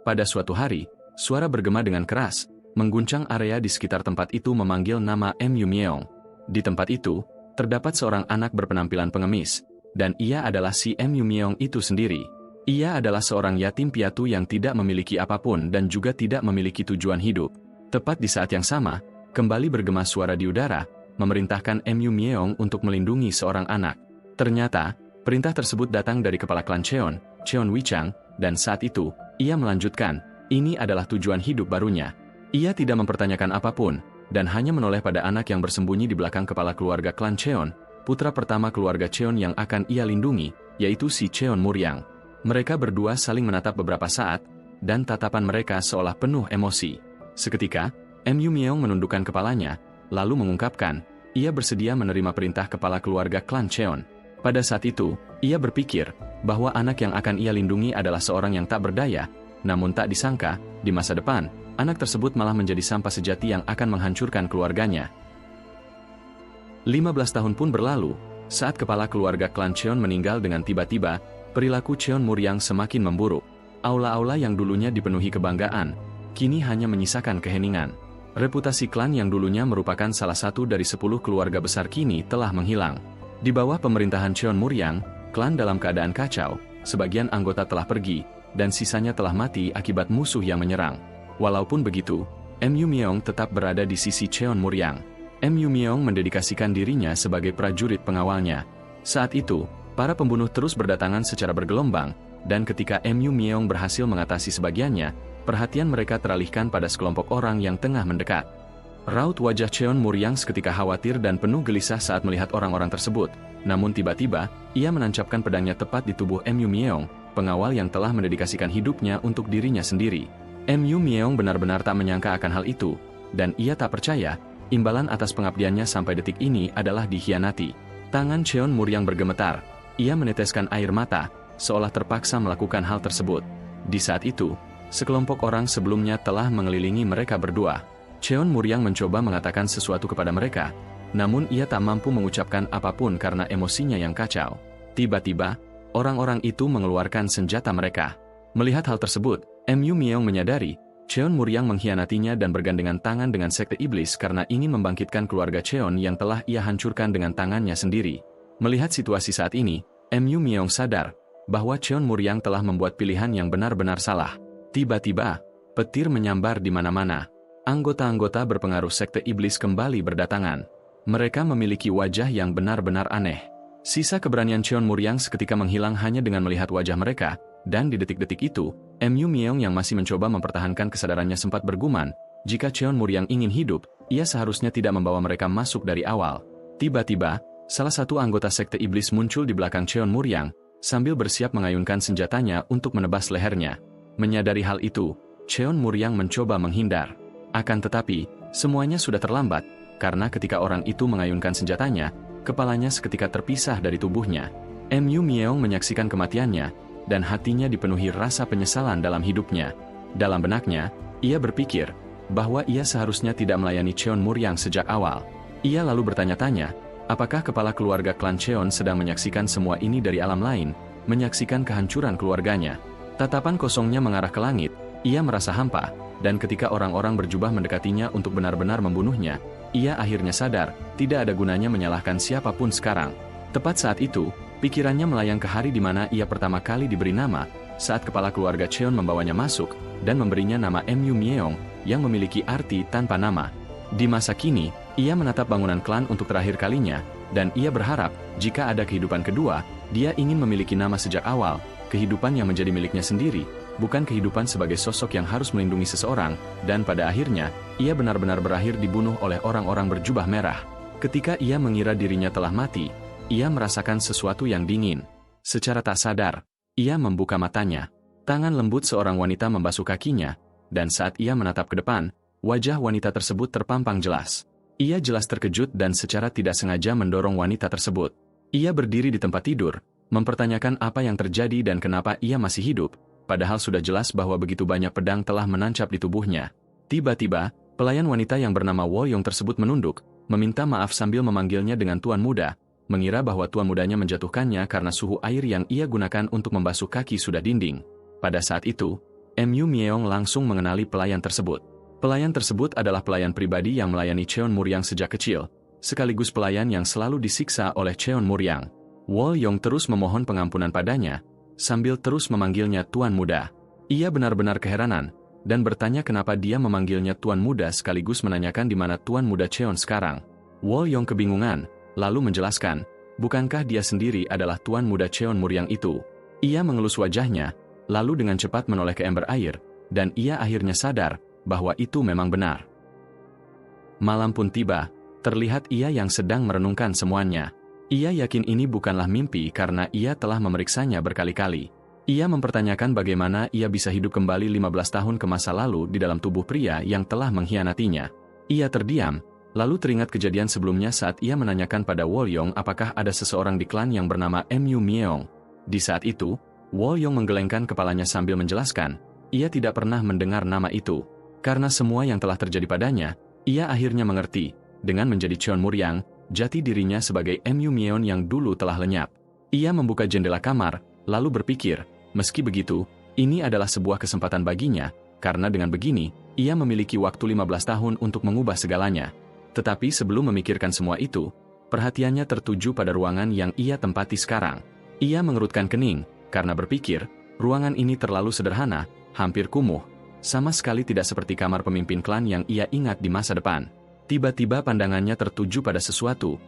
Pada suatu hari, suara bergema dengan keras, mengguncang area di sekitar tempat itu memanggil nama Mu Myeong. Di tempat itu, terdapat seorang anak berpenampilan pengemis, dan ia adalah si Mu Myeong itu sendiri. Ia adalah seorang yatim piatu yang tidak memiliki apapun dan juga tidak memiliki tujuan hidup. Tepat di saat yang sama, kembali bergema suara di udara, memerintahkan Mu Myeong untuk melindungi seorang anak. Ternyata, perintah tersebut datang dari kepala klan Cheon, Cheon Wichang, dan saat itu, ia melanjutkan, ini adalah tujuan hidup barunya. Ia tidak mempertanyakan apapun, dan hanya menoleh pada anak yang bersembunyi di belakang kepala keluarga klan Cheon, putra pertama keluarga Cheon yang akan ia lindungi, yaitu si Cheon Muryang. Mereka berdua saling menatap beberapa saat, dan tatapan mereka seolah penuh emosi. Seketika, Mu Myeong menundukkan kepalanya, lalu mengungkapkan, ia bersedia menerima perintah kepala keluarga klan Cheon. Pada saat itu, ia berpikir bahwa anak yang akan ia lindungi adalah seorang yang tak berdaya, namun tak disangka, di masa depan, anak tersebut malah menjadi sampah sejati yang akan menghancurkan keluarganya. 15 tahun pun berlalu, saat kepala keluarga klan Cheon meninggal dengan tiba-tiba, perilaku Cheon Muryang semakin memburuk. Aula-aula yang dulunya dipenuhi kebanggaan, kini hanya menyisakan keheningan. Reputasi klan yang dulunya merupakan salah satu dari 10 keluarga besar kini telah menghilang. Di bawah pemerintahan Cheon Muryang, klan dalam keadaan kacau, sebagian anggota telah pergi, dan sisanya telah mati akibat musuh yang menyerang. Walaupun begitu, Mu Myeong tetap berada di sisi Cheon Muryang. Mu Myeong mendedikasikan dirinya sebagai prajurit pengawalnya. Saat itu, para pembunuh terus berdatangan secara bergelombang, dan ketika Mu Myeong berhasil mengatasi sebagiannya, perhatian mereka teralihkan pada sekelompok orang yang tengah mendekat. Raut wajah Cheon Muryang seketika khawatir dan penuh gelisah saat melihat orang-orang tersebut. Namun tiba-tiba, ia menancapkan pedangnya tepat di tubuh Mu Myeong, pengawal yang telah mendedikasikan hidupnya untuk dirinya sendiri. Mu Myeong benar-benar tak menyangka akan hal itu, dan ia tak percaya, imbalan atas pengabdiannya sampai detik ini adalah dikhianati. Tangan Cheon Muryang bergemetar, ia meneteskan air mata, seolah terpaksa melakukan hal tersebut. Di saat itu, sekelompok orang sebelumnya telah mengelilingi mereka berdua. Cheon Muryang mencoba mengatakan sesuatu kepada mereka, namun ia tak mampu mengucapkan apapun karena emosinya yang kacau. Tiba-tiba, orang-orang itu mengeluarkan senjata mereka. Melihat hal tersebut, Mu Myeong menyadari, Cheon Muryang mengkhianatinya dan bergandengan tangan dengan sekte iblis karena ingin membangkitkan keluarga Cheon yang telah ia hancurkan dengan tangannya sendiri. Melihat situasi saat ini, Mu Myeong sadar bahwa Cheon Muryang telah membuat pilihan yang benar-benar salah. Tiba-tiba, petir menyambar di mana-mana. Anggota-anggota berpengaruh sekte iblis kembali berdatangan. Mereka memiliki wajah yang benar-benar aneh. Sisa keberanian Cheon Muryang seketika menghilang hanya dengan melihat wajah mereka, dan di detik-detik itu, Mu Myeong yang masih mencoba mempertahankan kesadarannya sempat bergumam, jika Cheon Muryang ingin hidup, ia seharusnya tidak membawa mereka masuk dari awal. Tiba-tiba, salah satu anggota sekte iblis muncul di belakang Cheon Muryang, sambil bersiap mengayunkan senjatanya untuk menebas lehernya. Menyadari hal itu, Cheon Muryang mencoba menghindar. Akan tetapi, semuanya sudah terlambat, karena ketika orang itu mengayunkan senjatanya, kepalanya seketika terpisah dari tubuhnya. Mu Myeong menyaksikan kematiannya, dan hatinya dipenuhi rasa penyesalan dalam hidupnya. Dalam benaknya, ia berpikir bahwa ia seharusnya tidak melayani Cheon Muryang sejak awal. Ia lalu bertanya-tanya, apakah kepala keluarga klan Cheon sedang menyaksikan semua ini dari alam lain, menyaksikan kehancuran keluarganya. Tatapan kosongnya mengarah ke langit, ia merasa hampa, dan ketika orang-orang berjubah mendekatinya untuk benar-benar membunuhnya, ia akhirnya sadar, tidak ada gunanya menyalahkan siapapun sekarang. Tepat saat itu, pikirannya melayang ke hari di mana ia pertama kali diberi nama, saat kepala keluarga Cheon membawanya masuk, dan memberinya nama Mu Myeong, yang memiliki arti tanpa nama. Di masa kini, ia menatap bangunan klan untuk terakhir kalinya, dan ia berharap, jika ada kehidupan kedua, dia ingin memiliki nama sejak awal, kehidupan yang menjadi miliknya sendiri, bukan kehidupan sebagai sosok yang harus melindungi seseorang, dan pada akhirnya, ia benar-benar berakhir dibunuh oleh orang-orang berjubah merah. Ketika ia mengira dirinya telah mati, ia merasakan sesuatu yang dingin. Secara tak sadar, ia membuka matanya. Tangan lembut seorang wanita membasuh kakinya, dan saat ia menatap ke depan, wajah wanita tersebut terpampang jelas. Ia jelas terkejut dan secara tidak sengaja mendorong wanita tersebut. Ia berdiri di tempat tidur, mempertanyakan apa yang terjadi dan kenapa ia masih hidup, padahal sudah jelas bahwa begitu banyak pedang telah menancap di tubuhnya. Tiba-tiba, pelayan wanita yang bernama Woyong tersebut menunduk, meminta maaf sambil memanggilnya dengan tuan muda, mengira bahwa tuan mudanya menjatuhkannya karena suhu air yang ia gunakan untuk membasuh kaki sudah dinding. Pada saat itu, Mu Myeong langsung mengenali pelayan tersebut. Pelayan tersebut adalah pelayan pribadi yang melayani Cheon Muryang sejak kecil, sekaligus pelayan yang selalu disiksa oleh Cheon Muryang. Wol Yong terus memohon pengampunan padanya, sambil terus memanggilnya Tuan Muda. Ia benar-benar keheranan, dan bertanya kenapa dia memanggilnya Tuan Muda sekaligus menanyakan di mana Tuan Muda Cheon sekarang. Wol Yong kebingungan, lalu menjelaskan, bukankah dia sendiri adalah Tuan Muda Cheon Muryang itu? Ia mengelus wajahnya, lalu dengan cepat menoleh ke ember air, dan ia akhirnya sadar bahwa itu memang benar. Malam pun tiba, terlihat ia yang sedang merenungkan semuanya. Ia yakin ini bukanlah mimpi karena ia telah memeriksanya berkali-kali. Ia mempertanyakan bagaimana ia bisa hidup kembali 15 tahun ke masa lalu di dalam tubuh pria yang telah mengkhianatinya. Ia terdiam, lalu teringat kejadian sebelumnya saat ia menanyakan pada Wol Yong apakah ada seseorang di klan yang bernama Mu Myeong. Di saat itu, Wol Yong menggelengkan kepalanya sambil menjelaskan, ia tidak pernah mendengar nama itu. Karena semua yang telah terjadi padanya, ia akhirnya mengerti, dengan menjadi Cheon Muryang, jati dirinya sebagai Mu Myeong yang dulu telah lenyap. Ia membuka jendela kamar, lalu berpikir, meski begitu, ini adalah sebuah kesempatan baginya, karena dengan begini, ia memiliki waktu 15 tahun untuk mengubah segalanya. Tetapi sebelum memikirkan semua itu, perhatiannya tertuju pada ruangan yang ia tempati sekarang. Ia mengerutkan kening, karena berpikir, ruangan ini terlalu sederhana, hampir kumuh, sama sekali tidak seperti kamar pemimpin klan yang ia ingat di masa depan. Tiba-tiba pandangannya tertuju pada sesuatu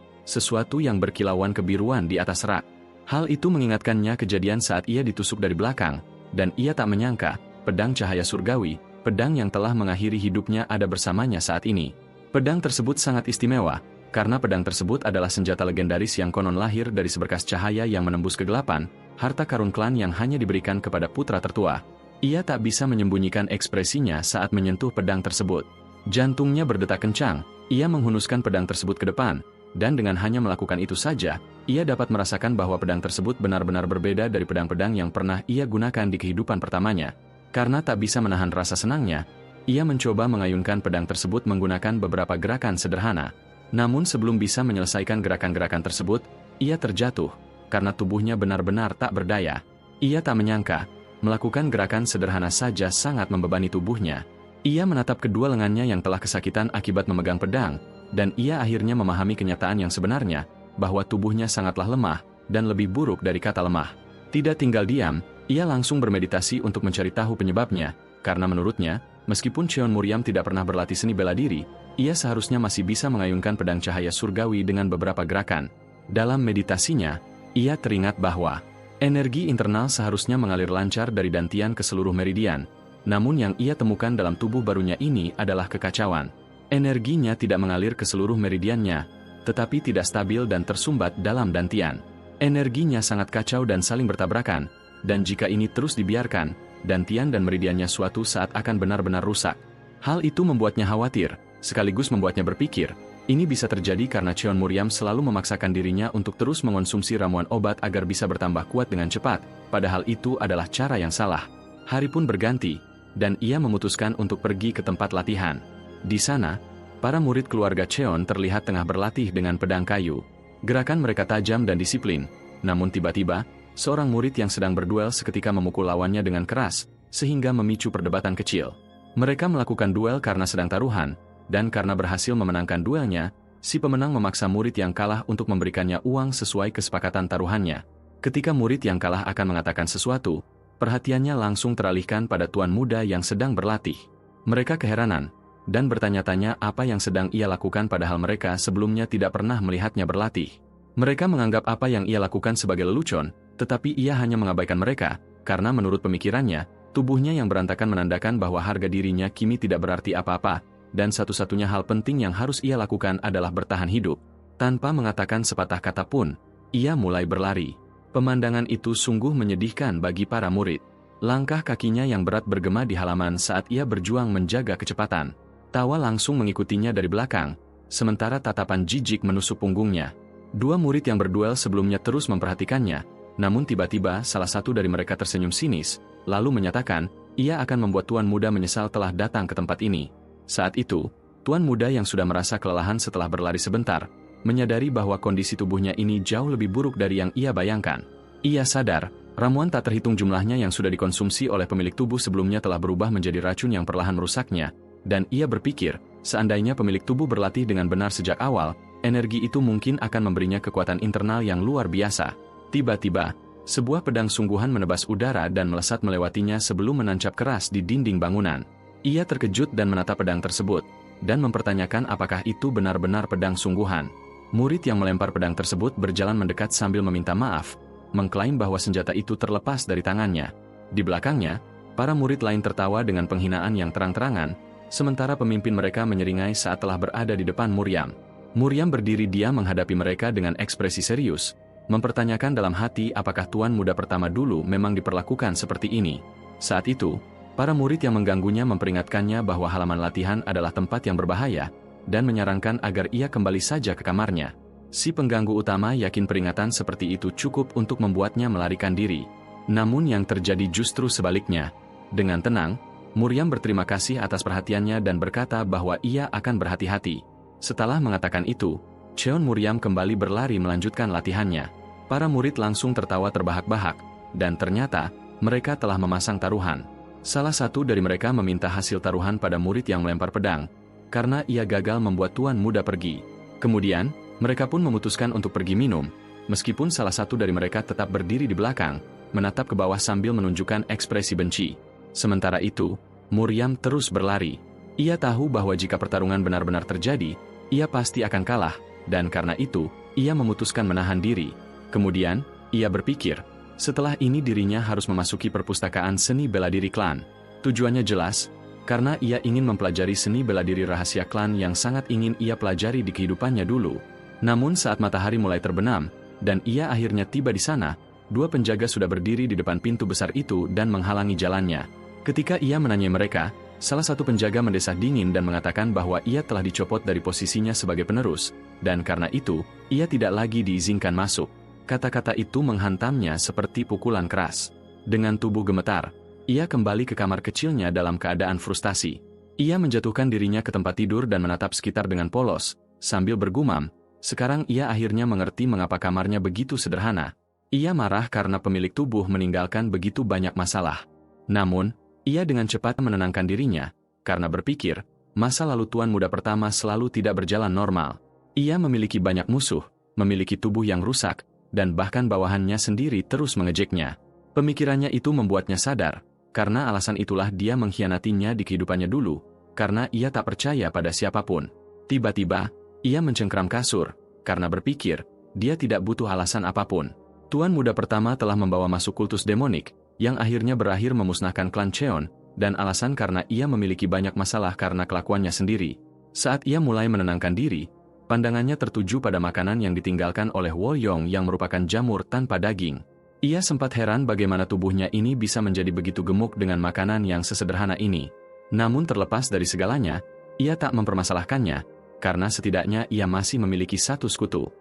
yang berkilauan kebiruan di atas rak. Hal itu mengingatkannya kejadian saat ia ditusuk dari belakang, dan ia tak menyangka, pedang cahaya surgawi, pedang yang telah mengakhiri hidupnya ada bersamanya saat ini. Pedang tersebut sangat istimewa, karena pedang tersebut adalah senjata legendaris yang konon lahir dari seberkas cahaya yang menembus kegelapan, harta karun klan yang hanya diberikan kepada putra tertua. Ia tak bisa menyembunyikan ekspresinya saat menyentuh pedang tersebut. Jantungnya berdetak kencang, ia menghunuskan pedang tersebut ke depan, dan dengan hanya melakukan itu saja, ia dapat merasakan bahwa pedang tersebut benar-benar berbeda dari pedang-pedang yang pernah ia gunakan di kehidupan pertamanya. Karena tak bisa menahan rasa senangnya, ia mencoba mengayunkan pedang tersebut menggunakan beberapa gerakan sederhana. Namun sebelum bisa menyelesaikan gerakan-gerakan tersebut, ia terjatuh, karena tubuhnya benar-benar tak berdaya. Ia tak menyangka, melakukan gerakan sederhana saja sangat membebani tubuhnya. Ia menatap kedua lengannya yang telah kesakitan akibat memegang pedang, dan ia akhirnya memahami kenyataan yang sebenarnya, bahwa tubuhnya sangatlah lemah, dan lebih buruk dari kata lemah. Tidak tinggal diam, ia langsung bermeditasi untuk mencari tahu penyebabnya, karena menurutnya, meskipun Cheon Muryang tidak pernah berlatih seni bela diri, ia seharusnya masih bisa mengayunkan pedang cahaya surgawi dengan beberapa gerakan. Dalam meditasinya, ia teringat bahwa energi internal seharusnya mengalir lancar dari dantian ke seluruh meridian, namun yang ia temukan dalam tubuh barunya ini adalah kekacauan. Energinya tidak mengalir ke seluruh meridiannya, tetapi tidak stabil dan tersumbat dalam dantian. Energinya sangat kacau dan saling bertabrakan, dan jika ini terus dibiarkan, dantian dan meridiannya suatu saat akan benar-benar rusak. Hal itu membuatnya khawatir, sekaligus membuatnya berpikir, ini bisa terjadi karena Cheon Muryang selalu memaksakan dirinya untuk terus mengonsumsi ramuan obat agar bisa bertambah kuat dengan cepat, padahal itu adalah cara yang salah. Hari pun berganti, dan ia memutuskan untuk pergi ke tempat latihan. Di sana, para murid keluarga Cheon terlihat tengah berlatih dengan pedang kayu. Gerakan mereka tajam dan disiplin, namun tiba-tiba, seorang murid yang sedang berduel seketika memukul lawannya dengan keras, sehingga memicu perdebatan kecil. Mereka melakukan duel karena sedang taruhan, dan karena berhasil memenangkan duelnya, si pemenang memaksa murid yang kalah untuk memberikannya uang sesuai kesepakatan taruhannya. Ketika murid yang kalah akan mengatakan sesuatu, perhatiannya langsung teralihkan pada tuan muda yang sedang berlatih. Mereka keheranan, dan bertanya-tanya apa yang sedang ia lakukan padahal mereka sebelumnya tidak pernah melihatnya berlatih. Mereka menganggap apa yang ia lakukan sebagai lelucon, tetapi ia hanya mengabaikan mereka, karena menurut pemikirannya, tubuhnya yang berantakan menandakan bahwa harga dirinya kini tidak berarti apa-apa, dan satu-satunya hal penting yang harus ia lakukan adalah bertahan hidup. Tanpa mengatakan sepatah kata pun, ia mulai berlari. Pemandangan itu sungguh menyedihkan bagi para murid. Langkah kakinya yang berat bergema di halaman saat ia berjuang menjaga kecepatan. Tawa langsung mengikutinya dari belakang, sementara tatapan jijik menusuk punggungnya. Dua murid yang berduel sebelumnya terus memperhatikannya, namun tiba-tiba salah satu dari mereka tersenyum sinis, lalu menyatakan, ia akan membuat tuan muda menyesal telah datang ke tempat ini. Saat itu, tuan muda yang sudah merasa kelelahan setelah berlari sebentar, menyadari bahwa kondisi tubuhnya ini jauh lebih buruk dari yang ia bayangkan. Ia sadar Ramuan tak terhitung jumlahnya yang sudah dikonsumsi oleh pemilik tubuh sebelumnya telah berubah menjadi racun yang perlahan merusaknya, dan ia berpikir, seandainya pemilik tubuh berlatih dengan benar sejak awal, energi itu mungkin akan memberinya kekuatan internal yang luar biasa. Tiba-tiba, sebuah pedang sungguhan menebas udara dan melesat melewatinya sebelum menancap keras di dinding bangunan. Ia terkejut dan menatap pedang tersebut, dan mempertanyakan apakah itu benar-benar pedang sungguhan. Murid yang melempar pedang tersebut berjalan mendekat sambil meminta maaf, mengklaim bahwa senjata itu terlepas dari tangannya. Di belakangnya, para murid lain tertawa dengan penghinaan yang terang-terangan, sementara pemimpin mereka menyeringai saat telah berada di depan Muryam. Muryam berdiri diam menghadapi mereka dengan ekspresi serius, mempertanyakan dalam hati apakah tuan muda pertama dulu memang diperlakukan seperti ini. Saat itu, para murid yang mengganggunya memperingatkannya bahwa halaman latihan adalah tempat yang berbahaya, dan menyarankan agar ia kembali saja ke kamarnya. Si pengganggu utama yakin peringatan seperti itu cukup untuk membuatnya melarikan diri. Namun yang terjadi justru sebaliknya. Dengan tenang, Muryam berterima kasih atas perhatiannya dan berkata bahwa ia akan berhati-hati. Setelah mengatakan itu, Cheon Muryam kembali berlari melanjutkan latihannya. Para murid langsung tertawa terbahak-bahak, dan ternyata, mereka telah memasang taruhan. Salah satu dari mereka meminta hasil taruhan pada murid yang melempar pedang, karena ia gagal membuat tuan muda pergi. Kemudian, mereka pun memutuskan untuk pergi minum, meskipun salah satu dari mereka tetap berdiri di belakang, menatap ke bawah sambil menunjukkan ekspresi benci. Sementara itu, Muryam terus berlari. Ia tahu bahwa jika pertarungan benar-benar terjadi, ia pasti akan kalah, dan karena itu, ia memutuskan menahan diri. Kemudian, ia berpikir, setelah ini dirinya harus memasuki perpustakaan seni bela diri klan. Tujuannya jelas, karena ia ingin mempelajari seni bela diri rahasia klan yang sangat ingin ia pelajari di kehidupannya dulu. Namun saat matahari mulai terbenam, dan ia akhirnya tiba di sana, dua penjaga sudah berdiri di depan pintu besar itu dan menghalangi jalannya. Ketika ia menanyai mereka, salah satu penjaga mendesah dingin dan mengatakan bahwa ia telah dicopot dari posisinya sebagai penerus, dan karena itu, ia tidak lagi diizinkan masuk. Kata-kata itu menghantamnya seperti pukulan keras. Dengan tubuh gemetar, ia kembali ke kamar kecilnya dalam keadaan frustasi. Ia menjatuhkan dirinya ke tempat tidur dan menatap sekitar dengan polos, sambil bergumam, sekarang ia akhirnya mengerti mengapa kamarnya begitu sederhana. Ia marah karena pemilik tubuh meninggalkan begitu banyak masalah. Namun, ia dengan cepat menenangkan dirinya, karena berpikir, masa lalu tuan muda pertama selalu tidak berjalan normal. Ia memiliki banyak musuh, memiliki tubuh yang rusak, dan bahkan bawahannya sendiri terus mengejeknya. Pemikirannya itu membuatnya sadar, karena alasan itulah dia mengkhianatinya di kehidupannya dulu, karena ia tak percaya pada siapapun. Tiba-tiba, ia mencengkram kasur, karena berpikir, dia tidak butuh alasan apapun. Tuan muda pertama telah membawa masuk kultus demonik, yang akhirnya berakhir memusnahkan klan Cheon, dan alasan karena ia memiliki banyak masalah karena kelakuannya sendiri. Saat ia mulai menenangkan diri, pandangannya tertuju pada makanan yang ditinggalkan oleh Wolyong yang merupakan jamur tanpa daging. Ia sempat heran bagaimana tubuhnya ini bisa menjadi begitu gemuk dengan makanan yang sesederhana ini. Namun terlepas dari segalanya, ia tak mempermasalahkannya, karena setidaknya ia masih memiliki satu sekutu.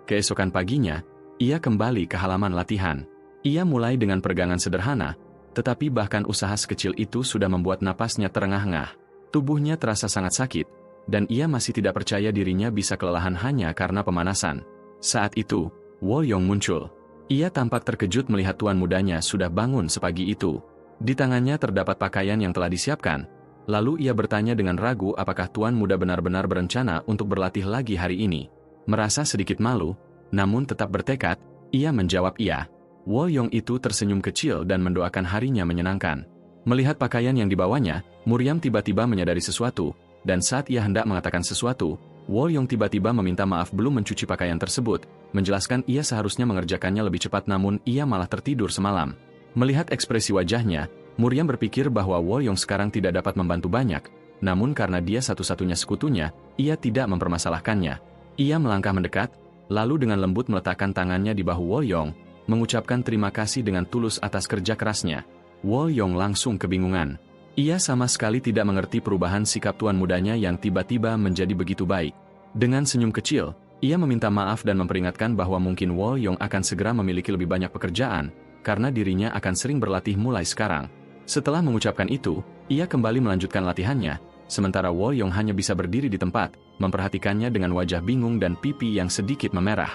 Keesokan paginya, ia kembali ke halaman latihan. Ia mulai dengan peregangan sederhana, tetapi bahkan usaha sekecil itu sudah membuat napasnya terengah-engah. Tubuhnya terasa sangat sakit, dan ia masih tidak percaya dirinya bisa kelelahan hanya karena pemanasan. Saat itu, Wolyong muncul. Ia tampak terkejut melihat tuan mudanya sudah bangun sepagi itu. Di tangannya terdapat pakaian yang telah disiapkan. Lalu ia bertanya dengan ragu apakah tuan muda benar-benar berencana untuk berlatih lagi hari ini. Merasa sedikit malu, namun tetap bertekad, ia menjawab iya. Wolyong itu tersenyum kecil dan mendoakan harinya menyenangkan. Melihat pakaian yang dibawanya, Muryam tiba-tiba menyadari sesuatu, dan saat ia hendak mengatakan sesuatu, Wolyong tiba-tiba meminta maaf belum mencuci pakaian tersebut, menjelaskan ia seharusnya mengerjakannya lebih cepat namun ia malah tertidur semalam. Melihat ekspresi wajahnya, Muryam berpikir bahwa Wolyong sekarang tidak dapat membantu banyak, namun karena dia satu-satunya sekutunya, ia tidak mempermasalahkannya. Ia melangkah mendekat, lalu dengan lembut meletakkan tangannya di bahu Wolyong, mengucapkan terima kasih dengan tulus atas kerja kerasnya. Wolyong langsung kebingungan. Ia sama sekali tidak mengerti perubahan sikap tuan mudanya yang tiba-tiba menjadi begitu baik. Dengan senyum kecil, ia meminta maaf dan memperingatkan bahwa mungkin Wolyong akan segera memiliki lebih banyak pekerjaan, karena dirinya akan sering berlatih mulai sekarang. Setelah mengucapkan itu, ia kembali melanjutkan latihannya, sementara Wolyong hanya bisa berdiri di tempat, memperhatikannya dengan wajah bingung dan pipi yang sedikit memerah.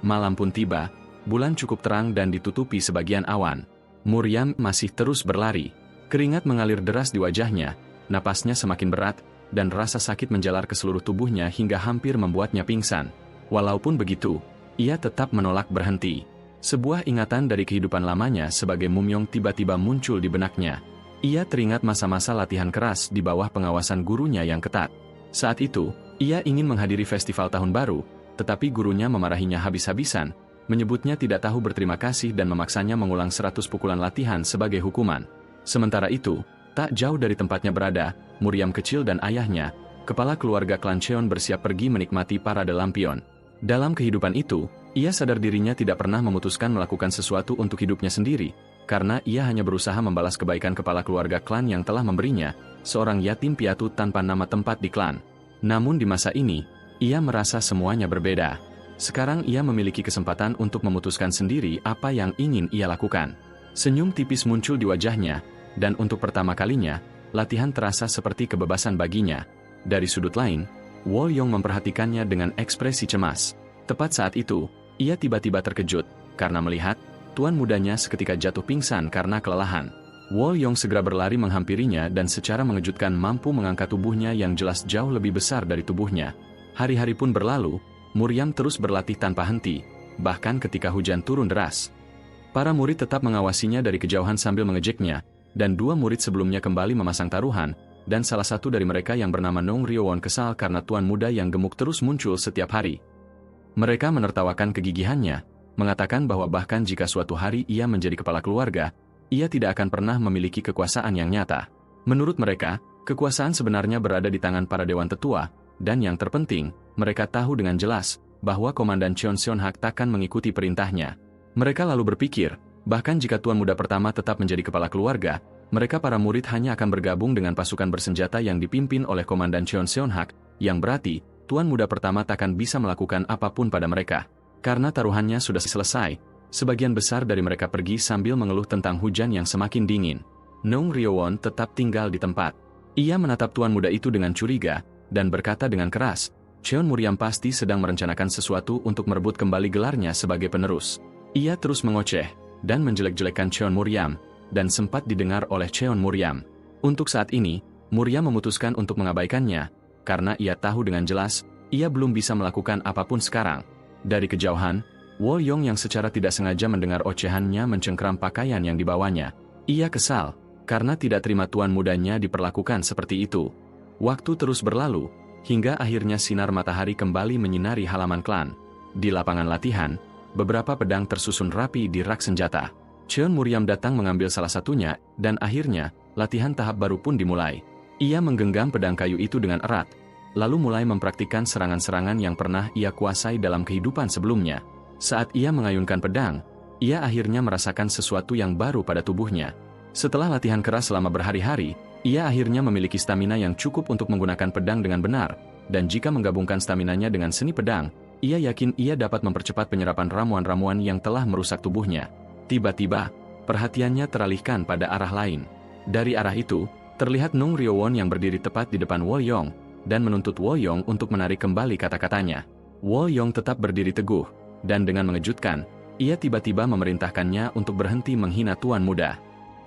Malam pun tiba, bulan cukup terang dan ditutupi sebagian awan. Muryam masih terus berlari. Keringat mengalir deras di wajahnya, napasnya semakin berat, dan rasa sakit menjalar ke seluruh tubuhnya hingga hampir membuatnya pingsan. Walaupun begitu, ia tetap menolak berhenti. Sebuah ingatan dari kehidupan lamanya sebagai mumyong tiba-tiba muncul di benaknya. Ia teringat masa-masa latihan keras di bawah pengawasan gurunya yang ketat. Saat itu, ia ingin menghadiri festival tahun baru, tetapi gurunya memarahinya habis-habisan, menyebutnya tidak tahu berterima kasih dan memaksanya mengulang 100 pukulan latihan sebagai hukuman. Sementara itu, tak jauh dari tempatnya berada, Muryam kecil dan ayahnya, kepala keluarga klan Cheon bersiap pergi menikmati parade lampion. Dalam kehidupan itu, ia sadar dirinya tidak pernah memutuskan melakukan sesuatu untuk hidupnya sendiri, karena ia hanya berusaha membalas kebaikan kepala keluarga klan yang telah memberinya, seorang yatim piatu tanpa nama tempat di klan. Namun di masa ini, ia merasa semuanya berbeda. Sekarang ia memiliki kesempatan untuk memutuskan sendiri apa yang ingin ia lakukan. Senyum tipis muncul di wajahnya, dan untuk pertama kalinya, latihan terasa seperti kebebasan baginya. Dari sudut lain, Wolyong memperhatikannya dengan ekspresi cemas. Tepat saat itu, ia tiba-tiba terkejut, karena melihat, tuan mudanya seketika jatuh pingsan karena kelelahan. Wolyong segera berlari menghampirinya dan secara mengejutkan mampu mengangkat tubuhnya yang jelas jauh lebih besar dari tubuhnya. Hari-hari pun berlalu, Muryam terus berlatih tanpa henti, bahkan ketika hujan turun deras. Para murid tetap mengawasinya dari kejauhan sambil mengejeknya, dan 2 murid sebelumnya kembali memasang taruhan, dan salah satu dari mereka yang bernama Nong Ryowon kesal karena tuan muda yang gemuk terus muncul setiap hari. Mereka menertawakan kegigihannya, mengatakan bahwa bahkan jika suatu hari ia menjadi kepala keluarga, ia tidak akan pernah memiliki kekuasaan yang nyata. Menurut mereka, kekuasaan sebenarnya berada di tangan para dewan tetua, dan yang terpenting, mereka tahu dengan jelas bahwa Komandan Cheon Seon-hak takkan mengikuti perintahnya. Mereka lalu berpikir, bahkan jika tuan muda pertama tetap menjadi kepala keluarga, mereka para murid hanya akan bergabung dengan pasukan bersenjata yang dipimpin oleh Komandan Cheon Seon-hak, yang berarti, tuan muda pertama takkan bisa melakukan apapun pada mereka. Karena taruhannya sudah selesai, sebagian besar dari mereka pergi sambil mengeluh tentang hujan yang semakin dingin. Nong Ryowon tetap tinggal di tempat. Ia menatap tuan muda itu dengan curiga, dan berkata dengan keras, Cheon Muryam pasti sedang merencanakan sesuatu untuk merebut kembali gelarnya sebagai penerus. Ia terus mengoceh, dan menjelek-jelekan Cheon Muryam, dan sempat didengar oleh Cheon Muryam. Untuk saat ini, Muryam memutuskan untuk mengabaikannya, karena ia tahu dengan jelas, ia belum bisa melakukan apapun sekarang. Dari kejauhan, Wolyong yang secara tidak sengaja mendengar ocehannya mencengkeram pakaian yang dibawanya. Ia kesal, karena tidak terima tuan mudanya diperlakukan seperti itu. Waktu terus berlalu, hingga akhirnya sinar matahari kembali menyinari halaman klan. Di lapangan latihan, beberapa pedang tersusun rapi di rak senjata. Cheon Muryam datang mengambil salah satunya, dan akhirnya, latihan tahap baru pun dimulai. Ia menggenggam pedang kayu itu dengan erat, lalu mulai mempraktikkan serangan-serangan yang pernah ia kuasai dalam kehidupan sebelumnya. Saat ia mengayunkan pedang, ia akhirnya merasakan sesuatu yang baru pada tubuhnya. Setelah latihan keras selama berhari-hari, ia akhirnya memiliki stamina yang cukup untuk menggunakan pedang dengan benar, dan jika menggabungkan staminanya dengan seni pedang, ia yakin ia dapat mempercepat penyerapan ramuan-ramuan yang telah merusak tubuhnya. Tiba-tiba, perhatiannya teralihkan pada arah lain. Dari arah itu, terlihat Nong Ryowon yang berdiri tepat di depan Wolyong, dan menuntut Wolyong untuk menarik kembali kata-katanya. Wolyong tetap berdiri teguh, dan dengan mengejutkan, ia tiba-tiba memerintahkannya untuk berhenti menghina tuan muda.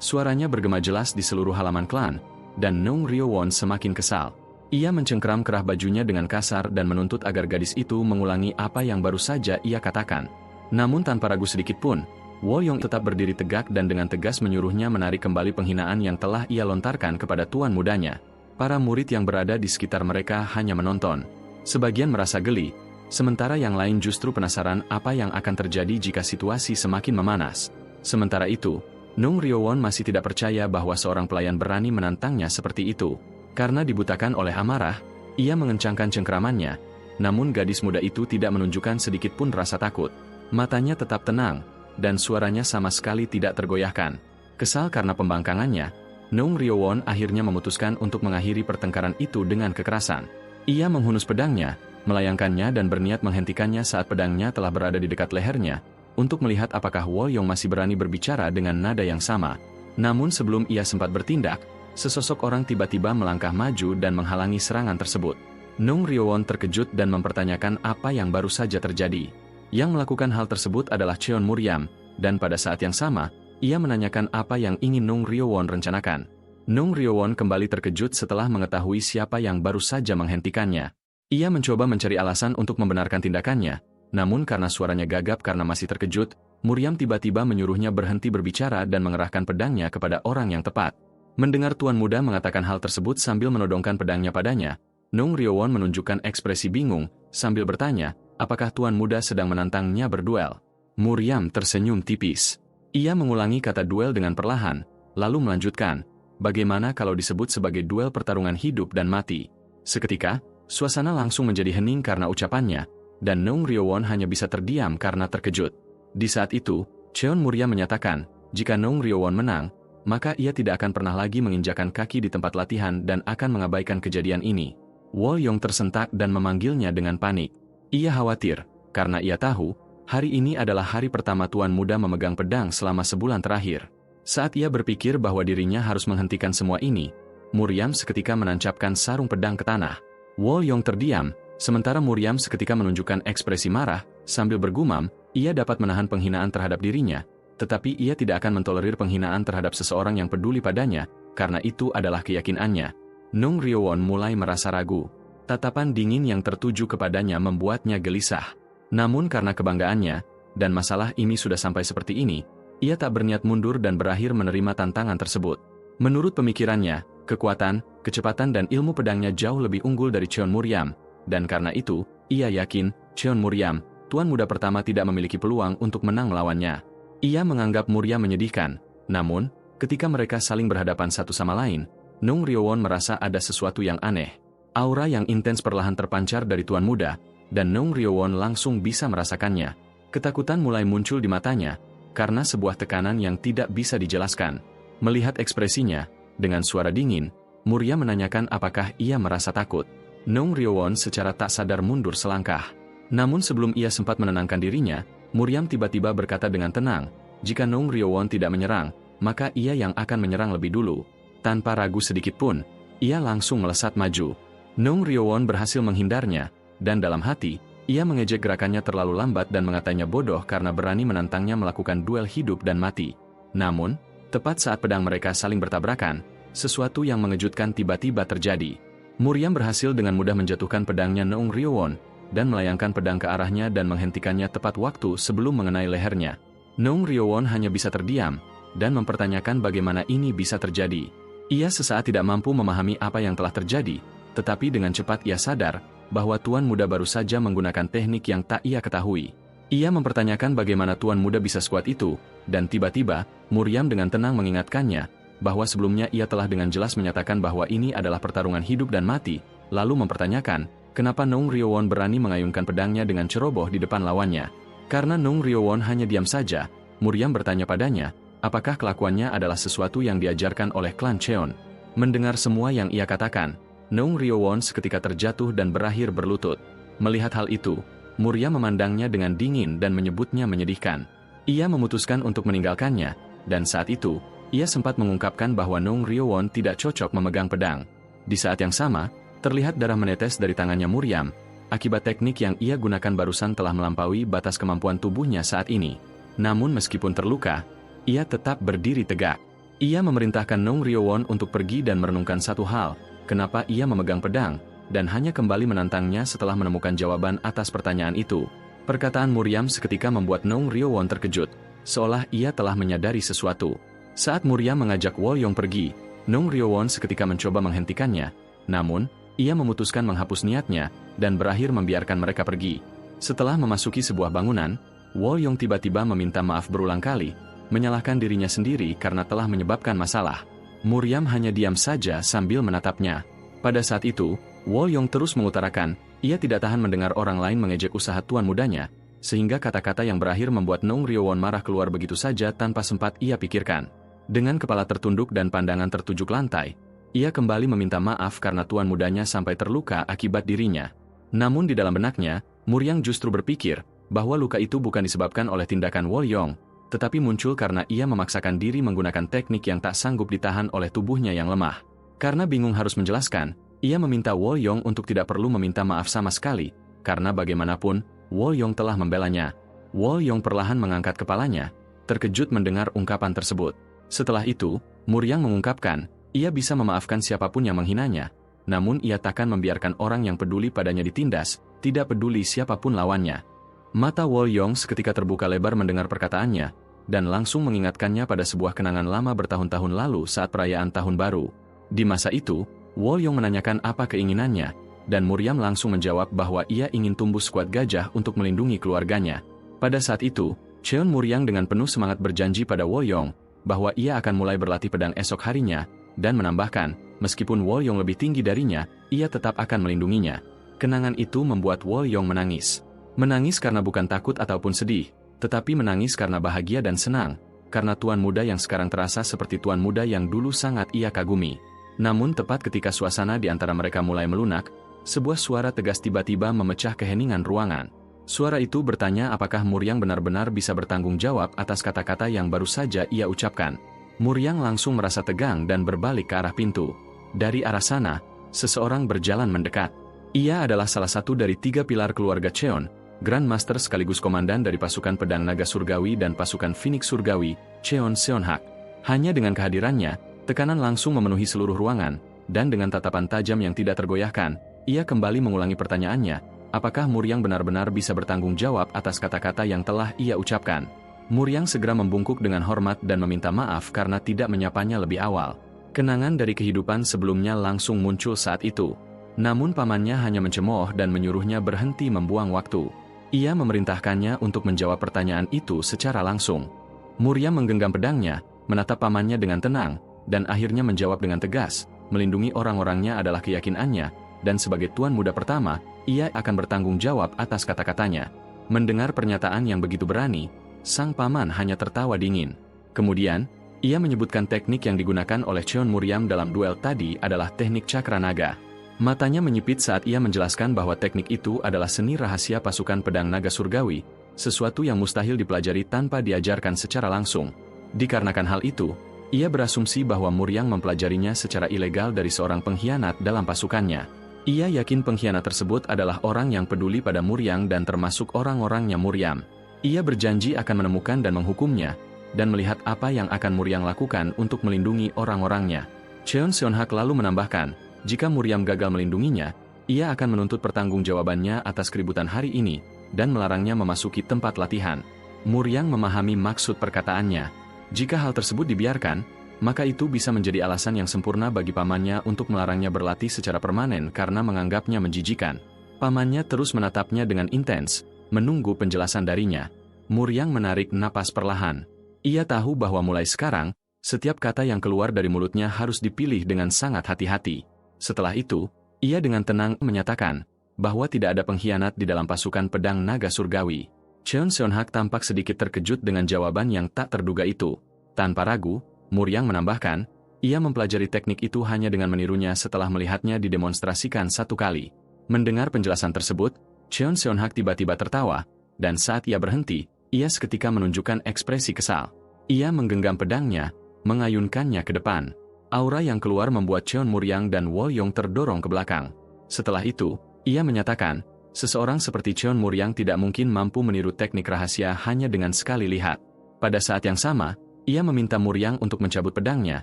Suaranya bergema jelas di seluruh halaman klan, dan Nong Ryowon semakin kesal. Ia mencengkeram kerah bajunya dengan kasar dan menuntut agar gadis itu mengulangi apa yang baru saja ia katakan. Namun tanpa ragu sedikit pun, Wolyong tetap berdiri tegak dan dengan tegas menyuruhnya menarik kembali penghinaan yang telah ia lontarkan kepada tuan mudanya. Para murid yang berada di sekitar mereka hanya menonton. Sebagian merasa geli, sementara yang lain justru penasaran apa yang akan terjadi jika situasi semakin memanas. Sementara itu, Nong Ryowon masih tidak percaya bahwa seorang pelayan berani menantangnya seperti itu. Karena dibutakan oleh amarah, ia mengencangkan cengkeramannya, namun gadis muda itu tidak menunjukkan sedikit pun rasa takut. Matanya tetap tenang, dan suaranya sama sekali tidak tergoyahkan. Kesal karena pembangkangannya, Nong Ryowon akhirnya memutuskan untuk mengakhiri pertengkaran itu dengan kekerasan. Ia menghunus pedangnya, melayangkannya dan berniat menghentikannya saat pedangnya telah berada di dekat lehernya, untuk melihat apakah Wolyong masih berani berbicara dengan nada yang sama. Namun sebelum ia sempat bertindak, sesosok orang tiba-tiba melangkah maju dan menghalangi serangan tersebut. Nong Ryowon terkejut dan mempertanyakan apa yang baru saja terjadi. Yang melakukan hal tersebut adalah Cheon Muryam, dan pada saat yang sama, ia menanyakan apa yang ingin Nung Ryowon rencanakan. Nung Ryowon kembali terkejut setelah mengetahui siapa yang baru saja menghentikannya. Ia mencoba mencari alasan untuk membenarkan tindakannya, namun karena suaranya gagap karena masih terkejut, Muryam tiba-tiba menyuruhnya berhenti berbicara dan mengerahkan pedangnya kepada orang yang tepat. Mendengar Tuan Muda mengatakan hal tersebut sambil menodongkan pedangnya padanya, Nung Ryowon menunjukkan ekspresi bingung, sambil bertanya, apakah Tuan Muda sedang menantangnya berduel? Muryam tersenyum tipis. Ia mengulangi kata duel dengan perlahan, lalu melanjutkan, bagaimana kalau disebut sebagai duel pertarungan hidup dan mati? Seketika, suasana langsung menjadi hening karena ucapannya, dan Nung Ryowon hanya bisa terdiam karena terkejut. Di saat itu, Cheon Muryam menyatakan, jika Nung Ryowon menang, maka ia tidak akan pernah lagi menginjakan kaki di tempat latihan dan akan mengabaikan kejadian ini. Wolyong tersentak dan memanggilnya dengan panik. Ia khawatir, karena ia tahu, hari ini adalah hari pertama Tuan Muda memegang pedang selama sebulan terakhir. Saat ia berpikir bahwa dirinya harus menghentikan semua ini, Muryam seketika menancapkan sarung pedang ke tanah. Wolyong terdiam, sementara Muryam seketika menunjukkan ekspresi marah, sambil bergumam, ia dapat menahan penghinaan terhadap dirinya, tetapi ia tidak akan mentolerir penghinaan terhadap seseorang yang peduli padanya, karena itu adalah keyakinannya. Nung Ryowon mulai merasa ragu. Tatapan dingin yang tertuju kepadanya membuatnya gelisah. Namun karena kebanggaannya, dan masalah ini sudah sampai seperti ini, ia tak berniat mundur dan berakhir menerima tantangan tersebut. Menurut pemikirannya, kekuatan, kecepatan dan ilmu pedangnya jauh lebih unggul dari Cheon Muryam, dan karena itu, ia yakin, Cheon Muryam, Tuan Muda pertama tidak memiliki peluang untuk menang melawannya. Ia menganggap Muryam menyedihkan, namun, ketika mereka saling berhadapan satu sama lain, Nung Ryowon merasa ada sesuatu yang aneh. Aura yang intens perlahan terpancar dari Tuan Muda, dan Nung Ryowon langsung bisa merasakannya. Ketakutan mulai muncul di matanya, karena sebuah tekanan yang tidak bisa dijelaskan. Melihat ekspresinya, dengan suara dingin, Muryam menanyakan apakah ia merasa takut. Nung Ryowon secara tak sadar mundur selangkah. Namun sebelum ia sempat menenangkan dirinya, Muryam tiba-tiba berkata dengan tenang, jika Nung Ryowon tidak menyerang, maka ia yang akan menyerang lebih dulu. Tanpa ragu sedikit pun, ia langsung melesat maju. Nung Ryowon berhasil menghindarnya, dan dalam hati, ia mengejek gerakannya terlalu lambat dan mengatanya bodoh karena berani menantangnya melakukan duel hidup dan mati. Namun, tepat saat pedang mereka saling bertabrakan, sesuatu yang mengejutkan tiba-tiba terjadi. Muryam berhasil dengan mudah menjatuhkan pedangnya Nung Ryowon, dan melayangkan pedang ke arahnya dan menghentikannya tepat waktu sebelum mengenai lehernya. Nung Ryowon hanya bisa terdiam, dan mempertanyakan bagaimana ini bisa terjadi. Ia sesaat tidak mampu memahami apa yang telah terjadi, tetapi dengan cepat ia sadar, bahwa Tuan Muda baru saja menggunakan teknik yang tak ia ketahui. Ia mempertanyakan bagaimana Tuan Muda bisa sekuat itu, dan tiba-tiba, Muryam dengan tenang mengingatkannya, bahwa sebelumnya ia telah dengan jelas menyatakan bahwa ini adalah pertarungan hidup dan mati, lalu mempertanyakan, kenapa Nung Ryowon berani mengayunkan pedangnya dengan ceroboh di depan lawannya. Karena Nung Ryowon hanya diam saja, Muryam bertanya padanya, apakah kelakuannya adalah sesuatu yang diajarkan oleh klan Cheon. Mendengar semua yang ia katakan, Nung Ryowon seketika terjatuh dan berakhir berlutut. Melihat hal itu, Muryam memandangnya dengan dingin dan menyebutnya menyedihkan. Ia memutuskan untuk meninggalkannya, dan saat itu, ia sempat mengungkapkan bahwa Nung Ryowon tidak cocok memegang pedang. Di saat yang sama, terlihat darah menetes dari tangannya Muryam, akibat teknik yang ia gunakan barusan telah melampaui batas kemampuan tubuhnya saat ini. Namun meskipun terluka, ia tetap berdiri tegak. Ia memerintahkan Nung Ryowon untuk pergi dan merenungkan satu hal, kenapa ia memegang pedang, dan hanya kembali menantangnya setelah menemukan jawaban atas pertanyaan itu. Perkataan Muryam seketika membuat Nung Ryowon terkejut, seolah ia telah menyadari sesuatu. Saat Muryam mengajak Wolyong pergi, Nung Ryowon seketika mencoba menghentikannya, namun, ia memutuskan menghapus niatnya, dan berakhir membiarkan mereka pergi. Setelah memasuki sebuah bangunan, Wolyong tiba-tiba meminta maaf berulang kali, menyalahkan dirinya sendiri karena telah menyebabkan masalah. Muryam hanya diam saja sambil menatapnya. Pada saat itu, Wolyong terus mengutarakan, ia tidak tahan mendengar orang lain mengejek usaha Tuan Mudanya, sehingga kata-kata yang berakhir membuat Nung Ryowon marah keluar begitu saja tanpa sempat ia pikirkan. Dengan kepala tertunduk dan pandangan tertuju ke lantai, ia kembali meminta maaf karena Tuan Mudanya sampai terluka akibat dirinya. Namun di dalam benaknya, Muryam justru berpikir bahwa luka itu bukan disebabkan oleh tindakan Wolyong, tetapi muncul karena ia memaksakan diri menggunakan teknik yang tak sanggup ditahan oleh tubuhnya yang lemah. Karena bingung harus menjelaskan, ia meminta Wolyong untuk tidak perlu meminta maaf sama sekali, karena bagaimanapun, Wolyong telah membelanya. Wol Yong perlahan mengangkat kepalanya, terkejut mendengar ungkapan tersebut. Setelah itu, Muryang mengungkapkan, ia bisa memaafkan siapapun yang menghinanya, namun ia takkan membiarkan orang yang peduli padanya ditindas, tidak peduli siapapun lawannya. Mata Wol Yong seketika terbuka lebar mendengar perkataannya, dan langsung mengingatkannya pada sebuah kenangan lama bertahun-tahun lalu saat perayaan Tahun Baru. Di masa itu, Wol Yong menanyakan apa keinginannya, dan Muryang langsung menjawab bahwa ia ingin tumbuh skuad gajah untuk melindungi keluarganya. Pada saat itu, Cheon Muryang dengan penuh semangat berjanji pada Wol Yong bahwa ia akan mulai berlatih pedang esok harinya, dan menambahkan, meskipun Wol Yong lebih tinggi darinya, ia tetap akan melindunginya. Kenangan itu membuat Wol Yong menangis. Menangis karena bukan takut ataupun sedih, tetapi menangis karena bahagia dan senang, karena tuan muda yang sekarang terasa seperti tuan muda yang dulu sangat ia kagumi. Namun tepat ketika suasana di antara mereka mulai melunak, sebuah suara tegas tiba-tiba memecah keheningan ruangan. Suara itu bertanya apakah Muryang benar-benar bisa bertanggung jawab atas kata-kata yang baru saja ia ucapkan. Muryang langsung merasa tegang dan berbalik ke arah pintu. Dari arah sana, seseorang berjalan mendekat. Ia adalah salah satu dari 3 pilar keluarga Cheon, Grand Master sekaligus komandan dari pasukan pedang naga surgawi dan pasukan Phoenix surgawi, Cheon Seonhak. Hanya dengan kehadirannya, tekanan langsung memenuhi seluruh ruangan, dan dengan tatapan tajam yang tidak tergoyahkan, ia kembali mengulangi pertanyaannya, apakah Muryang benar-benar bisa bertanggung jawab atas kata-kata yang telah ia ucapkan. Muryang segera membungkuk dengan hormat dan meminta maaf karena tidak menyapanya lebih awal. Kenangan dari kehidupan sebelumnya langsung muncul saat itu. Namun pamannya hanya mencemooh dan menyuruhnya berhenti membuang waktu. Ia memerintahkannya untuk menjawab pertanyaan itu secara langsung. Muryang menggenggam pedangnya, menatap pamannya dengan tenang, dan akhirnya menjawab dengan tegas, melindungi orang-orangnya adalah keyakinannya, dan sebagai tuan muda pertama, ia akan bertanggung jawab atas kata-katanya. Mendengar pernyataan yang begitu berani, sang paman hanya tertawa dingin. Kemudian, ia menyebutkan teknik yang digunakan oleh Cheon Muryang dalam duel tadi adalah teknik cakra naga. Matanya menyipit saat ia menjelaskan bahwa teknik itu adalah seni rahasia pasukan pedang naga surgawi, sesuatu yang mustahil dipelajari tanpa diajarkan secara langsung. Dikarenakan hal itu, ia berasumsi bahwa Muryang mempelajarinya secara ilegal dari seorang pengkhianat dalam pasukannya. Ia yakin pengkhianat tersebut adalah orang yang peduli pada Muryang dan termasuk orang-orangnya Muryang. Ia berjanji akan menemukan dan menghukumnya, dan melihat apa yang akan Muryang lakukan untuk melindungi orang-orangnya. Cheon Seonhak lalu menambahkan, jika Muryang gagal melindunginya, ia akan menuntut pertanggungjawabannya atas keributan hari ini, dan melarangnya memasuki tempat latihan. Muryang memahami maksud perkataannya. Jika hal tersebut dibiarkan, maka itu bisa menjadi alasan yang sempurna bagi pamannya untuk melarangnya berlatih secara permanen karena menganggapnya menjijikan. Pamannya terus menatapnya dengan intens, menunggu penjelasan darinya. Muryang menarik napas perlahan. Ia tahu bahwa mulai sekarang, setiap kata yang keluar dari mulutnya harus dipilih dengan sangat hati-hati. Setelah itu, ia dengan tenang menyatakan bahwa tidak ada pengkhianat di dalam pasukan pedang naga surgawi. Cheon Seonhak tampak sedikit terkejut dengan jawaban yang tak terduga itu. Tanpa ragu, Muryang menambahkan, ia mempelajari teknik itu hanya dengan menirunya setelah melihatnya didemonstrasikan 1 kali. Mendengar penjelasan tersebut, Cheon Seonhak tiba-tiba tertawa, dan saat ia berhenti, ia seketika menunjukkan ekspresi kesal. Ia menggenggam pedangnya, mengayunkannya ke depan. Aura yang keluar membuat Cheon Muryang dan Wol Yong terdorong ke belakang. Setelah itu, ia menyatakan, seseorang seperti Cheon Muryang tidak mungkin mampu meniru teknik rahasia hanya dengan sekali lihat. Pada saat yang sama, ia meminta Muryang untuk mencabut pedangnya,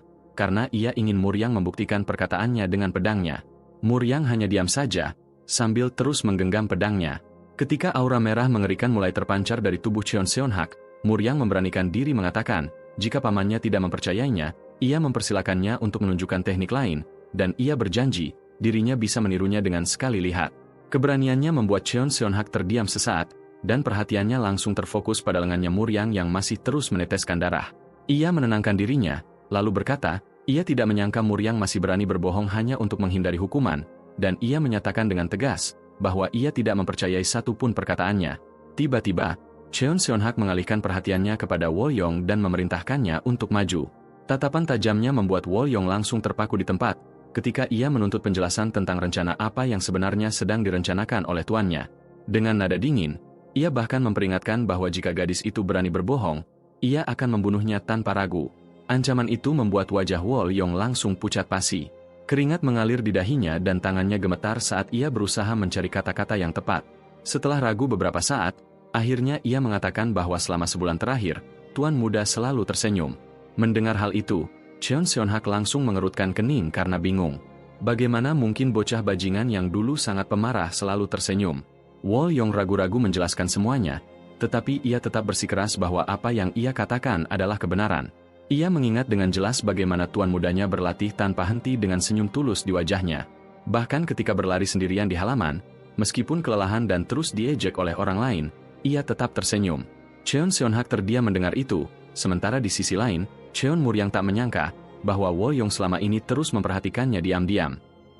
karena ia ingin Muryang membuktikan perkataannya dengan pedangnya. Muryang hanya diam saja, sambil terus menggenggam pedangnya. Ketika aura merah mengerikan mulai terpancar dari tubuh Cheon Seonhak, Muryang memberanikan diri mengatakan, jika pamannya tidak mempercayainya, ia mempersilakannya untuk menunjukkan teknik lain, dan ia berjanji, dirinya bisa menirunya dengan sekali lihat. Keberaniannya membuat Cheon Seonhak terdiam sesaat, dan perhatiannya langsung terfokus pada lengannya Muryang yang masih terus meneteskan darah. Ia menenangkan dirinya, lalu berkata, ia tidak menyangka Muryang masih berani berbohong hanya untuk menghindari hukuman, dan ia menyatakan dengan tegas, bahwa ia tidak mempercayai satupun perkataannya. Tiba-tiba, Cheon Seonhak mengalihkan perhatiannya kepada Wol Yong dan memerintahkannya untuk maju. Tatapan tajamnya membuat Wol Yong langsung terpaku di tempat, ketika ia menuntut penjelasan tentang rencana apa yang sebenarnya sedang direncanakan oleh tuannya. Dengan nada dingin, ia bahkan memperingatkan bahwa jika gadis itu berani berbohong, ia akan membunuhnya tanpa ragu. Ancaman itu membuat wajah Wol Yong langsung pucat pasi. Keringat mengalir di dahinya dan tangannya gemetar saat ia berusaha mencari kata-kata yang tepat. Setelah ragu beberapa saat, Akhirnya ia mengatakan bahwa selama sebulan terakhir, Tuan Muda selalu tersenyum. Mendengar hal itu, Cheon Seon-hak langsung mengerutkan kening karena bingung. Bagaimana mungkin bocah bajingan yang dulu sangat pemarah selalu tersenyum? Wol Yong ragu-ragu menjelaskan semuanya, tetapi ia tetap bersikeras bahwa apa yang ia katakan adalah kebenaran. Ia mengingat dengan jelas bagaimana tuan mudanya berlatih tanpa henti dengan senyum tulus di wajahnya. Bahkan ketika berlari sendirian di halaman, meskipun kelelahan dan terus diejek oleh orang lain, ia tetap tersenyum. Cheon Seon-hak terdiam mendengar itu, sementara di sisi lain, Cheon Muryang tak menyangka bahwa Wol Yong selama ini terus memperhatikannya diam-diam.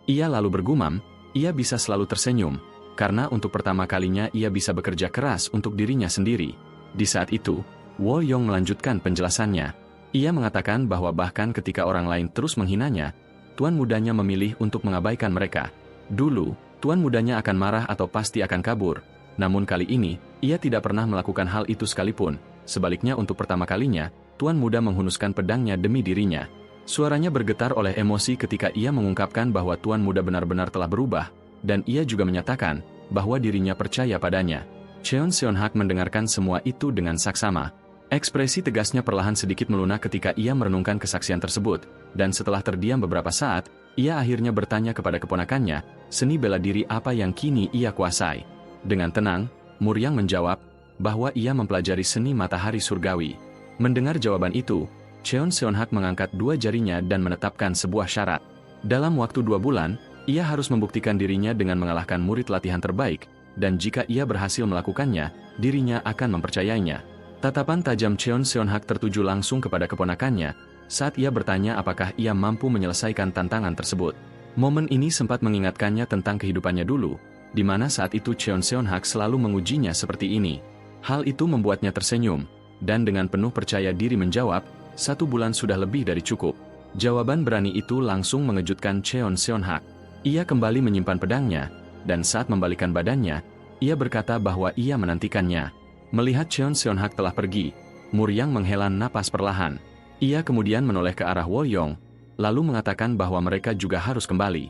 Ia lalu bergumam, ia bisa selalu tersenyum, karena untuk pertama kalinya ia bisa bekerja keras untuk dirinya sendiri. Di saat itu, Wol Yong melanjutkan penjelasannya. Ia mengatakan bahwa bahkan ketika orang lain terus menghinanya, tuan mudanya memilih untuk mengabaikan mereka. Dulu, tuan mudanya akan marah atau pasti akan kabur. Namun kali ini, ia tidak pernah melakukan hal itu sekalipun. Sebaliknya untuk pertama kalinya, tuan muda menghunuskan pedangnya demi dirinya. Suaranya bergetar oleh emosi ketika ia mengungkapkan bahwa tuan muda benar-benar telah berubah, dan ia juga menyatakan bahwa dirinya percaya padanya. Cheon Seon-hak mendengarkan semua itu dengan saksama. Ekspresi tegasnya perlahan sedikit melunak ketika ia merenungkan kesaksian tersebut, dan setelah terdiam beberapa saat, ia akhirnya bertanya kepada keponakannya, seni bela diri apa yang kini ia kuasai. Dengan tenang, Muryang menjawab bahwa ia mempelajari seni matahari surgawi. Mendengar jawaban itu, Cheon Seon-hak mengangkat dua jarinya dan menetapkan sebuah syarat. Dalam waktu 2 bulan, ia harus membuktikan dirinya dengan mengalahkan murid latihan terbaik, dan jika ia berhasil melakukannya, dirinya akan mempercayainya. Tatapan tajam Cheon Seon-hak tertuju langsung kepada keponakannya, saat ia bertanya apakah ia mampu menyelesaikan tantangan tersebut. Momen ini sempat mengingatkannya tentang kehidupannya dulu, di mana saat itu Cheon Seon-hak selalu mengujinya seperti ini. Hal itu membuatnya tersenyum, dan dengan penuh percaya diri menjawab, 1 bulan sudah lebih dari cukup. Jawaban berani itu langsung mengejutkan Cheon Seon-hak. Ia kembali menyimpan pedangnya, dan saat membalikan badannya, ia berkata bahwa ia menantikannya. Melihat Cheon Seon-hak telah pergi, Muryang menghela napas perlahan. Ia kemudian menoleh ke arah Wol Yong, lalu mengatakan bahwa mereka juga harus kembali.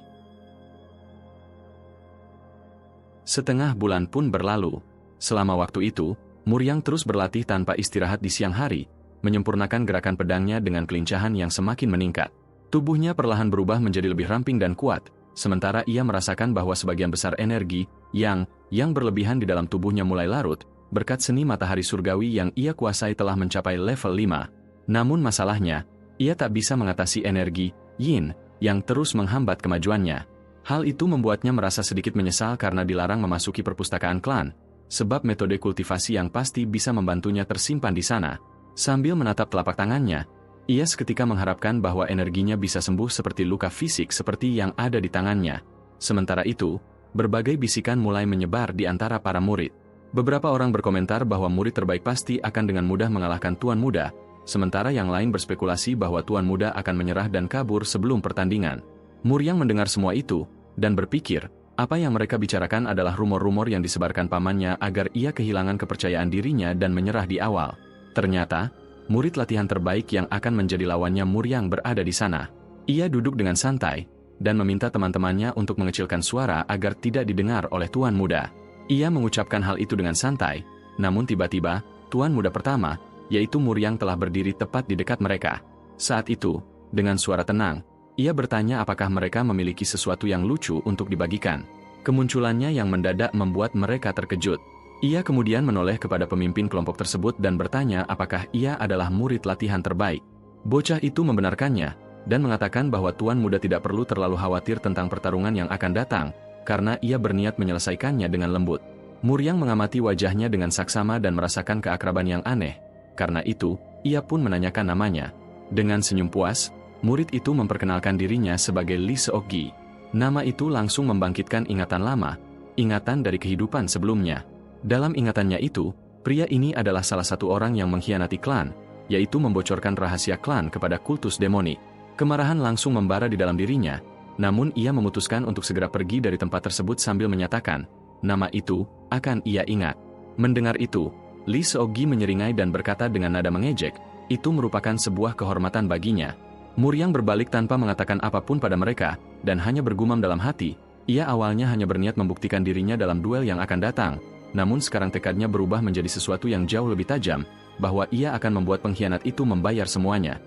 Setengah bulan pun berlalu. Selama waktu itu, Muryang terus berlatih tanpa istirahat di siang hari, menyempurnakan gerakan pedangnya dengan kelincahan yang semakin meningkat. Tubuhnya perlahan berubah menjadi lebih ramping dan kuat, sementara ia merasakan bahwa sebagian besar energi yang berlebihan di dalam tubuhnya mulai larut, berkat seni matahari surgawi yang ia kuasai telah mencapai level 5. Namun masalahnya, ia tak bisa mengatasi energi yin yang terus menghambat kemajuannya. Hal itu membuatnya merasa sedikit menyesal karena dilarang memasuki perpustakaan klan, sebab metode kultivasi yang pasti bisa membantunya tersimpan di sana. Sambil menatap telapak tangannya, ia seketika mengharapkan bahwa energinya bisa sembuh seperti luka fisik seperti yang ada di tangannya. Sementara itu, berbagai bisikan mulai menyebar di antara para murid. Beberapa orang berkomentar bahwa murid terbaik pasti akan dengan mudah mengalahkan tuan muda, sementara yang lain berspekulasi bahwa tuan muda akan menyerah dan kabur sebelum pertandingan. Muryang mendengar semua itu, dan berpikir, apa yang mereka bicarakan adalah rumor-rumor yang disebarkan pamannya agar ia kehilangan kepercayaan dirinya dan menyerah di awal. Ternyata, murid latihan terbaik yang akan menjadi lawannya Muryang berada di sana. Ia duduk dengan santai, dan meminta teman-temannya untuk mengecilkan suara agar tidak didengar oleh tuan muda. Ia mengucapkan hal itu dengan santai, namun tiba-tiba, tuan muda pertama, yaitu Muryang telah berdiri tepat di dekat mereka. Saat itu, dengan suara tenang, ia bertanya apakah mereka memiliki sesuatu yang lucu untuk dibagikan. Kemunculannya yang mendadak membuat mereka terkejut. Ia kemudian menoleh kepada pemimpin kelompok tersebut dan bertanya apakah ia adalah murid latihan terbaik. Bocah itu membenarkannya, dan mengatakan bahwa tuan muda tidak perlu terlalu khawatir tentang pertarungan yang akan datang, karena ia berniat menyelesaikannya dengan lembut. Muryang mengamati wajahnya dengan saksama dan merasakan keakraban yang aneh. Karena itu, ia pun menanyakan namanya. Dengan senyum puas, murid itu memperkenalkan dirinya sebagai Lee Seok-gi. Nama itu langsung membangkitkan ingatan lama, ingatan dari kehidupan sebelumnya. Dalam ingatannya itu, pria ini adalah salah satu orang yang mengkhianati klan, yaitu membocorkan rahasia klan kepada kultus demonik. Kemarahan langsung membara di dalam dirinya, namun ia memutuskan untuk segera pergi dari tempat tersebut sambil menyatakan, nama itu akan ia ingat. Mendengar itu, Lee Seok-gi menyeringai dan berkata dengan nada mengejek, itu merupakan sebuah kehormatan baginya. Muryang berbalik tanpa mengatakan apapun pada mereka, dan hanya bergumam dalam hati, ia awalnya hanya berniat membuktikan dirinya dalam duel yang akan datang, namun sekarang tekadnya berubah menjadi sesuatu yang jauh lebih tajam, bahwa ia akan membuat pengkhianat itu membayar semuanya.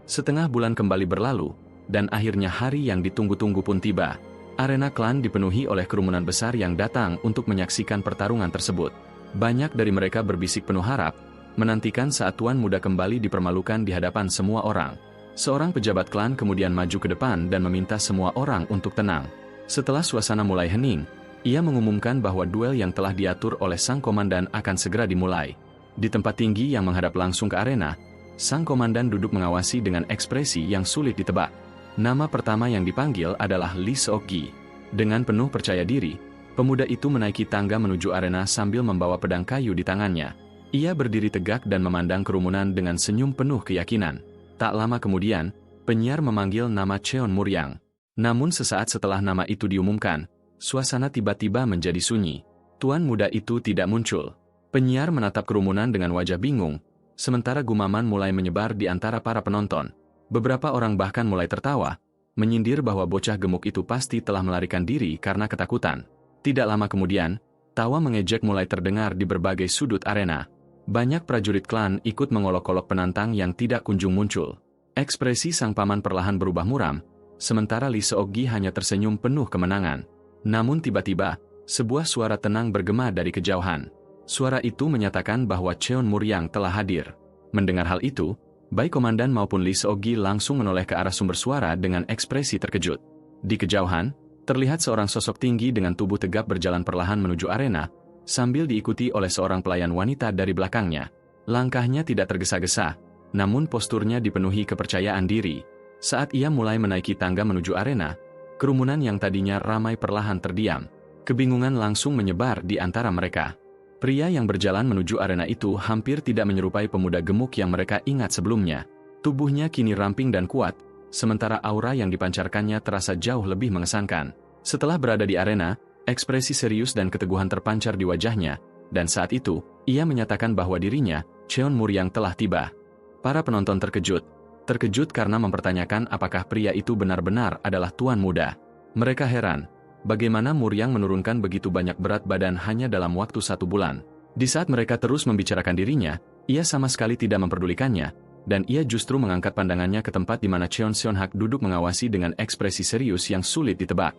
Setengah bulan kembali berlalu, dan akhirnya hari yang ditunggu-tunggu pun tiba. Arena klan dipenuhi oleh kerumunan besar yang datang untuk menyaksikan pertarungan tersebut. Banyak dari mereka berbisik penuh harap, menantikan saat Tuan Muda kembali dipermalukan di hadapan semua orang. Seorang pejabat klan kemudian maju ke depan dan meminta semua orang untuk tenang. Setelah suasana mulai hening, ia mengumumkan bahwa duel yang telah diatur oleh sang komandan akan segera dimulai. Di tempat tinggi yang menghadap langsung ke arena, sang komandan duduk mengawasi dengan ekspresi yang sulit ditebak. Nama pertama yang dipanggil adalah Lee Seok-gi. Dengan penuh percaya diri, pemuda itu menaiki tangga menuju arena sambil membawa pedang kayu di tangannya. Ia berdiri tegak dan memandang kerumunan dengan senyum penuh keyakinan. Tak lama kemudian, penyiar memanggil nama Cheon Muryang. Namun sesaat setelah nama itu diumumkan, suasana tiba-tiba menjadi sunyi. Tuan muda itu tidak muncul. Penyiar menatap kerumunan dengan wajah bingung, sementara gumaman mulai menyebar di antara para penonton. Beberapa orang bahkan mulai tertawa, menyindir bahwa bocah gemuk itu pasti telah melarikan diri karena ketakutan. Tidak lama kemudian, tawa mengejek mulai terdengar di berbagai sudut arena. Banyak prajurit klan ikut mengolok-olok penantang yang tidak kunjung muncul. Ekspresi sang paman perlahan berubah muram, sementara Lee Seok-gi hanya tersenyum penuh kemenangan. Namun tiba-tiba, sebuah suara tenang bergema dari kejauhan. Suara itu menyatakan bahwa Cheon Muryang telah hadir. Mendengar hal itu, baik komandan maupun Lee Seok-gi langsung menoleh ke arah sumber suara dengan ekspresi terkejut. Di kejauhan, terlihat seorang sosok tinggi dengan tubuh tegap berjalan perlahan menuju arena, sambil diikuti oleh seorang pelayan wanita dari belakangnya. Langkahnya tidak tergesa-gesa, namun posturnya dipenuhi kepercayaan diri. Saat ia mulai menaiki tangga menuju arena, kerumunan yang tadinya ramai perlahan terdiam. Kebingungan langsung menyebar di antara mereka. Pria yang berjalan menuju arena itu hampir tidak menyerupai pemuda gemuk yang mereka ingat sebelumnya. Tubuhnya kini ramping dan kuat, sementara aura yang dipancarkannya terasa jauh lebih mengesankan. Setelah berada di arena, ekspresi serius dan keteguhan terpancar di wajahnya, dan saat itu, ia menyatakan bahwa dirinya, Cheon Muryang telah tiba. Para penonton terkejut karena mempertanyakan apakah pria itu benar-benar adalah tuan muda. Mereka heran, bagaimana Muryang menurunkan begitu banyak berat badan hanya dalam waktu 1 bulan. Di saat mereka terus membicarakan dirinya, ia sama sekali tidak memperdulikannya, dan ia justru mengangkat pandangannya ke tempat di mana Cheon Seon-hak duduk mengawasi dengan ekspresi serius yang sulit ditebak.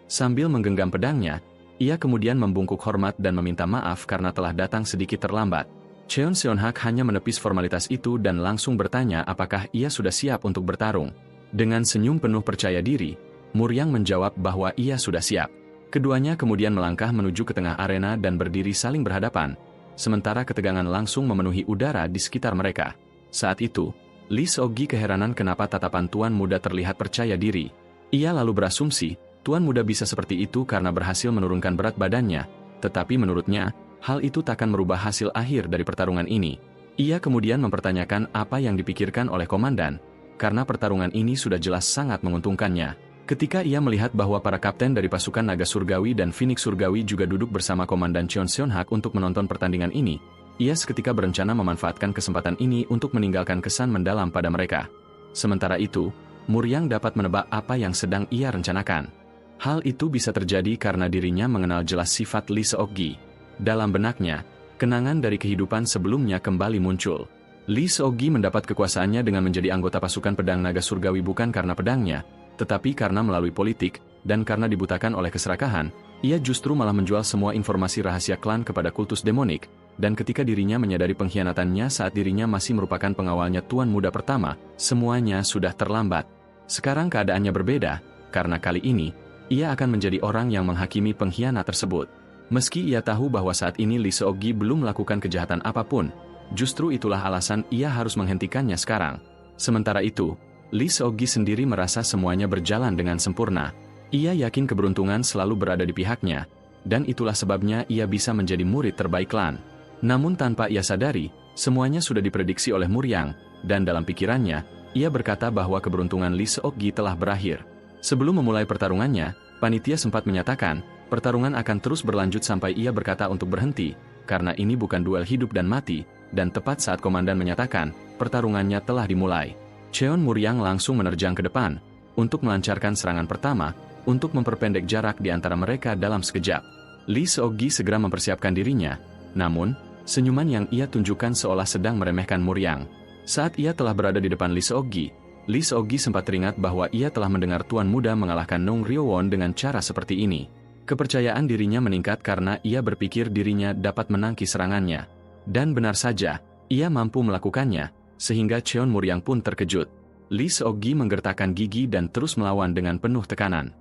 Sambil menggenggam pedangnya, ia kemudian membungkuk hormat dan meminta maaf karena telah datang sedikit terlambat. Cheon Seon-hak hanya menepis formalitas itu dan langsung bertanya apakah ia sudah siap untuk bertarung. Dengan senyum penuh percaya diri, Muryang menjawab bahwa ia sudah siap. Keduanya kemudian melangkah menuju ke tengah arena dan berdiri saling berhadapan, sementara ketegangan langsung memenuhi udara di sekitar mereka. Saat itu, Lee Seok-gi keheranan kenapa tatapan tuan muda terlihat percaya diri. Ia lalu berasumsi, tuan muda bisa seperti itu karena berhasil menurunkan berat badannya, tetapi menurutnya, hal itu takkan merubah hasil akhir dari pertarungan ini. Ia kemudian mempertanyakan apa yang dipikirkan oleh komandan, karena pertarungan ini sudah jelas sangat menguntungkannya. Ketika ia melihat bahwa para kapten dari pasukan Naga Surgawi dan Phoenix Surgawi juga duduk bersama Komandan Cheon Seon-hak untuk menonton pertandingan ini, ia seketika berencana memanfaatkan kesempatan ini untuk meninggalkan kesan mendalam pada mereka. Sementara itu, Muryang dapat menebak apa yang sedang ia rencanakan. Hal itu bisa terjadi karena dirinya mengenal jelas sifat Lee Seok-gi. Dalam benaknya, kenangan dari kehidupan sebelumnya kembali muncul. Lee Seok-gi mendapat kekuasaannya dengan menjadi anggota pasukan pedang Naga Surgawi bukan karena pedangnya, tetapi karena melalui politik, dan karena dibutakan oleh keserakahan, ia justru malah menjual semua informasi rahasia klan kepada kultus demonik, dan ketika dirinya menyadari pengkhianatannya saat dirinya masih merupakan pengawalnya tuan muda pertama, semuanya sudah terlambat. Sekarang keadaannya berbeda, karena kali ini, ia akan menjadi orang yang menghakimi pengkhianat tersebut. Meski ia tahu bahwa saat ini Lee Seok-gi belum melakukan kejahatan apapun, justru itulah alasan ia harus menghentikannya sekarang. Sementara itu, Lee Seok-gi sendiri merasa semuanya berjalan dengan sempurna. Ia yakin keberuntungan selalu berada di pihaknya, dan itulah sebabnya ia bisa menjadi murid terbaik klan. Namun tanpa ia sadari, semuanya sudah diprediksi oleh Muryang, dan dalam pikirannya, ia berkata bahwa keberuntungan Lee Seok-gi telah berakhir. Sebelum memulai pertarungannya, panitia sempat menyatakan, pertarungan akan terus berlanjut sampai ia berkata untuk berhenti, karena ini bukan duel hidup dan mati, dan tepat saat komandan menyatakan, pertarungannya telah dimulai. Cheon Muryang langsung menerjang ke depan, untuk melancarkan serangan pertama, untuk memperpendek jarak di antara mereka dalam sekejap. Lee Seok-gi segera mempersiapkan dirinya, namun, senyuman yang ia tunjukkan seolah sedang meremehkan Muryang. Saat ia telah berada di depan Lee Seok-gi sempat teringat bahwa ia telah mendengar tuan muda mengalahkan Nong Ryowon dengan cara seperti ini. Kepercayaan dirinya meningkat karena ia berpikir dirinya dapat menangkis serangannya. Dan benar saja, ia mampu melakukannya, sehingga Cheon Muryang pun terkejut. Lee Seok-gi menggertakkan gigi dan terus melawan dengan penuh tekanan.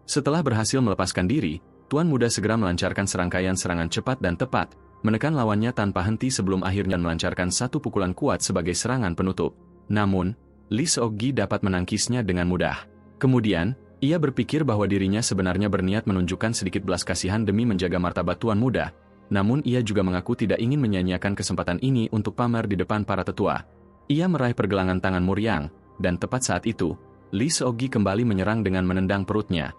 Setelah berhasil melepaskan diri, tuan muda segera melancarkan serangkaian serangan cepat dan tepat, menekan lawannya tanpa henti sebelum akhirnya melancarkan satu pukulan kuat sebagai serangan penutup. Namun, Lee Seok-gi dapat menangkisnya dengan mudah. Kemudian, ia berpikir bahwa dirinya sebenarnya berniat menunjukkan sedikit belas kasihan demi menjaga martabat tuan muda. Namun ia juga mengaku tidak ingin menyia-nyiakan kesempatan ini untuk pamer di depan para tetua. Ia meraih pergelangan tangan Muryang, dan tepat saat itu, Lee Seok-gi kembali menyerang dengan menendang perutnya.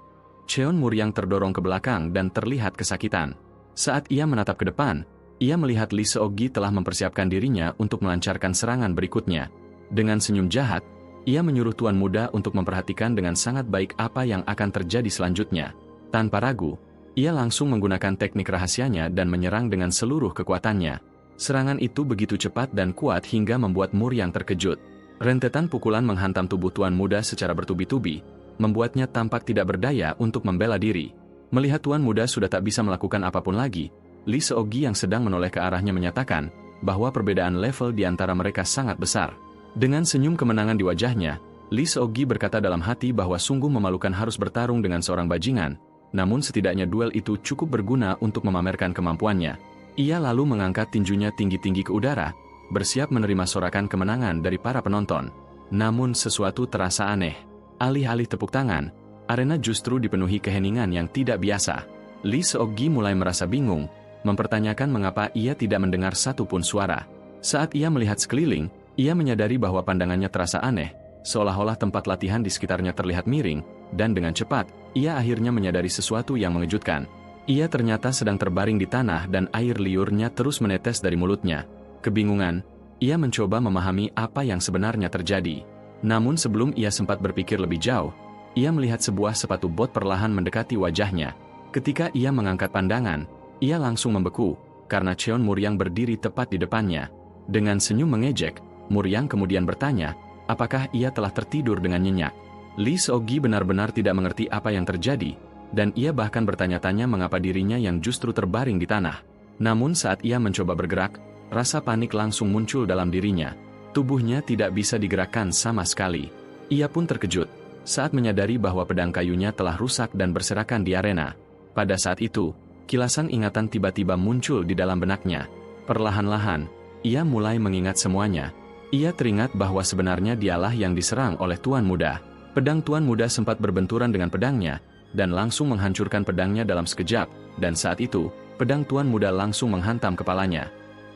Cheon Muryang terdorong ke belakang dan terlihat kesakitan. Saat ia menatap ke depan, ia melihat Lee Seok-gi telah mempersiapkan dirinya untuk melancarkan serangan berikutnya. Dengan senyum jahat, ia menyuruh tuan muda untuk memperhatikan dengan sangat baik apa yang akan terjadi selanjutnya. Tanpa ragu, ia langsung menggunakan teknik rahasianya dan menyerang dengan seluruh kekuatannya. Serangan itu begitu cepat dan kuat hingga membuat Muryang terkejut. Rentetan pukulan menghantam tubuh tuan muda secara bertubi-tubi, membuatnya tampak tidak berdaya untuk membela diri. Melihat tuan muda sudah tak bisa melakukan apapun lagi, Lee Seok-gi yang sedang menoleh ke arahnya menyatakan bahwa perbedaan level di antara mereka sangat besar. Dengan senyum kemenangan di wajahnya, Lee Seok-gi berkata dalam hati bahwa sungguh memalukan harus bertarung dengan seorang bajingan, namun setidaknya duel itu cukup berguna untuk memamerkan kemampuannya. Ia lalu mengangkat tinjunya tinggi-tinggi ke udara, bersiap menerima sorakan kemenangan dari para penonton. Namun sesuatu terasa aneh. Alih-alih tepuk tangan, arena justru dipenuhi keheningan yang tidak biasa. Lee Seok-gi mulai merasa bingung, mempertanyakan mengapa ia tidak mendengar satupun suara. Saat ia melihat sekeliling, ia menyadari bahwa pandangannya terasa aneh, seolah-olah tempat latihan di sekitarnya terlihat miring, dan dengan cepat, ia akhirnya menyadari sesuatu yang mengejutkan. Ia ternyata sedang terbaring di tanah dan air liurnya terus menetes dari mulutnya. Kebingungan, ia mencoba memahami apa yang sebenarnya terjadi. Namun sebelum ia sempat berpikir lebih jauh, ia melihat sebuah sepatu bot perlahan mendekati wajahnya. Ketika ia mengangkat pandangan, ia langsung membeku, karena Cheon Muryang berdiri tepat di depannya. Dengan senyum mengejek, Muryang kemudian bertanya, apakah ia telah tertidur dengan nyenyak. Lee Seok-gi benar-benar tidak mengerti apa yang terjadi, dan ia bahkan bertanya-tanya mengapa dirinya yang justru terbaring di tanah. Namun saat ia mencoba bergerak, rasa panik langsung muncul dalam dirinya. Tubuhnya tidak bisa digerakkan sama sekali. Ia pun terkejut saat menyadari bahwa pedang kayunya telah rusak dan berserakan di arena. Pada saat itu, kilasan ingatan tiba-tiba muncul di dalam benaknya. Perlahan-lahan, ia mulai mengingat semuanya. Ia teringat bahwa sebenarnya dialah yang diserang oleh tuan muda. Pedang tuan muda sempat berbenturan dengan pedangnya, dan langsung menghancurkan pedangnya dalam sekejap, dan saat itu, pedang tuan muda langsung menghantam kepalanya.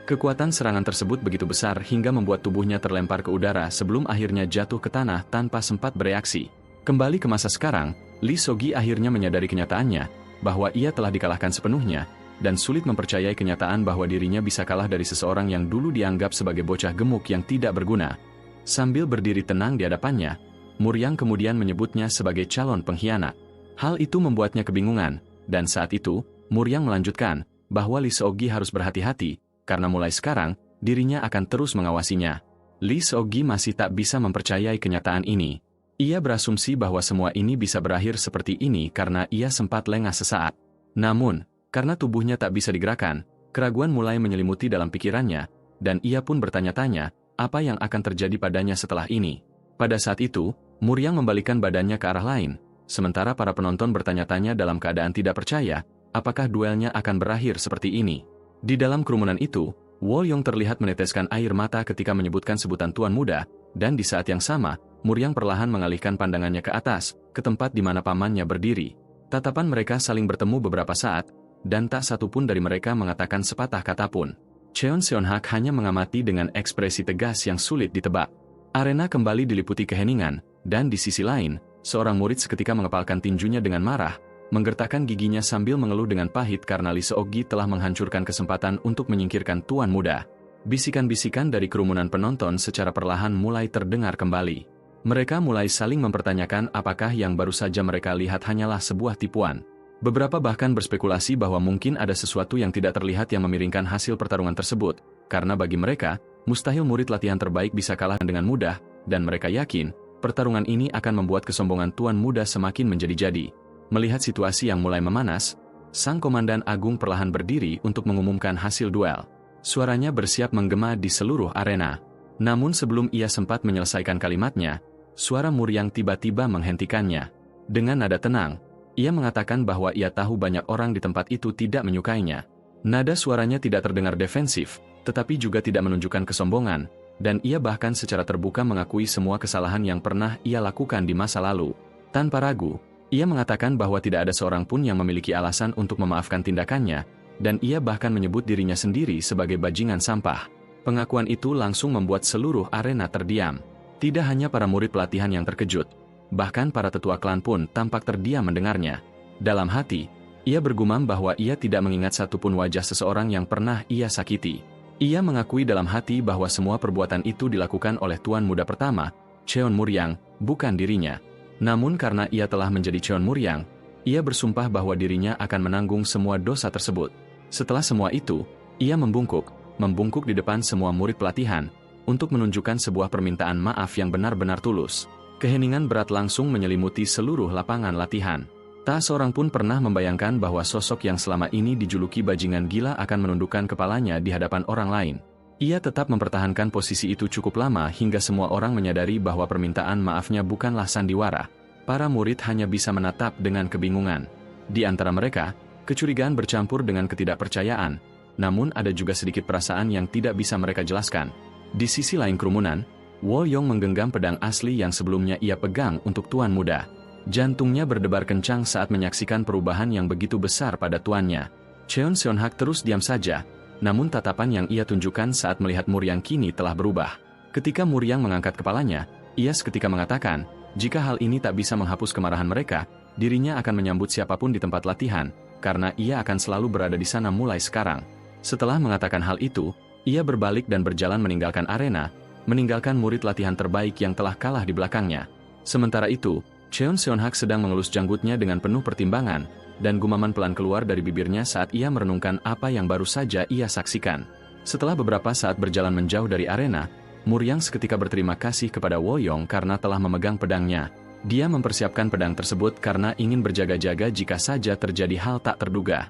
Kekuatan serangan tersebut begitu besar hingga membuat tubuhnya terlempar ke udara sebelum akhirnya jatuh ke tanah tanpa sempat bereaksi. Kembali ke masa sekarang, Lee Seok-gi akhirnya menyadari kenyataannya, bahwa ia telah dikalahkan sepenuhnya, dan sulit mempercayai kenyataan bahwa dirinya bisa kalah dari seseorang yang dulu dianggap sebagai bocah gemuk yang tidak berguna. Sambil berdiri tenang di hadapannya, Muryang kemudian menyebutnya sebagai calon pengkhianat. Hal itu membuatnya kebingungan, dan saat itu, Muryang melanjutkan bahwa Lee Seok-gi harus berhati-hati, karena mulai sekarang, dirinya akan terus mengawasinya. Lee Seok-gi masih tak bisa mempercayai kenyataan ini. Ia berasumsi bahwa semua ini bisa berakhir seperti ini karena ia sempat lengah sesaat. Namun, karena tubuhnya tak bisa digerakkan, keraguan mulai menyelimuti dalam pikirannya, dan ia pun bertanya-tanya, apa yang akan terjadi padanya setelah ini. Pada saat itu, Muryang membalikan badannya ke arah lain, sementara para penonton bertanya-tanya dalam keadaan tidak percaya, apakah duelnya akan berakhir seperti ini. Di dalam kerumunan itu, Wolyong terlihat meneteskan air mata ketika menyebutkan sebutan tuan muda, dan di saat yang sama, Muryang perlahan mengalihkan pandangannya ke atas, ke tempat di mana pamannya berdiri. Tatapan mereka saling bertemu beberapa saat, dan tak satu pun dari mereka mengatakan sepatah kata pun. Cheon Seon-hak hanya mengamati dengan ekspresi tegas yang sulit ditebak. Arena kembali diliputi keheningan, dan di sisi lain, seorang murid seketika mengepalkan tinjunya dengan marah, menggertakkan giginya sambil mengeluh dengan pahit karena Lee Seok-gi telah menghancurkan kesempatan untuk menyingkirkan tuan muda. Bisikan-bisikan dari kerumunan penonton secara perlahan mulai terdengar kembali. Mereka mulai saling mempertanyakan apakah yang baru saja mereka lihat hanyalah sebuah tipuan. Beberapa bahkan berspekulasi bahwa mungkin ada sesuatu yang tidak terlihat yang memiringkan hasil pertarungan tersebut, karena bagi mereka, mustahil murid latihan terbaik bisa kalah dengan mudah, dan mereka yakin, pertarungan ini akan membuat kesombongan Tuan Muda semakin menjadi-jadi. Melihat situasi yang mulai memanas, Sang Komandan Agung perlahan berdiri untuk mengumumkan hasil duel. Suaranya bersiap menggema di seluruh arena. Namun sebelum ia sempat menyelesaikan kalimatnya, suara Muryang tiba-tiba menghentikannya. Dengan nada tenang, ia mengatakan bahwa ia tahu banyak orang di tempat itu tidak menyukainya. Nada suaranya tidak terdengar defensif, tetapi juga tidak menunjukkan kesombongan, dan ia bahkan secara terbuka mengakui semua kesalahan yang pernah ia lakukan di masa lalu. Tanpa ragu, ia mengatakan bahwa tidak ada seorang pun yang memiliki alasan untuk memaafkan tindakannya, dan ia bahkan menyebut dirinya sendiri sebagai bajingan sampah. Pengakuan itu langsung membuat seluruh arena terdiam. Tidak hanya para murid pelatihan yang terkejut, bahkan para tetua klan pun tampak terdiam mendengarnya. Dalam hati, ia bergumam bahwa ia tidak mengingat satupun wajah seseorang yang pernah ia sakiti. Ia mengakui dalam hati bahwa semua perbuatan itu dilakukan oleh Tuan Muda pertama, Cheon Muryang, bukan dirinya. Namun karena ia telah menjadi Cheon Muryang, ia bersumpah bahwa dirinya akan menanggung semua dosa tersebut. Setelah semua itu, ia membungkuk di depan semua murid pelatihan, untuk menunjukkan sebuah permintaan maaf yang benar-benar tulus. Keheningan berat langsung menyelimuti seluruh lapangan latihan. Tak seorang pun pernah membayangkan bahwa sosok yang selama ini dijuluki bajingan gila akan menundukkan kepalanya di hadapan orang lain. Ia tetap mempertahankan posisi itu cukup lama hingga semua orang menyadari bahwa permintaan maafnya bukanlah sandiwara. Para murid hanya bisa menatap dengan kebingungan. Di antara mereka, kecurigaan bercampur dengan ketidakpercayaan, namun ada juga sedikit perasaan yang tidak bisa mereka jelaskan. Di sisi lain kerumunan, Woyong menggenggam pedang asli yang sebelumnya ia pegang untuk Tuan Muda. Jantungnya berdebar kencang saat menyaksikan perubahan yang begitu besar pada tuannya. Cheon Seonhak terus diam saja, namun tatapan yang ia tunjukkan saat melihat Muryang kini telah berubah. Ketika Muryang mengangkat kepalanya, ia seketika mengatakan, jika hal ini tak bisa menghapus kemarahan mereka, dirinya akan menyambut siapapun di tempat latihan, karena ia akan selalu berada di sana mulai sekarang. Setelah mengatakan hal itu, ia berbalik dan berjalan meninggalkan arena, meninggalkan murid latihan terbaik yang telah kalah di belakangnya. Sementara itu, Cheon Seonhak sedang mengelus janggutnya dengan penuh pertimbangan, dan gumaman pelan keluar dari bibirnya saat ia merenungkan apa yang baru saja ia saksikan. Setelah beberapa saat berjalan menjauh dari arena, Muryang seketika berterima kasih kepada Woyong karena telah memegang pedangnya. Dia mempersiapkan pedang tersebut karena ingin berjaga-jaga jika saja terjadi hal tak terduga.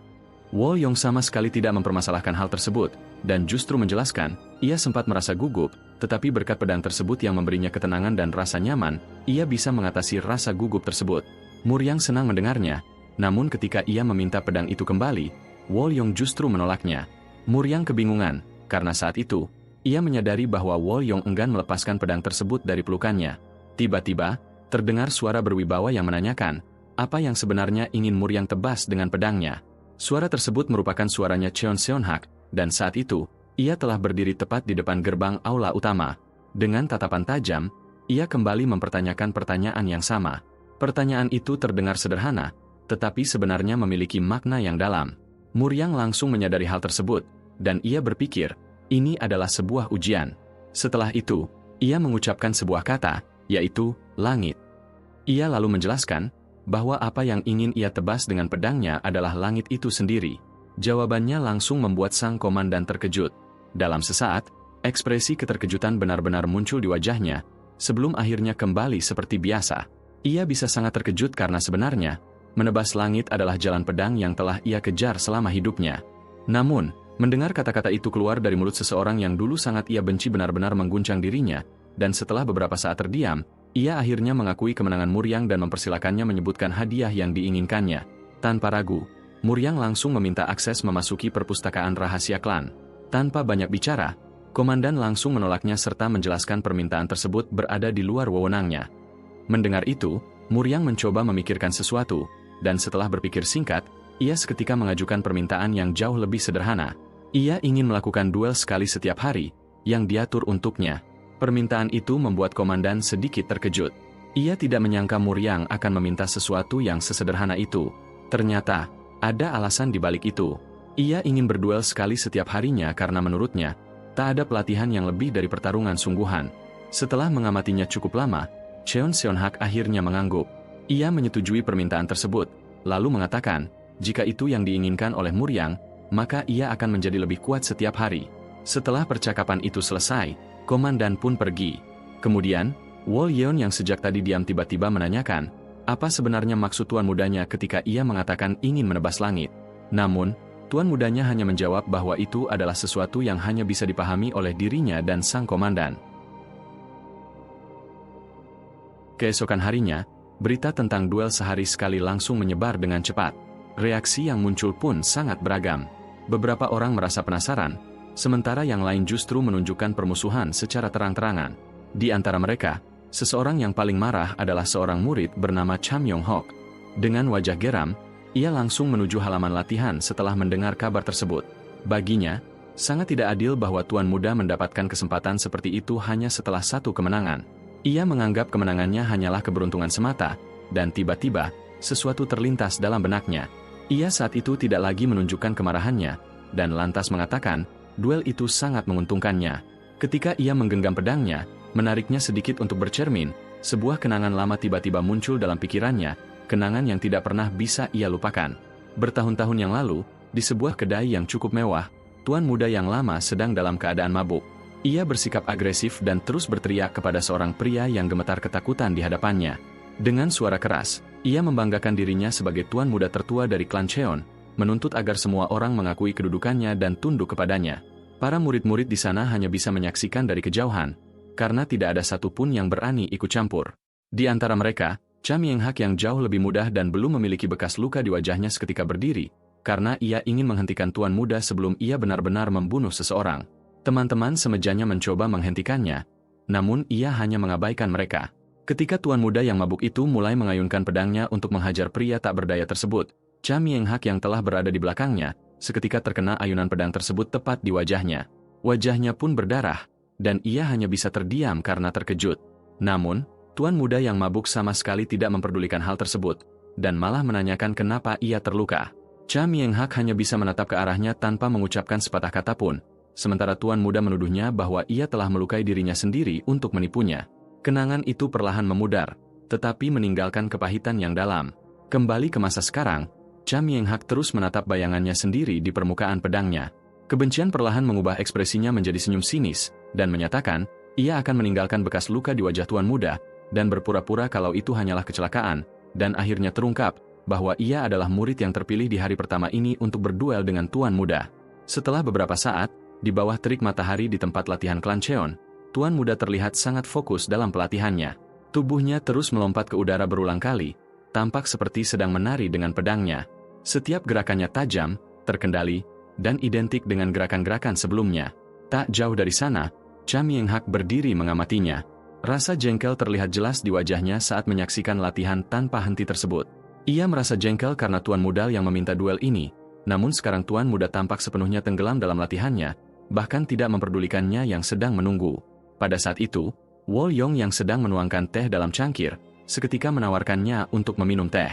Woyong sama sekali tidak mempermasalahkan hal tersebut, dan justru menjelaskan, ia sempat merasa gugup, tetapi berkat pedang tersebut yang memberinya ketenangan dan rasa nyaman, ia bisa mengatasi rasa gugup tersebut. Muryang senang mendengarnya, namun ketika ia meminta pedang itu kembali, Woyong justru menolaknya. Muryang kebingungan, karena saat itu, ia menyadari bahwa Woyong enggan melepaskan pedang tersebut dari pelukannya. Tiba-tiba, terdengar suara berwibawa yang menanyakan, apa yang sebenarnya ingin Muryang tebas dengan pedangnya. Suara tersebut merupakan suaranya Cheon Seonhak, dan saat itu, ia telah berdiri tepat di depan gerbang aula utama. Dengan tatapan tajam, ia kembali mempertanyakan pertanyaan yang sama. Pertanyaan itu terdengar sederhana, tetapi sebenarnya memiliki makna yang dalam. Muryang langsung menyadari hal tersebut, dan ia berpikir, ini adalah sebuah ujian. Setelah itu, ia mengucapkan sebuah kata, yaitu, langit. Ia lalu menjelaskan, bahwa apa yang ingin ia tebas dengan pedangnya adalah langit itu sendiri. Jawabannya langsung membuat sang komandan terkejut. Dalam sesaat, ekspresi keterkejutan benar-benar muncul di wajahnya, sebelum akhirnya kembali seperti biasa. Ia bisa sangat terkejut karena sebenarnya, menebas langit adalah jalan pedang yang telah ia kejar selama hidupnya. Namun, mendengar kata-kata itu keluar dari mulut seseorang yang dulu sangat ia benci benar-benar mengguncang dirinya, dan setelah beberapa saat terdiam, ia akhirnya mengakui kemenangan Muryang dan mempersilakannya menyebutkan hadiah yang diinginkannya. Tanpa ragu, Muryang langsung meminta akses memasuki perpustakaan rahasia klan. Tanpa banyak bicara, komandan langsung menolaknya serta menjelaskan permintaan tersebut berada di luar wewenangnya. Mendengar itu, Muryang mencoba memikirkan sesuatu, dan setelah berpikir singkat, ia seketika mengajukan permintaan yang jauh lebih sederhana. Ia ingin melakukan duel sekali setiap hari, yang diatur untuknya. Permintaan itu membuat komandan sedikit terkejut. Ia tidak menyangka Muryang akan meminta sesuatu yang sesederhana itu. Ternyata, ada alasan di balik itu. Ia ingin berduel sekali setiap harinya karena menurutnya, tak ada pelatihan yang lebih dari pertarungan sungguhan. Setelah mengamatinya cukup lama, Cheon Seon-hak akhirnya mengangguk. Ia menyetujui permintaan tersebut, lalu mengatakan, jika itu yang diinginkan oleh Muryang, maka ia akan menjadi lebih kuat setiap hari. Setelah percakapan itu selesai, komandan pun pergi. Kemudian, Wol Yeon yang sejak tadi diam tiba-tiba menanyakan, apa sebenarnya maksud tuan mudanya ketika ia mengatakan ingin menebas langit. Namun, tuan mudanya hanya menjawab bahwa itu adalah sesuatu yang hanya bisa dipahami oleh dirinya dan sang komandan. Keesokan harinya, berita tentang duel sehari sekali langsung menyebar dengan cepat. Reaksi yang muncul pun sangat beragam. Beberapa orang merasa penasaran, sementara yang lain justru menunjukkan permusuhan secara terang-terangan. Di antara mereka, seseorang yang paling marah adalah seorang murid bernama Cham Yong-hok. Dengan wajah geram, ia langsung menuju halaman latihan setelah mendengar kabar tersebut. Baginya, sangat tidak adil bahwa tuan muda mendapatkan kesempatan seperti itu hanya setelah satu kemenangan. Ia menganggap kemenangannya hanyalah keberuntungan semata, dan tiba-tiba, sesuatu terlintas dalam benaknya. Ia saat itu tidak lagi menunjukkan kemarahannya, dan lantas mengatakan, duel itu sangat menguntungkannya. Ketika ia menggenggam pedangnya, menariknya sedikit untuk bercermin, sebuah kenangan lama tiba-tiba muncul dalam pikirannya, kenangan yang tidak pernah bisa ia lupakan. Bertahun-tahun yang lalu, di sebuah kedai yang cukup mewah, tuan muda yang lama sedang dalam keadaan mabuk. Ia bersikap agresif dan terus berteriak kepada seorang pria yang gemetar ketakutan di hadapannya. Dengan suara keras, ia membanggakan dirinya sebagai tuan muda tertua dari klan Cheon, menuntut agar semua orang mengakui kedudukannya dan tunduk kepadanya. Para murid-murid di sana hanya bisa menyaksikan dari kejauhan, karena tidak ada satupun yang berani ikut campur. Di antara mereka, Cham Yong-hak yang jauh lebih mudah dan belum memiliki bekas luka di wajahnya seketika berdiri, karena ia ingin menghentikan tuan muda sebelum ia benar-benar membunuh seseorang. Teman-teman semejanya mencoba menghentikannya, namun ia hanya mengabaikan mereka. Ketika tuan muda yang mabuk itu mulai mengayunkan pedangnya untuk menghajar pria tak berdaya tersebut, Cham Yong-hak yang telah berada di belakangnya, seketika terkena ayunan pedang tersebut tepat di wajahnya. Wajahnya pun berdarah, dan ia hanya bisa terdiam karena terkejut. Namun, tuan muda yang mabuk sama sekali tidak memperdulikan hal tersebut, dan malah menanyakan kenapa ia terluka. Cham Yong-hak hanya bisa menatap ke arahnya tanpa mengucapkan sepatah kata pun. Sementara tuan muda menuduhnya bahwa ia telah melukai dirinya sendiri untuk menipunya. Kenangan itu perlahan memudar, tetapi meninggalkan kepahitan yang dalam. Kembali ke masa sekarang, Cham Yong-hak terus menatap bayangannya sendiri di permukaan pedangnya. Kebencian perlahan mengubah ekspresinya menjadi senyum sinis, dan menyatakan, ia akan meninggalkan bekas luka di wajah tuan muda, dan berpura-pura kalau itu hanyalah kecelakaan, dan akhirnya terungkap, bahwa ia adalah murid yang terpilih di hari pertama ini untuk berduel dengan tuan muda. Setelah beberapa saat, di bawah terik matahari di tempat latihan klan Cheon, tuan muda terlihat sangat fokus dalam pelatihannya. Tubuhnya terus melompat ke udara berulang kali, tampak seperti sedang menari dengan pedangnya. Setiap gerakannya tajam, terkendali, dan identik dengan gerakan-gerakan sebelumnya. Tak jauh dari sana, Cham Yong-hak berdiri mengamatinya. Rasa jengkel terlihat jelas di wajahnya saat menyaksikan latihan tanpa henti tersebut. Ia merasa jengkel karena tuan muda yang meminta duel ini, namun sekarang tuan muda tampak sepenuhnya tenggelam dalam latihannya, bahkan tidak memperdulikannya yang sedang menunggu. Pada saat itu, Wol Yong yang sedang menuangkan teh dalam cangkir, seketika menawarkannya untuk meminum teh.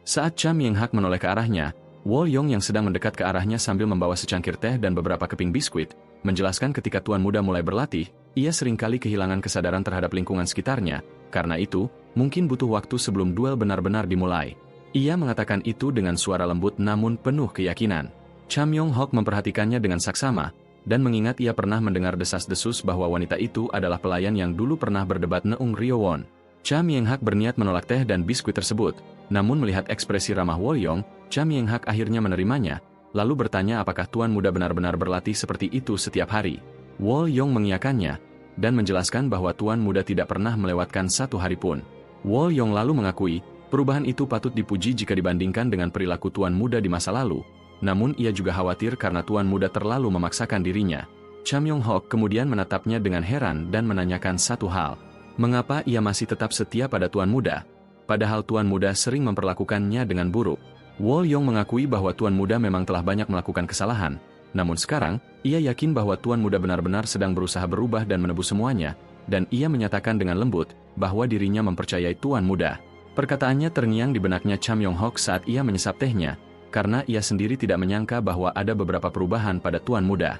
Saat Cham Yong-hak menoleh ke arahnya, Wol Yong yang sedang mendekat ke arahnya sambil membawa secangkir teh dan beberapa keping biskuit, menjelaskan ketika tuan muda mulai berlatih, ia seringkali kehilangan kesadaran terhadap lingkungan sekitarnya, karena itu, mungkin butuh waktu sebelum duel benar-benar dimulai. Ia mengatakan itu dengan suara lembut namun penuh keyakinan. Cham Yong-hak memperhatikannya dengan saksama, dan mengingat ia pernah mendengar desas-desus bahwa wanita itu adalah pelayan yang dulu pernah berdebat Neung Ryowon. Cham Yong-hak berniat menolak teh dan biskuit tersebut, namun melihat ekspresi ramah Wol Yong, Cham Yong-hak akhirnya menerimanya, lalu bertanya apakah tuan muda benar-benar berlatih seperti itu setiap hari. Wol Yong mengiyakannya, dan menjelaskan bahwa tuan muda tidak pernah melewatkan satu hari pun. Wol Yong lalu mengakui, perubahan itu patut dipuji jika dibandingkan dengan perilaku tuan muda di masa lalu, namun ia juga khawatir karena tuan muda terlalu memaksakan dirinya. Cham Yong-hak kemudian menatapnya dengan heran dan menanyakan satu hal. Mengapa ia masih tetap setia pada tuan muda? Padahal tuan muda sering memperlakukannya dengan buruk. Wol Yong mengakui bahwa tuan muda memang telah banyak melakukan kesalahan, namun sekarang, ia yakin bahwa tuan muda benar-benar sedang berusaha berubah dan menebus semuanya, dan ia menyatakan dengan lembut bahwa dirinya mempercayai tuan muda. Perkataannya terngiang di benaknya Cham Yong-hak saat ia menyesap tehnya, karena ia sendiri tidak menyangka bahwa ada beberapa perubahan pada tuan muda.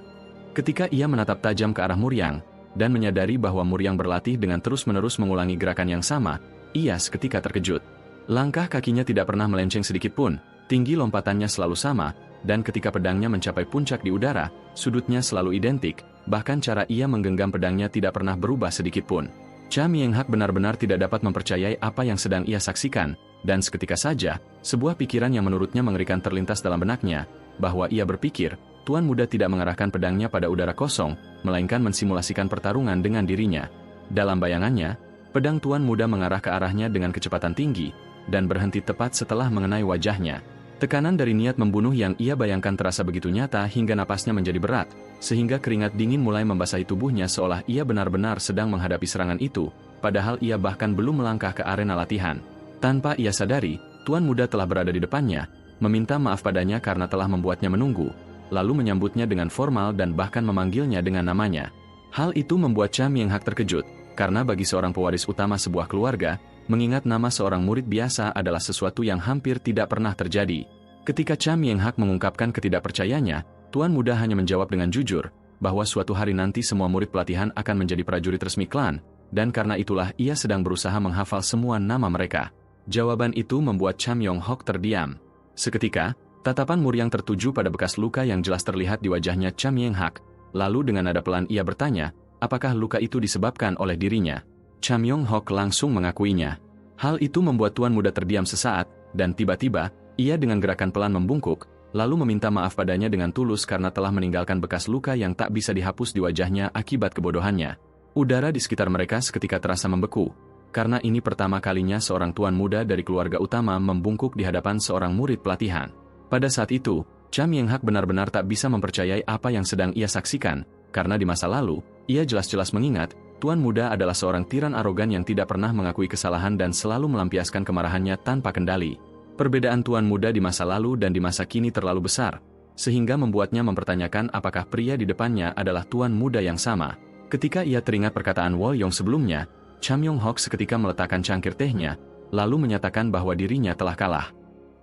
Ketika ia menatap tajam ke arah Muryang, dan menyadari bahwa Muryang berlatih dengan terus-menerus mengulangi gerakan yang sama, ia seketika terkejut. Langkah kakinya tidak pernah melenceng sedikitpun, tinggi lompatannya selalu sama, dan ketika pedangnya mencapai puncak di udara, sudutnya selalu identik, bahkan cara ia menggenggam pedangnya tidak pernah berubah sedikitpun. Cha Mienghak benar-benar tidak dapat mempercayai apa yang sedang ia saksikan, dan seketika saja, sebuah pikiran yang menurutnya mengerikan terlintas dalam benaknya, bahwa ia berpikir, Tuan Muda tidak mengarahkan pedangnya pada udara kosong, melainkan mensimulasikan pertarungan dengan dirinya. Dalam bayangannya, pedang Tuan Muda mengarah ke arahnya dengan kecepatan tinggi, dan berhenti tepat setelah mengenai wajahnya. Tekanan dari niat membunuh yang ia bayangkan terasa begitu nyata hingga napasnya menjadi berat, sehingga keringat dingin mulai membasahi tubuhnya seolah ia benar-benar sedang menghadapi serangan itu, padahal ia bahkan belum melangkah ke arena latihan. Tanpa ia sadari, Tuan Muda telah berada di depannya, meminta maaf padanya karena telah membuatnya menunggu, lalu menyambutnya dengan formal dan bahkan memanggilnya dengan namanya. Hal itu membuat Cha Mienghak terkejut, karena bagi seorang pewaris utama sebuah keluarga, mengingat nama seorang murid biasa adalah sesuatu yang hampir tidak pernah terjadi. Ketika Cha Mienghak mengungkapkan ketidakpercayanya, Tuan Muda hanya menjawab dengan jujur, bahwa suatu hari nanti semua murid pelatihan akan menjadi prajurit resmi klan, dan karena itulah ia sedang berusaha menghafal semua nama mereka. Jawaban itu membuat Cha Mienghak terdiam. Seketika, tatapan Muryang tertuju pada bekas luka yang jelas terlihat di wajahnya Cha Mienghak, lalu dengan nada pelan ia bertanya, apakah luka itu disebabkan oleh dirinya? Cha Mienghak langsung mengakuinya. Hal itu membuat Tuan Muda terdiam sesaat, dan tiba-tiba, ia dengan gerakan pelan membungkuk, lalu meminta maaf padanya dengan tulus karena telah meninggalkan bekas luka yang tak bisa dihapus di wajahnya akibat kebodohannya. Udara di sekitar mereka seketika terasa membeku, karena ini pertama kalinya seorang tuan muda dari keluarga utama membungkuk di hadapan seorang murid pelatihan. Pada saat itu, Cha Mienghak benar-benar tak bisa mempercayai apa yang sedang ia saksikan, karena di masa lalu, ia jelas-jelas mengingat, tuan muda adalah seorang tiran arogan yang tidak pernah mengakui kesalahan dan selalu melampiaskan kemarahannya tanpa kendali. Perbedaan tuan muda di masa lalu dan di masa kini terlalu besar, sehingga membuatnya mempertanyakan apakah pria di depannya adalah tuan muda yang sama. Ketika ia teringat perkataan Wolyong sebelumnya, Cha Mienghak seketika meletakkan cangkir tehnya, lalu menyatakan bahwa dirinya telah kalah.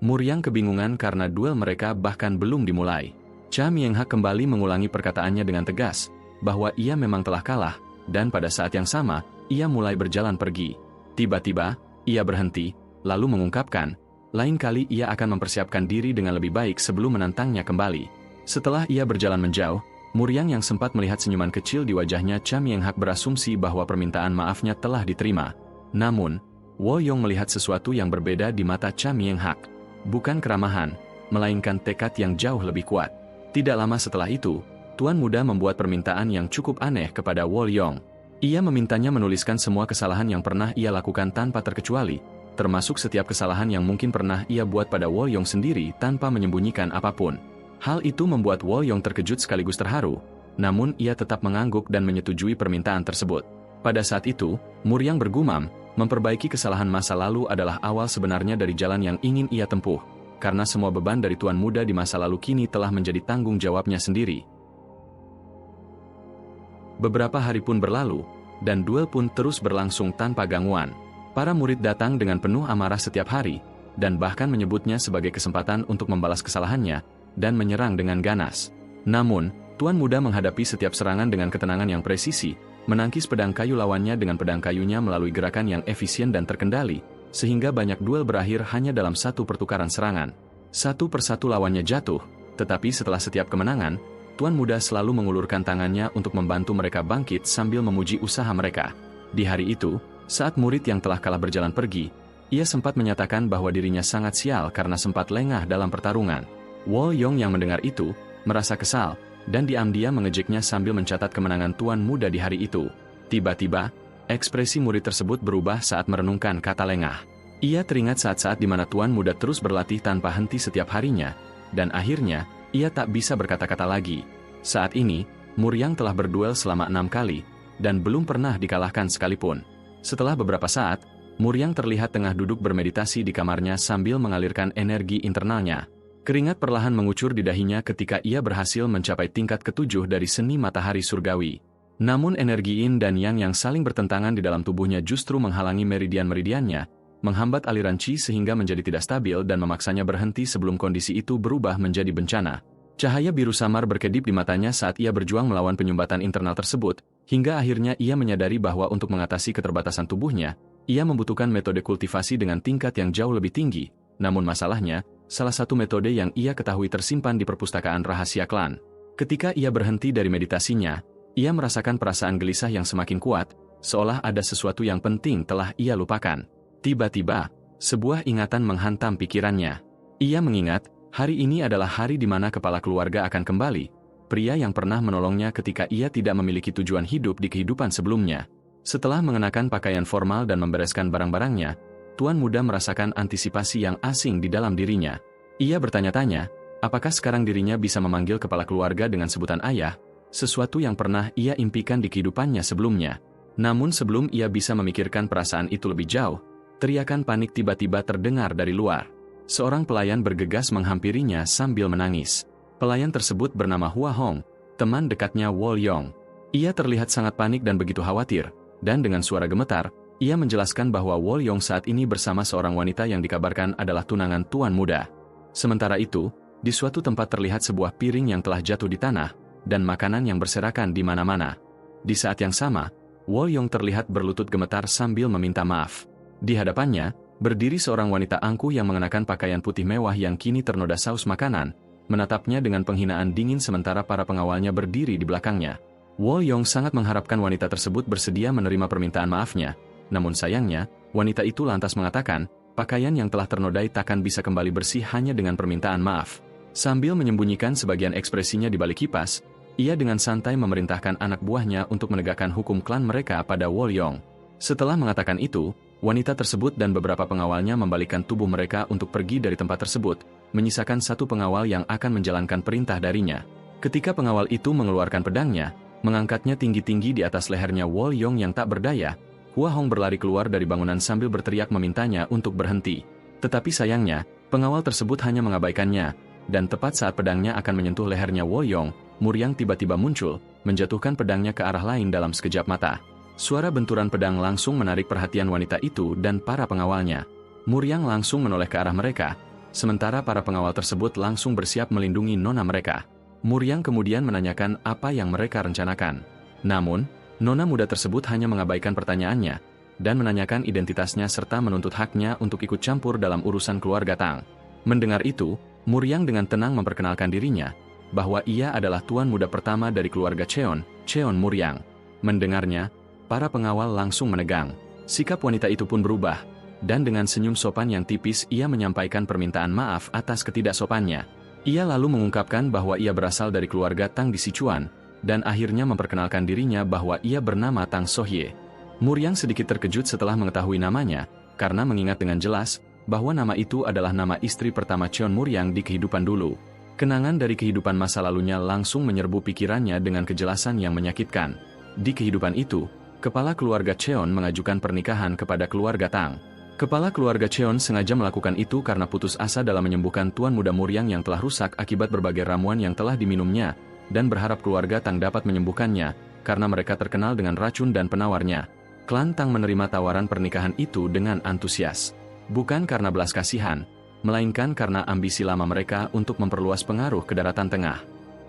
Muryang kebingungan karena duel mereka bahkan belum dimulai. Cha Mienghak kembali mengulangi perkataannya dengan tegas, bahwa ia memang telah kalah, dan pada saat yang sama, ia mulai berjalan pergi. Tiba-tiba, ia berhenti, lalu mengungkapkan, lain kali ia akan mempersiapkan diri dengan lebih baik sebelum menantangnya kembali. Setelah ia berjalan menjauh, Muryang yang sempat melihat senyuman kecil di wajahnya Cha Mienghak berasumsi bahwa permintaan maafnya telah diterima. Namun, Wolyong melihat sesuatu yang berbeda di mata Cha Mienghak. Bukan keramahan, melainkan tekad yang jauh lebih kuat. Tidak lama setelah itu, Tuan Muda membuat permintaan yang cukup aneh kepada Wolyong. Ia memintanya menuliskan semua kesalahan yang pernah ia lakukan tanpa terkecuali, termasuk setiap kesalahan yang mungkin pernah ia buat pada Wolyong sendiri tanpa menyembunyikan apapun. Hal itu membuat Wolyong terkejut sekaligus terharu, namun ia tetap mengangguk dan menyetujui permintaan tersebut. Pada saat itu, Muryang bergumam, memperbaiki kesalahan masa lalu adalah awal sebenarnya dari jalan yang ingin ia tempuh, karena semua beban dari tuan muda di masa lalu kini telah menjadi tanggung jawabnya sendiri. Beberapa hari pun berlalu, dan duel pun terus berlangsung tanpa gangguan. Para murid datang dengan penuh amarah setiap hari, dan bahkan menyebutnya sebagai kesempatan untuk membalas kesalahannya, dan menyerang dengan ganas. Namun, Tuan Muda menghadapi setiap serangan dengan ketenangan yang presisi, menangkis pedang kayu lawannya dengan pedang kayunya melalui gerakan yang efisien dan terkendali, sehingga banyak duel berakhir hanya dalam satu pertukaran serangan. Satu persatu lawannya jatuh, tetapi setelah setiap kemenangan, Tuan Muda selalu mengulurkan tangannya untuk membantu mereka bangkit sambil memuji usaha mereka. Di hari itu, saat murid yang telah kalah berjalan pergi, ia sempat menyatakan bahwa dirinya sangat sial karena sempat lengah dalam pertarungan. Wolyong yang mendengar itu, merasa kesal, dan diam-diam mengejeknya sambil mencatat kemenangan Tuan Muda di hari itu. Tiba-tiba, ekspresi murid tersebut berubah saat merenungkan kata lengah. Ia teringat saat-saat di mana Tuan Muda terus berlatih tanpa henti setiap harinya, dan akhirnya, ia tak bisa berkata-kata lagi. Saat ini, Muryang telah berduel selama 6 kali, dan belum pernah dikalahkan sekalipun. Setelah beberapa saat, Muryang terlihat tengah duduk bermeditasi di kamarnya sambil mengalirkan energi internalnya. Keringat perlahan mengucur di dahinya ketika ia berhasil mencapai tingkat ke-7 dari seni matahari surgawi. Namun energi yin dan yang saling bertentangan di dalam tubuhnya justru menghalangi meridian-meridiannya, menghambat aliran qi sehingga menjadi tidak stabil dan memaksanya berhenti sebelum kondisi itu berubah menjadi bencana. Cahaya biru samar berkedip di matanya saat ia berjuang melawan penyumbatan internal tersebut, Hingga akhirnya ia menyadari bahwa untuk mengatasi keterbatasan tubuhnya, ia membutuhkan metode kultivasi dengan tingkat yang jauh lebih tinggi. Namun masalahnya, salah satu metode yang ia ketahui tersimpan di perpustakaan rahasia klan. Ketika ia berhenti dari meditasinya, ia merasakan perasaan gelisah yang semakin kuat, seolah ada sesuatu yang penting telah ia lupakan. Tiba-tiba, sebuah ingatan menghantam pikirannya. Ia mengingat, hari ini adalah hari di mana kepala keluarga akan kembali. Pria yang pernah menolongnya ketika ia tidak memiliki tujuan hidup di kehidupan sebelumnya. Setelah mengenakan pakaian formal dan membereskan barang-barangnya, tuan muda merasakan antisipasi yang asing di dalam dirinya. Ia bertanya-tanya, apakah sekarang dirinya bisa memanggil kepala keluarga dengan sebutan ayah, sesuatu yang pernah ia impikan di kehidupannya sebelumnya. Namun sebelum ia bisa memikirkan perasaan itu lebih jauh, teriakan panik tiba-tiba terdengar dari luar. Seorang pelayan bergegas menghampirinya sambil menangis. Pelayan tersebut bernama Hua Hong, teman dekatnya Wol Yong. Ia terlihat sangat panik dan begitu khawatir, dan dengan suara gemetar, ia menjelaskan bahwa Wol Yong saat ini bersama seorang wanita yang dikabarkan adalah tunangan tuan muda. Sementara itu, di suatu tempat terlihat sebuah piring yang telah jatuh di tanah, dan makanan yang berserakan di mana-mana. Di saat yang sama, Wol Yong terlihat berlutut gemetar sambil meminta maaf. Di hadapannya, berdiri seorang wanita angkuh yang mengenakan pakaian putih mewah yang kini ternoda saus makanan, menatapnya dengan penghinaan dingin sementara para pengawalnya berdiri di belakangnya. Wol Yong sangat mengharapkan wanita tersebut bersedia menerima permintaan maafnya, namun sayangnya, wanita itu lantas mengatakan, pakaian yang telah ternodai takkan bisa kembali bersih hanya dengan permintaan maaf. Sambil menyembunyikan sebagian ekspresinya di balik kipas, ia dengan santai memerintahkan anak buahnya untuk menegakkan hukum klan mereka pada Wol Yong. Setelah mengatakan itu, wanita tersebut dan beberapa pengawalnya membalikkan tubuh mereka untuk pergi dari tempat tersebut, menyisakan satu pengawal yang akan menjalankan perintah darinya. Ketika pengawal itu mengeluarkan pedangnya, mengangkatnya tinggi-tinggi di atas lehernya Wol Yong yang tak berdaya, Hua Hong berlari keluar dari bangunan sambil berteriak memintanya untuk berhenti. Tetapi sayangnya, pengawal tersebut hanya mengabaikannya, dan tepat saat pedangnya akan menyentuh lehernya Wol Yong, Muryang tiba-tiba muncul, menjatuhkan pedangnya ke arah lain dalam sekejap mata. Suara benturan pedang langsung menarik perhatian wanita itu dan para pengawalnya. Muryang langsung menoleh ke arah mereka, sementara para pengawal tersebut langsung bersiap melindungi nona mereka. Muryang kemudian menanyakan apa yang mereka rencanakan. Namun, nona muda tersebut hanya mengabaikan pertanyaannya, dan menanyakan identitasnya serta menuntut haknya untuk ikut campur dalam urusan keluarga Tang. Mendengar itu, Muryang dengan tenang memperkenalkan dirinya, bahwa ia adalah tuan muda pertama dari keluarga Cheon, Cheon Muryang. Mendengarnya, para pengawal langsung menegang. Sikap wanita itu pun berubah, dan dengan senyum sopan yang tipis ia menyampaikan permintaan maaf atas ketidaksopannya. Ia lalu mengungkapkan bahwa ia berasal dari keluarga Tang di Sichuan, dan akhirnya memperkenalkan dirinya bahwa ia bernama Tang Sohye. Muryang sedikit terkejut setelah mengetahui namanya, karena mengingat dengan jelas bahwa nama itu adalah nama istri pertama Cheon Muryang di kehidupan dulu. Kenangan dari kehidupan masa lalunya langsung menyerbu pikirannya dengan kejelasan yang menyakitkan. Di kehidupan itu, kepala keluarga Cheon mengajukan pernikahan kepada keluarga Tang. Kepala keluarga Cheon sengaja melakukan itu karena putus asa dalam menyembuhkan tuan muda Muryang yang telah rusak akibat berbagai ramuan yang telah diminumnya, dan berharap keluarga Tang dapat menyembuhkannya, karena mereka terkenal dengan racun dan penawarnya. Klan Tang menerima tawaran pernikahan itu dengan antusias. Bukan karena belas kasihan, melainkan karena ambisi lama mereka untuk memperluas pengaruh ke daratan tengah.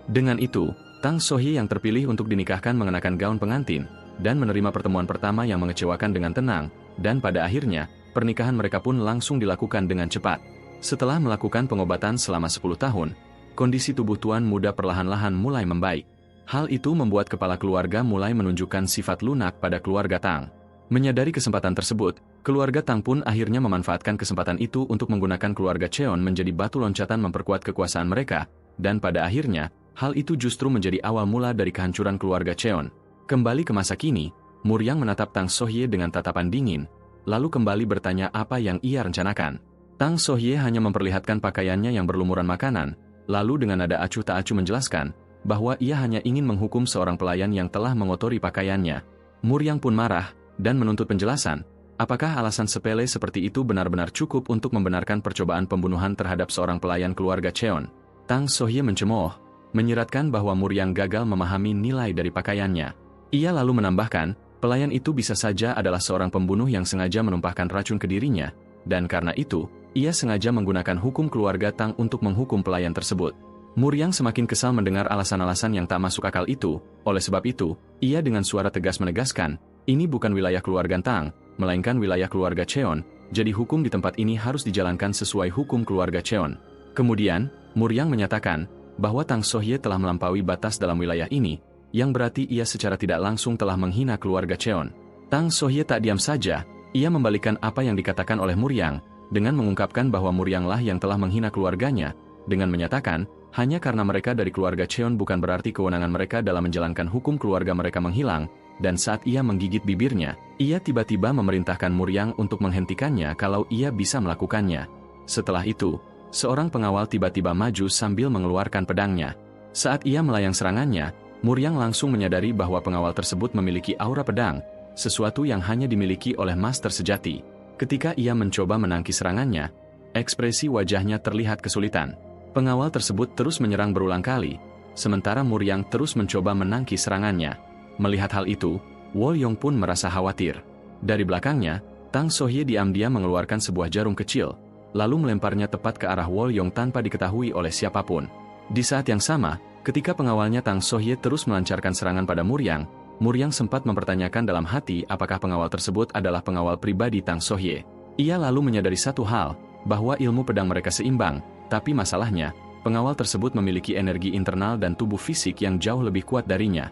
Dengan itu, Tang Sohye yang terpilih untuk dinikahkan mengenakan gaun pengantin, dan menerima pertemuan pertama yang mengecewakan dengan tenang, dan pada akhirnya, pernikahan mereka pun langsung dilakukan dengan cepat. Setelah melakukan pengobatan selama 10 tahun, kondisi tubuh tuan muda perlahan-lahan mulai membaik. Hal itu membuat kepala keluarga mulai menunjukkan sifat lunak pada keluarga Tang. Menyadari kesempatan tersebut, keluarga Tang pun akhirnya memanfaatkan kesempatan itu untuk menggunakan keluarga Cheon menjadi batu loncatan memperkuat kekuasaan mereka, dan pada akhirnya, hal itu justru menjadi awal mula dari kehancuran keluarga Cheon. Kembali ke masa kini, Muryang menatap Tang Sohye dengan tatapan dingin, lalu kembali bertanya apa yang ia rencanakan. Tang Sohye hanya memperlihatkan pakaiannya yang berlumuran makanan, lalu dengan nada acuh tak acuh menjelaskan, bahwa ia hanya ingin menghukum seorang pelayan yang telah mengotori pakaiannya. Muryang pun marah, dan menuntut penjelasan, apakah alasan sepele seperti itu benar-benar cukup untuk membenarkan percobaan pembunuhan terhadap seorang pelayan keluarga Cheon. Tang Sohye mencemooh, menyiratkan bahwa Muryang gagal memahami nilai dari pakaiannya. Ia lalu menambahkan, pelayan itu bisa saja adalah seorang pembunuh yang sengaja menumpahkan racun ke dirinya, dan karena itu, ia sengaja menggunakan hukum keluarga Tang untuk menghukum pelayan tersebut. Muryang semakin kesal mendengar alasan-alasan yang tak masuk akal itu, oleh sebab itu, ia dengan suara tegas menegaskan, ini bukan wilayah keluarga Tang, melainkan wilayah keluarga Cheon, jadi hukum di tempat ini harus dijalankan sesuai hukum keluarga Cheon. Kemudian, Muryang menyatakan, bahwa Tang Sohye telah melampaui batas dalam wilayah ini, yang berarti ia secara tidak langsung telah menghina keluarga Cheon. Tang Sohye tak diam saja, ia membalikkan apa yang dikatakan oleh Muryang, dengan mengungkapkan bahwa Muryanglah yang telah menghina keluarganya, dengan menyatakan, hanya karena mereka dari keluarga Cheon bukan berarti kewenangan mereka dalam menjalankan hukum keluarga mereka menghilang, dan saat ia menggigit bibirnya, ia tiba-tiba memerintahkan Muryang untuk menghentikannya kalau ia bisa melakukannya. Setelah itu, seorang pengawal tiba-tiba maju sambil mengeluarkan pedangnya. Saat ia melayang serangannya, Muryang langsung menyadari bahwa pengawal tersebut memiliki aura pedang, sesuatu yang hanya dimiliki oleh master sejati. Ketika ia mencoba menangkis serangannya, ekspresi wajahnya terlihat kesulitan. Pengawal tersebut terus menyerang berulang kali, sementara Muryang terus mencoba menangkis serangannya. Melihat hal itu, Wol Yong pun merasa khawatir. Dari belakangnya, Tang Sohye diam-diam mengeluarkan sebuah jarum kecil, lalu melemparnya tepat ke arah Wol Yong tanpa diketahui oleh siapapun. Di saat yang sama, ketika pengawalnya Tang Sohye terus melancarkan serangan pada Muryang, Muryang sempat mempertanyakan dalam hati apakah pengawal tersebut adalah pengawal pribadi Tang Sohye. Ia lalu menyadari satu hal, bahwa ilmu pedang mereka seimbang, tapi masalahnya, pengawal tersebut memiliki energi internal dan tubuh fisik yang jauh lebih kuat darinya.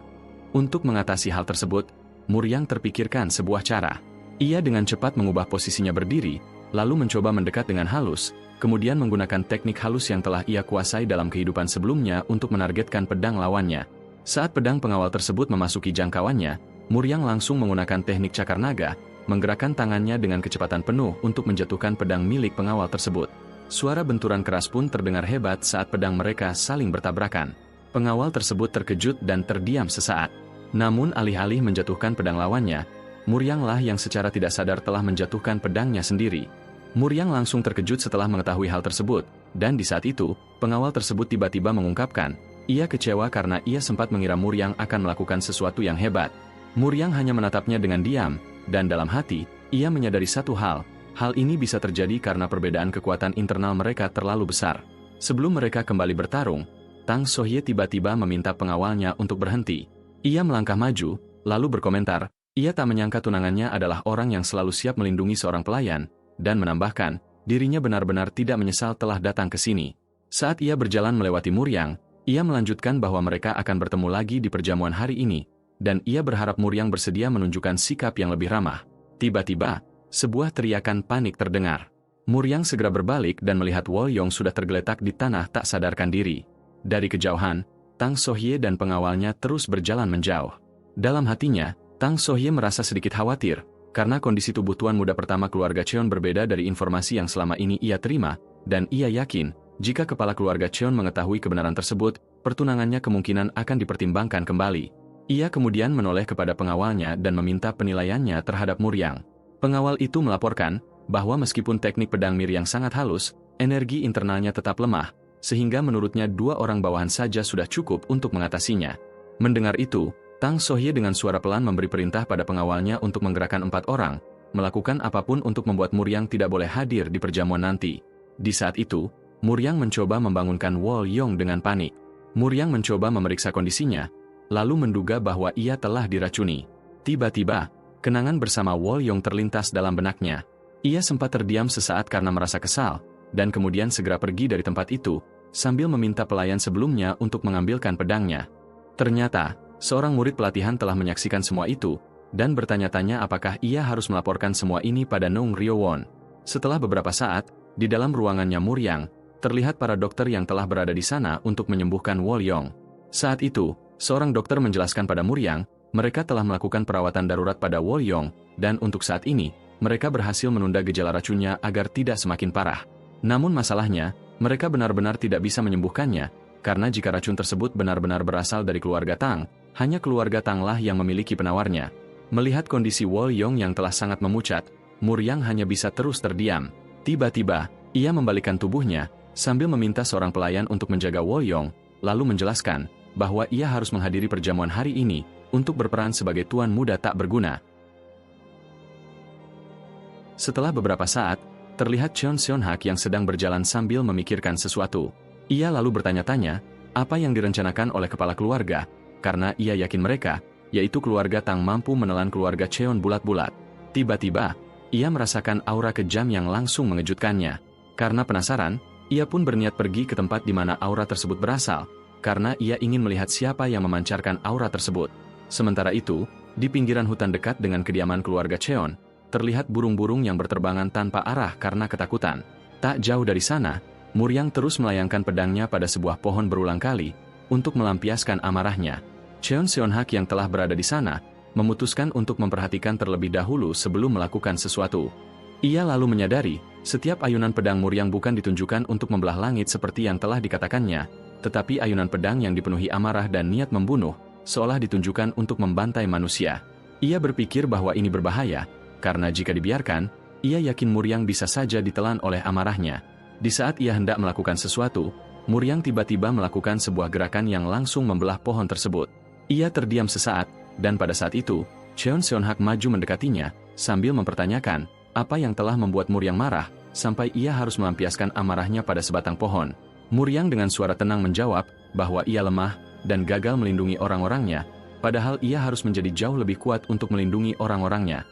Untuk mengatasi hal tersebut, Muryang terpikirkan sebuah cara. Ia dengan cepat mengubah posisinya berdiri, lalu mencoba mendekat dengan halus, kemudian menggunakan teknik halus yang telah ia kuasai dalam kehidupan sebelumnya untuk menargetkan pedang lawannya. Saat pedang pengawal tersebut memasuki jangkauannya, Muryang langsung menggunakan teknik cakar naga, menggerakkan tangannya dengan kecepatan penuh untuk menjatuhkan pedang milik pengawal tersebut. Suara benturan keras pun terdengar hebat saat pedang mereka saling bertabrakan. Pengawal tersebut terkejut dan terdiam sesaat. Namun alih-alih menjatuhkan pedang lawannya, Muryanglah yang secara tidak sadar telah menjatuhkan pedangnya sendiri. Muryang langsung terkejut setelah mengetahui hal tersebut, dan di saat itu, pengawal tersebut tiba-tiba mengungkapkan, ia kecewa karena ia sempat mengira Muryang akan melakukan sesuatu yang hebat. Muryang hanya menatapnya dengan diam, dan dalam hati, ia menyadari satu hal. Hal ini bisa terjadi karena perbedaan kekuatan internal mereka terlalu besar. Sebelum mereka kembali bertarung, Tang Sohye tiba-tiba meminta pengawalnya untuk berhenti. Ia melangkah maju, lalu berkomentar, ia tak menyangka tunangannya adalah orang yang selalu siap melindungi seorang pelayan, dan menambahkan, dirinya benar-benar tidak menyesal telah datang ke sini. Saat ia berjalan melewati Muryang, ia melanjutkan bahwa mereka akan bertemu lagi di perjamuan hari ini, dan ia berharap Muryang bersedia menunjukkan sikap yang lebih ramah. Tiba-tiba, sebuah teriakan panik terdengar. Muryang segera berbalik dan melihat Wol Yong sudah tergeletak di tanah tak sadarkan diri. Dari kejauhan, Tang Sohye dan pengawalnya terus berjalan menjauh. Dalam hatinya, Tang Sohye merasa sedikit khawatir, karena kondisi tubuh tuan muda pertama keluarga Cheon berbeda dari informasi yang selama ini ia terima, dan ia yakin, jika kepala keluarga Cheon mengetahui kebenaran tersebut, pertunangannya kemungkinan akan dipertimbangkan kembali. Ia kemudian menoleh kepada pengawalnya dan meminta penilaiannya terhadap Muryang. Pengawal itu melaporkan, bahwa meskipun teknik pedang Muryang sangat halus, energi internalnya tetap lemah, sehingga menurutnya 2 orang bawahan saja sudah cukup untuk mengatasinya. Mendengar itu, Tang Sohye dengan suara pelan memberi perintah pada pengawalnya untuk menggerakkan 4 orang, melakukan apapun untuk membuat Muryang tidak boleh hadir di perjamuan nanti. Di saat itu, Muryang mencoba membangunkan Wol Yong dengan panik. Muryang mencoba memeriksa kondisinya, lalu menduga bahwa ia telah diracuni. Tiba-tiba, kenangan bersama Wol Yong terlintas dalam benaknya. Ia sempat terdiam sesaat karena merasa kesal, dan kemudian segera pergi dari tempat itu, sambil meminta pelayan sebelumnya untuk mengambilkan pedangnya. Ternyata, seorang murid pelatihan telah menyaksikan semua itu, dan bertanya-tanya apakah ia harus melaporkan semua ini pada Nong Ryowon. Setelah beberapa saat, di dalam ruangannya Muryang, terlihat para dokter yang telah berada di sana untuk menyembuhkan Wol Yong. Saat itu, seorang dokter menjelaskan pada Muryang, mereka telah melakukan perawatan darurat pada Wol Yong, dan untuk saat ini, mereka berhasil menunda gejala racunnya agar tidak semakin parah. Namun masalahnya, mereka benar-benar tidak bisa menyembuhkannya, karena jika racun tersebut benar-benar berasal dari keluarga Tang, hanya keluarga Tanglah yang memiliki penawarnya. Melihat kondisi Wol Yong yang telah sangat memucat, Muryang hanya bisa terus terdiam. Tiba-tiba, ia membalikkan tubuhnya, sambil meminta seorang pelayan untuk menjaga Wol Yong, lalu menjelaskan, bahwa ia harus menghadiri perjamuan hari ini, untuk berperan sebagai tuan muda tak berguna. Setelah beberapa saat, terlihat Cheon Seon Hak yang sedang berjalan sambil memikirkan sesuatu. Ia lalu bertanya-tanya, apa yang direncanakan oleh kepala keluarga, karena ia yakin mereka, yaitu keluarga Tang mampu menelan keluarga Cheon bulat-bulat. Tiba-tiba, ia merasakan aura kejam yang langsung mengejutkannya. Karena penasaran, ia pun berniat pergi ke tempat di mana aura tersebut berasal, karena ia ingin melihat siapa yang memancarkan aura tersebut. Sementara itu, di pinggiran hutan dekat dengan kediaman keluarga Cheon, terlihat burung-burung yang berterbangan tanpa arah karena ketakutan. Tak jauh dari sana, Muryang terus melayangkan pedangnya pada sebuah pohon berulang kali, untuk melampiaskan amarahnya. Cheon Seonhak yang telah berada di sana, memutuskan untuk memperhatikan terlebih dahulu sebelum melakukan sesuatu. Ia lalu menyadari, setiap ayunan pedang Muryang bukan ditunjukkan untuk membelah langit seperti yang telah dikatakannya, tetapi ayunan pedang yang dipenuhi amarah dan niat membunuh, seolah ditunjukkan untuk membantai manusia. Ia berpikir bahwa ini berbahaya, karena jika dibiarkan, ia yakin Muryang bisa saja ditelan oleh amarahnya. Di saat ia hendak melakukan sesuatu, Muryang tiba-tiba melakukan sebuah gerakan yang langsung membelah pohon tersebut. Ia terdiam sesaat, dan pada saat itu, Cheon Seonhak maju mendekatinya, sambil mempertanyakan, apa yang telah membuat Muryang marah, sampai ia harus melampiaskan amarahnya pada sebatang pohon. Muryang dengan suara tenang menjawab, bahwa ia lemah, dan gagal melindungi orang-orangnya, padahal ia harus menjadi jauh lebih kuat untuk melindungi orang-orangnya.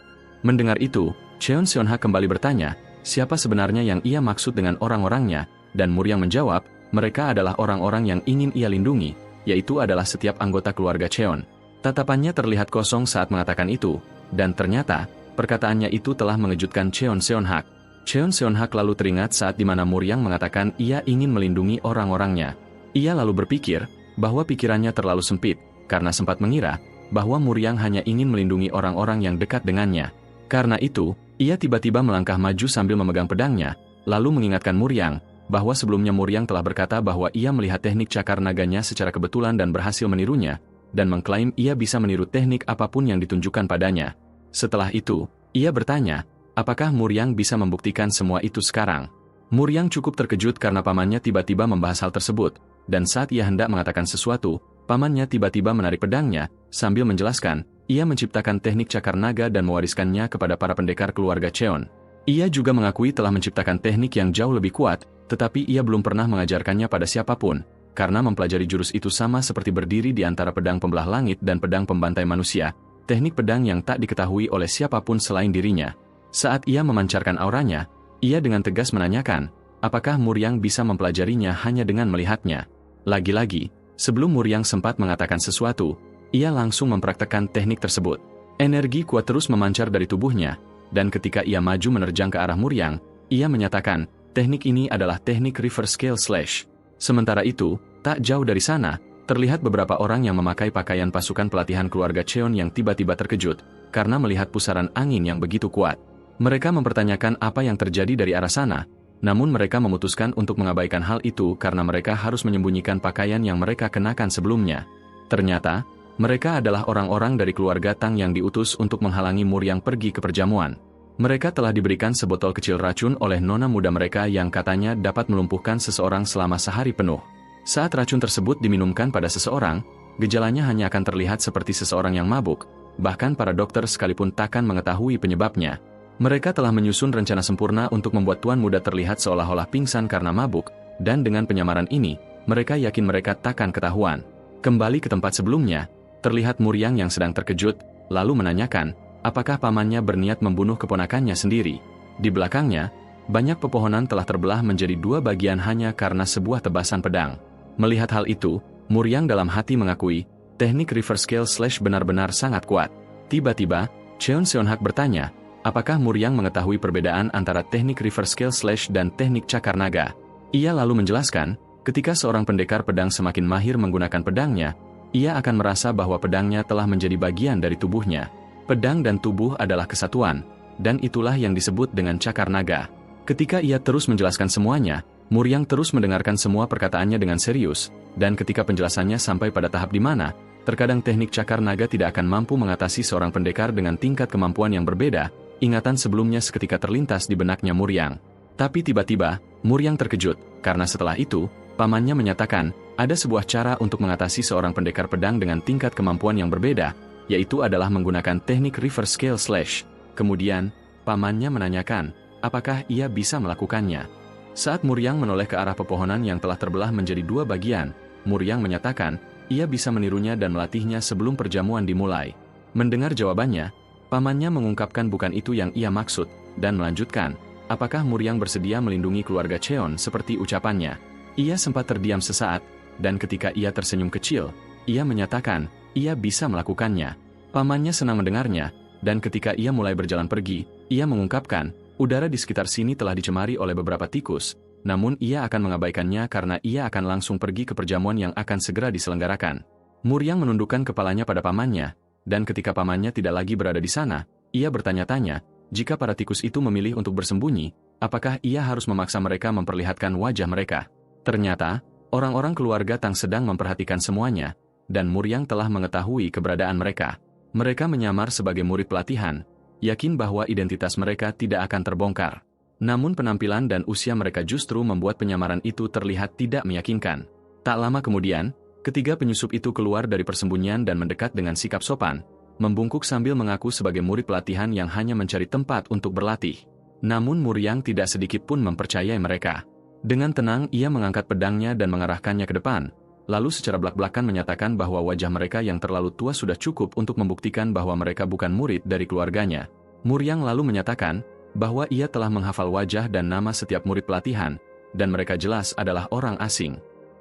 Mendengar itu, Cheon Seonhak kembali bertanya, siapa sebenarnya yang ia maksud dengan orang-orangnya, dan Muryang menjawab, mereka adalah orang-orang yang ingin ia lindungi, yaitu adalah setiap anggota keluarga Cheon. Tatapannya terlihat kosong saat mengatakan itu, dan ternyata, perkataannya itu telah mengejutkan Cheon Seonhak. Cheon Seonhak lalu teringat saat di mana Muryang mengatakan ia ingin melindungi orang-orangnya. Ia lalu berpikir, bahwa pikirannya terlalu sempit, karena sempat mengira, bahwa Muryang hanya ingin melindungi orang-orang yang dekat dengannya. Karena itu, ia tiba-tiba melangkah maju sambil memegang pedangnya, lalu mengingatkan Muryang, bahwa sebelumnya Muryang telah berkata bahwa ia melihat teknik cakar naganya secara kebetulan dan berhasil menirunya, dan mengklaim ia bisa meniru teknik apapun yang ditunjukkan padanya. Setelah itu, ia bertanya, apakah Muryang bisa membuktikan semua itu sekarang? Muryang cukup terkejut karena pamannya tiba-tiba membahas hal tersebut, dan saat ia hendak mengatakan sesuatu, pamannya tiba-tiba menarik pedangnya, sambil menjelaskan, ia menciptakan teknik cakar naga dan mewariskannya kepada para pendekar keluarga Cheon. Ia juga mengakui telah menciptakan teknik yang jauh lebih kuat, tetapi ia belum pernah mengajarkannya pada siapapun, karena mempelajari jurus itu sama seperti berdiri di antara pedang pembelah langit dan pedang pembantai manusia, teknik pedang yang tak diketahui oleh siapapun selain dirinya. Saat ia memancarkan auranya, ia dengan tegas menanyakan, apakah Muryang bisa mempelajarinya hanya dengan melihatnya. Lagi-lagi, sebelum Muryang sempat mengatakan sesuatu, ia langsung mempraktekkan teknik tersebut. Energi kuat terus memancar dari tubuhnya, dan ketika ia maju menerjang ke arah Muryang, ia menyatakan, teknik ini adalah teknik reverse scale slash. Sementara itu, tak jauh dari sana, terlihat beberapa orang yang memakai pakaian pasukan pelatihan keluarga Cheon yang tiba-tiba terkejut, karena melihat pusaran angin yang begitu kuat. Mereka mempertanyakan apa yang terjadi dari arah sana, namun mereka memutuskan untuk mengabaikan hal itu karena mereka harus menyembunyikan pakaian yang mereka kenakan sebelumnya. Ternyata, mereka adalah orang-orang dari keluarga Tang yang diutus untuk menghalangi Muryang pergi ke perjamuan. Mereka telah diberikan sebotol kecil racun oleh nona muda mereka yang katanya dapat melumpuhkan seseorang selama sehari penuh. Saat racun tersebut diminumkan pada seseorang, gejalanya hanya akan terlihat seperti seseorang yang mabuk, bahkan para dokter sekalipun takkan mengetahui penyebabnya. Mereka telah menyusun rencana sempurna untuk membuat tuan muda terlihat seolah-olah pingsan karena mabuk, dan dengan penyamaran ini, mereka yakin mereka takkan ketahuan. Kembali ke tempat sebelumnya, terlihat Muryang yang sedang terkejut, lalu menanyakan, apakah pamannya berniat membunuh keponakannya sendiri. Di belakangnya, banyak pepohonan telah terbelah menjadi dua bagian hanya karena sebuah tebasan pedang. Melihat hal itu, Muryang dalam hati mengakui, teknik reverse scale slash benar-benar sangat kuat. Tiba-tiba, Cheon Seonhak bertanya, apakah Muryang mengetahui perbedaan antara teknik reverse scale slash dan teknik cakar naga? Ia lalu menjelaskan, ketika seorang pendekar pedang semakin mahir menggunakan pedangnya, ia akan merasa bahwa pedangnya telah menjadi bagian dari tubuhnya. Pedang dan tubuh adalah kesatuan, dan itulah yang disebut dengan cakar naga. Ketika ia terus menjelaskan semuanya, Muryang terus mendengarkan semua perkataannya dengan serius, dan ketika penjelasannya sampai pada tahap di mana, terkadang teknik cakar naga tidak akan mampu mengatasi seorang pendekar dengan tingkat kemampuan yang berbeda, ingatan sebelumnya seketika terlintas di benaknya Muryang. Tapi tiba-tiba, Muryang terkejut, karena setelah itu, pamannya menyatakan, ada sebuah cara untuk mengatasi seorang pendekar pedang dengan tingkat kemampuan yang berbeda, yaitu adalah menggunakan teknik reverse scale slash. Kemudian, pamannya menanyakan, apakah ia bisa melakukannya. Saat Muryang menoleh ke arah pepohonan yang telah terbelah menjadi dua bagian, Muryang menyatakan, ia bisa menirunya dan melatihnya sebelum perjamuan dimulai. Mendengar jawabannya, pamannya mengungkapkan bukan itu yang ia maksud, dan melanjutkan, apakah Muryang bersedia melindungi keluarga Cheon seperti ucapannya. Ia sempat terdiam sesaat, dan ketika ia tersenyum kecil, ia menyatakan, ia bisa melakukannya. Pamannya senang mendengarnya, dan ketika ia mulai berjalan pergi, ia mengungkapkan, udara di sekitar sini telah dicemari oleh beberapa tikus, namun ia akan mengabaikannya karena ia akan langsung pergi ke perjamuan yang akan segera diselenggarakan. Muryang menundukkan kepalanya pada pamannya, dan ketika pamannya tidak lagi berada di sana, ia bertanya-tanya, jika para tikus itu memilih untuk bersembunyi, apakah ia harus memaksa mereka memperlihatkan wajah mereka? Ternyata, orang-orang keluarga Tang sedang memperhatikan semuanya, dan Muryang telah mengetahui keberadaan mereka. Mereka menyamar sebagai murid pelatihan, yakin bahwa identitas mereka tidak akan terbongkar. Namun penampilan dan usia mereka justru membuat penyamaran itu terlihat tidak meyakinkan. Tak lama kemudian, ketiga penyusup itu keluar dari persembunyian dan mendekat dengan sikap sopan, membungkuk sambil mengaku sebagai murid pelatihan yang hanya mencari tempat untuk berlatih. Namun Muryang tidak sedikit pun mempercayai mereka. Dengan tenang ia mengangkat pedangnya dan mengarahkannya ke depan, lalu secara belak-belakan menyatakan bahwa wajah mereka yang terlalu tua sudah cukup untuk membuktikan bahwa mereka bukan murid dari keluarganya. Muryang lalu menyatakan bahwa ia telah menghafal wajah dan nama setiap murid pelatihan, dan mereka jelas adalah orang asing.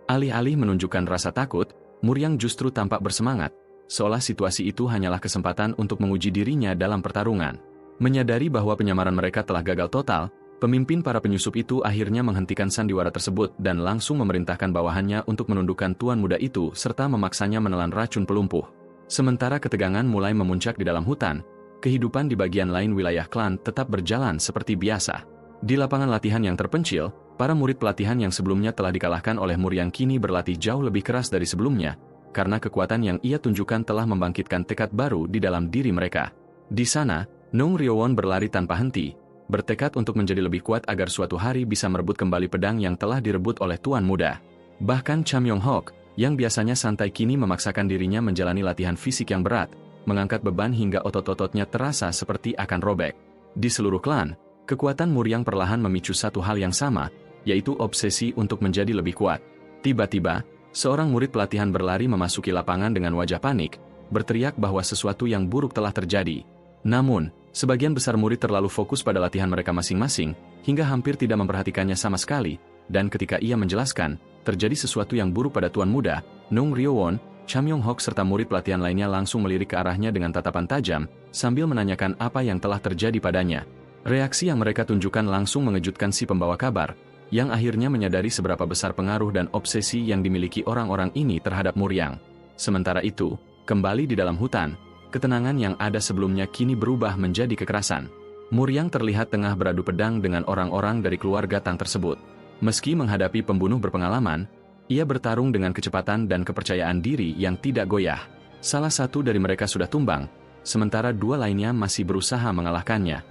Alih-alih menunjukkan rasa takut, Muryang justru tampak bersemangat, seolah situasi itu hanyalah kesempatan untuk menguji dirinya dalam pertarungan. Menyadari bahwa penyamaran mereka telah gagal total, pemimpin para penyusup itu akhirnya menghentikan sandiwara tersebut dan langsung memerintahkan bawahannya untuk menundukkan tuan muda itu serta memaksanya menelan racun pelumpuh. Sementara ketegangan mulai memuncak di dalam hutan, kehidupan di bagian lain wilayah klan tetap berjalan seperti biasa. Di lapangan latihan yang terpencil, para murid pelatihan yang sebelumnya telah dikalahkan oleh Muryang kini berlatih jauh lebih keras dari sebelumnya, karena kekuatan yang ia tunjukkan telah membangkitkan tekad baru di dalam diri mereka. Di sana, Nung Ryowon berlari tanpa henti, bertekad untuk menjadi lebih kuat agar suatu hari bisa merebut kembali pedang yang telah direbut oleh tuan muda. Bahkan Cham Yong-hok, yang biasanya santai kini memaksakan dirinya menjalani latihan fisik yang berat, mengangkat beban hingga otot-ototnya terasa seperti akan robek. Di seluruh klan, kekuatan Muryang perlahan memicu satu hal yang sama, yaitu obsesi untuk menjadi lebih kuat. Tiba-tiba, seorang murid pelatihan berlari memasuki lapangan dengan wajah panik, berteriak bahwa sesuatu yang buruk telah terjadi. Namun, sebagian besar murid terlalu fokus pada latihan mereka masing-masing, hingga hampir tidak memperhatikannya sama sekali, dan ketika ia menjelaskan, terjadi sesuatu yang buruk pada tuan muda, Nung Ryowon, Cham Yong-hok serta murid pelatihan lainnya langsung melirik ke arahnya dengan tatapan tajam, sambil menanyakan apa yang telah terjadi padanya. Reaksi yang mereka tunjukkan langsung mengejutkan si pembawa kabar, yang akhirnya menyadari seberapa besar pengaruh dan obsesi yang dimiliki orang-orang ini terhadap Muryang. Sementara itu, kembali di dalam hutan, ketenangan yang ada sebelumnya kini berubah menjadi kekerasan. Muryang terlihat tengah beradu pedang dengan orang-orang dari keluarga Tang tersebut. Meski menghadapi pembunuh berpengalaman, ia bertarung dengan kecepatan dan kepercayaan diri yang tidak goyah. Salah satu dari mereka sudah tumbang, sementara dua lainnya masih berusaha mengalahkannya.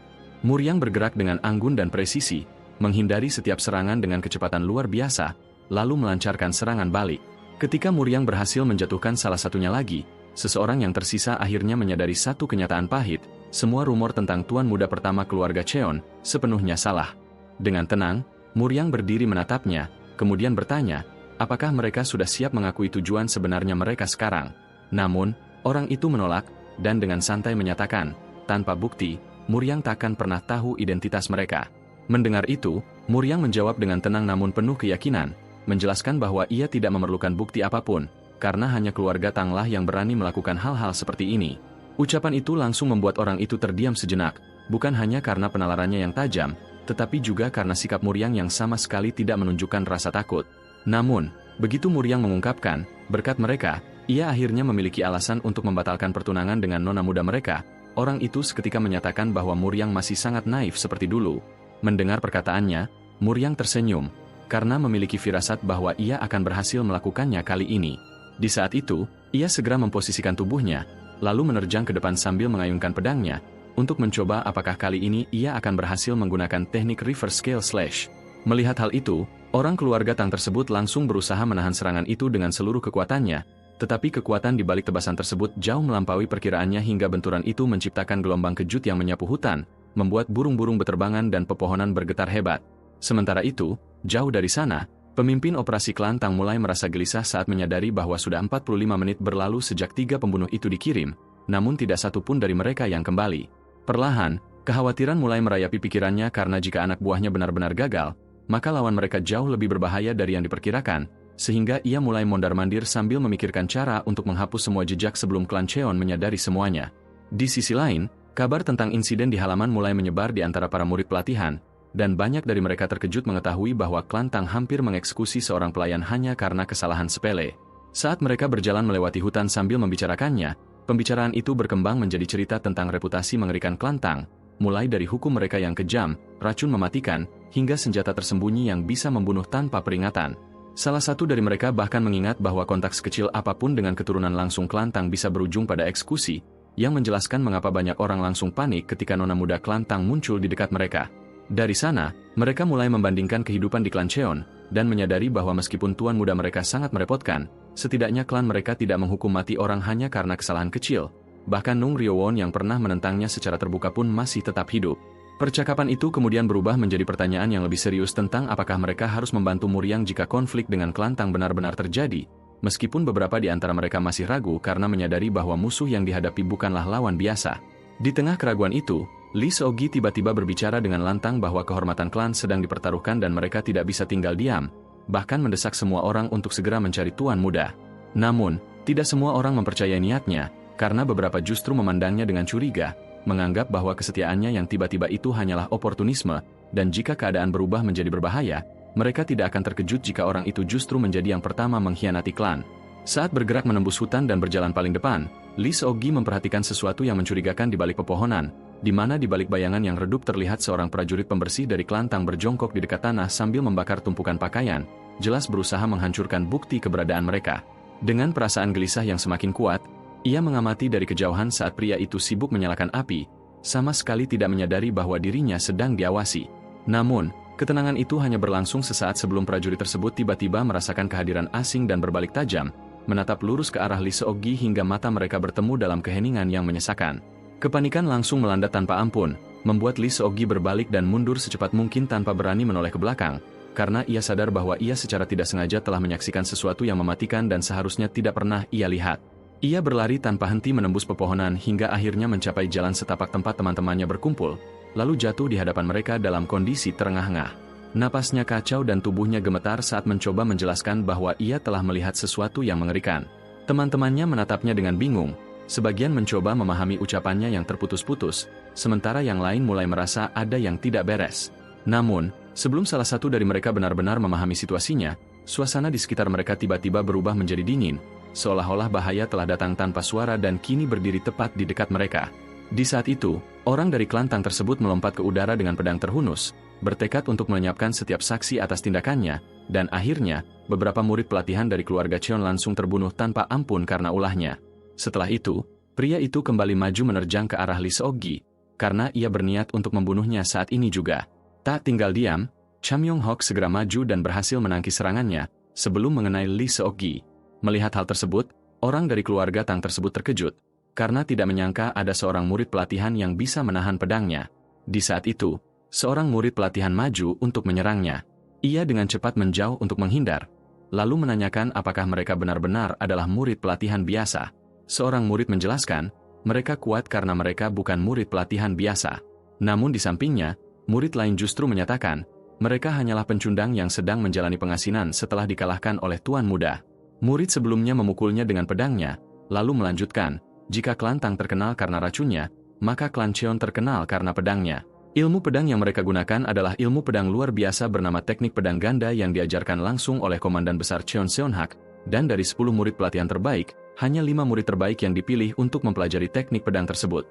Muryang bergerak dengan anggun dan presisi, menghindari setiap serangan dengan kecepatan luar biasa, lalu melancarkan serangan balik. Ketika Muryang berhasil menjatuhkan salah satunya lagi, seseorang yang tersisa akhirnya menyadari satu kenyataan pahit, semua rumor tentang tuan muda pertama keluarga Cheon sepenuhnya salah. Dengan tenang, Muryang berdiri menatapnya, kemudian bertanya, apakah mereka sudah siap mengakui tujuan sebenarnya mereka sekarang? Namun, orang itu menolak, dan dengan santai menyatakan, tanpa bukti, Muryang takkan pernah tahu identitas mereka. Mendengar itu, Muryang menjawab dengan tenang namun penuh keyakinan, menjelaskan bahwa ia tidak memerlukan bukti apapun, karena hanya keluarga Tanglah yang berani melakukan hal-hal seperti ini. Ucapan itu langsung membuat orang itu terdiam sejenak, bukan hanya karena penalarannya yang tajam, tetapi juga karena sikap Muryang yang sama sekali tidak menunjukkan rasa takut. Namun, begitu Muryang mengungkapkan, berkat mereka, ia akhirnya memiliki alasan untuk membatalkan pertunangan dengan nona muda mereka, orang itu seketika menyatakan bahwa Muryang masih sangat naif seperti dulu. Mendengar perkataannya, Muryang tersenyum, karena memiliki firasat bahwa ia akan berhasil melakukannya kali ini. Di saat itu, ia segera memposisikan tubuhnya, lalu menerjang ke depan sambil mengayunkan pedangnya, untuk mencoba apakah kali ini ia akan berhasil menggunakan teknik reverse scale slash. Melihat hal itu, orang keluarga Tang tersebut langsung berusaha menahan serangan itu dengan seluruh kekuatannya, tetapi kekuatan di balik tebasan tersebut jauh melampaui perkiraannya hingga benturan itu menciptakan gelombang kejut yang menyapu hutan, membuat burung-burung beterbangan dan pepohonan bergetar hebat. Sementara itu, jauh dari sana, Pemimpin operasi klan Tang mulai merasa gelisah saat menyadari bahwa sudah 45 menit berlalu sejak 3 pembunuh itu dikirim, namun tidak satu pun dari mereka yang kembali. Perlahan, kekhawatiran mulai merayapi pikirannya karena jika anak buahnya benar-benar gagal, maka lawan mereka jauh lebih berbahaya dari yang diperkirakan, sehingga ia mulai mondar-mandir sambil memikirkan cara untuk menghapus semua jejak sebelum klan Cheon menyadari semuanya. Di sisi lain, kabar tentang insiden di halaman mulai menyebar di antara para murid pelatihan, dan banyak dari mereka terkejut mengetahui bahwa klan Tang hampir mengeksekusi seorang pelayan hanya karena kesalahan sepele. Saat mereka berjalan melewati hutan sambil membicarakannya, pembicaraan itu berkembang menjadi cerita tentang reputasi mengerikan klan Tang, mulai dari hukum mereka yang kejam, racun mematikan, hingga senjata tersembunyi yang bisa membunuh tanpa peringatan. Salah satu dari mereka bahkan mengingat bahwa kontak sekecil apapun dengan keturunan langsung klan Tang bisa berujung pada eksekusi, yang menjelaskan mengapa banyak orang langsung panik ketika nona muda klan Tang muncul di dekat mereka. Dari sana, mereka mulai membandingkan kehidupan di klan Cheon, dan menyadari bahwa meskipun tuan muda mereka sangat merepotkan, setidaknya klan mereka tidak menghukum mati orang hanya karena kesalahan kecil. Bahkan Nung Ryowon yang pernah menentangnya secara terbuka pun masih tetap hidup. Percakapan itu kemudian berubah menjadi pertanyaan yang lebih serius tentang apakah mereka harus membantu Muryang jika konflik dengan klan Tang benar-benar terjadi, meskipun beberapa di antara mereka masih ragu karena menyadari bahwa musuh yang dihadapi bukanlah lawan biasa. Di tengah keraguan itu, Lee Seok-gi tiba-tiba berbicara dengan lantang bahwa kehormatan klan sedang dipertaruhkan dan mereka tidak bisa tinggal diam, bahkan mendesak semua orang untuk segera mencari tuan muda. Namun, tidak semua orang mempercayai niatnya, karena beberapa justru memandangnya dengan curiga, menganggap bahwa kesetiaannya yang tiba-tiba itu hanyalah oportunisme, dan jika keadaan berubah menjadi berbahaya, mereka tidak akan terkejut jika orang itu justru menjadi yang pertama mengkhianati klan. Saat bergerak menembus hutan dan berjalan paling depan, Lee Seok-gi memperhatikan sesuatu yang mencurigakan di balik pepohonan, di mana di balik bayangan yang redup terlihat seorang prajurit pembersih dari klan Tang berjongkok di dekat tanah sambil membakar tumpukan pakaian, jelas berusaha menghancurkan bukti keberadaan mereka. Dengan perasaan gelisah yang semakin kuat, ia mengamati dari kejauhan saat pria itu sibuk menyalakan api, sama sekali tidak menyadari bahwa dirinya sedang diawasi. Namun, ketenangan itu hanya berlangsung sesaat sebelum prajurit tersebut tiba-tiba merasakan kehadiran asing dan berbalik tajam, menatap lurus ke arah Lee Seok-gi hingga mata mereka bertemu dalam keheningan yang menyesakan. Kepanikan langsung melanda tanpa ampun, membuat Lee Seok-gi berbalik dan mundur secepat mungkin tanpa berani menoleh ke belakang, karena ia sadar bahwa ia secara tidak sengaja telah menyaksikan sesuatu yang mematikan dan seharusnya tidak pernah ia lihat. Ia berlari tanpa henti menembus pepohonan hingga akhirnya mencapai jalan setapak tempat teman-temannya berkumpul, lalu jatuh di hadapan mereka dalam kondisi terengah-engah. Napasnya kacau dan tubuhnya gemetar saat mencoba menjelaskan bahwa ia telah melihat sesuatu yang mengerikan. Teman-temannya menatapnya dengan bingung, sebagian mencoba memahami ucapannya yang terputus-putus, sementara yang lain mulai merasa ada yang tidak beres. Namun, sebelum salah satu dari mereka benar-benar memahami situasinya, suasana di sekitar mereka tiba-tiba berubah menjadi dingin, seolah-olah bahaya telah datang tanpa suara dan kini berdiri tepat di dekat mereka. Di saat itu, orang dari klan Tang tersebut melompat ke udara dengan pedang terhunus, bertekad untuk melenyapkan setiap saksi atas tindakannya, dan akhirnya, beberapa murid pelatihan dari keluarga Cheon langsung terbunuh tanpa ampun karena ulahnya. Setelah itu, pria itu kembali maju menerjang ke arah Lee Seok-gi, karena ia berniat untuk membunuhnya saat ini juga. Tak tinggal diam, Cham Yong-hok segera maju dan berhasil menangkis serangannya, sebelum mengenai Lee Seok-gi. Melihat hal tersebut, orang dari keluarga Tang tersebut terkejut, karena tidak menyangka ada seorang murid pelatihan yang bisa menahan pedangnya. Di saat itu, seorang murid pelatihan maju untuk menyerangnya. Ia dengan cepat menjauh untuk menghindar, lalu menanyakan apakah mereka benar-benar adalah murid pelatihan biasa. Seorang murid menjelaskan, mereka kuat karena mereka bukan murid pelatihan biasa. Namun di sampingnya, murid lain justru menyatakan, mereka hanyalah pencundang yang sedang menjalani pengasinan setelah dikalahkan oleh tuan muda. Murid sebelumnya memukulnya dengan pedangnya, lalu melanjutkan, jika klan Tang terkenal karena racunnya, maka klan Cheon terkenal karena pedangnya. Ilmu pedang yang mereka gunakan adalah ilmu pedang luar biasa bernama teknik pedang ganda yang diajarkan langsung oleh Komandan Besar Cheon Seon-hak, dan dari 10 murid pelatihan terbaik, hanya 5 murid terbaik yang dipilih untuk mempelajari teknik pedang tersebut.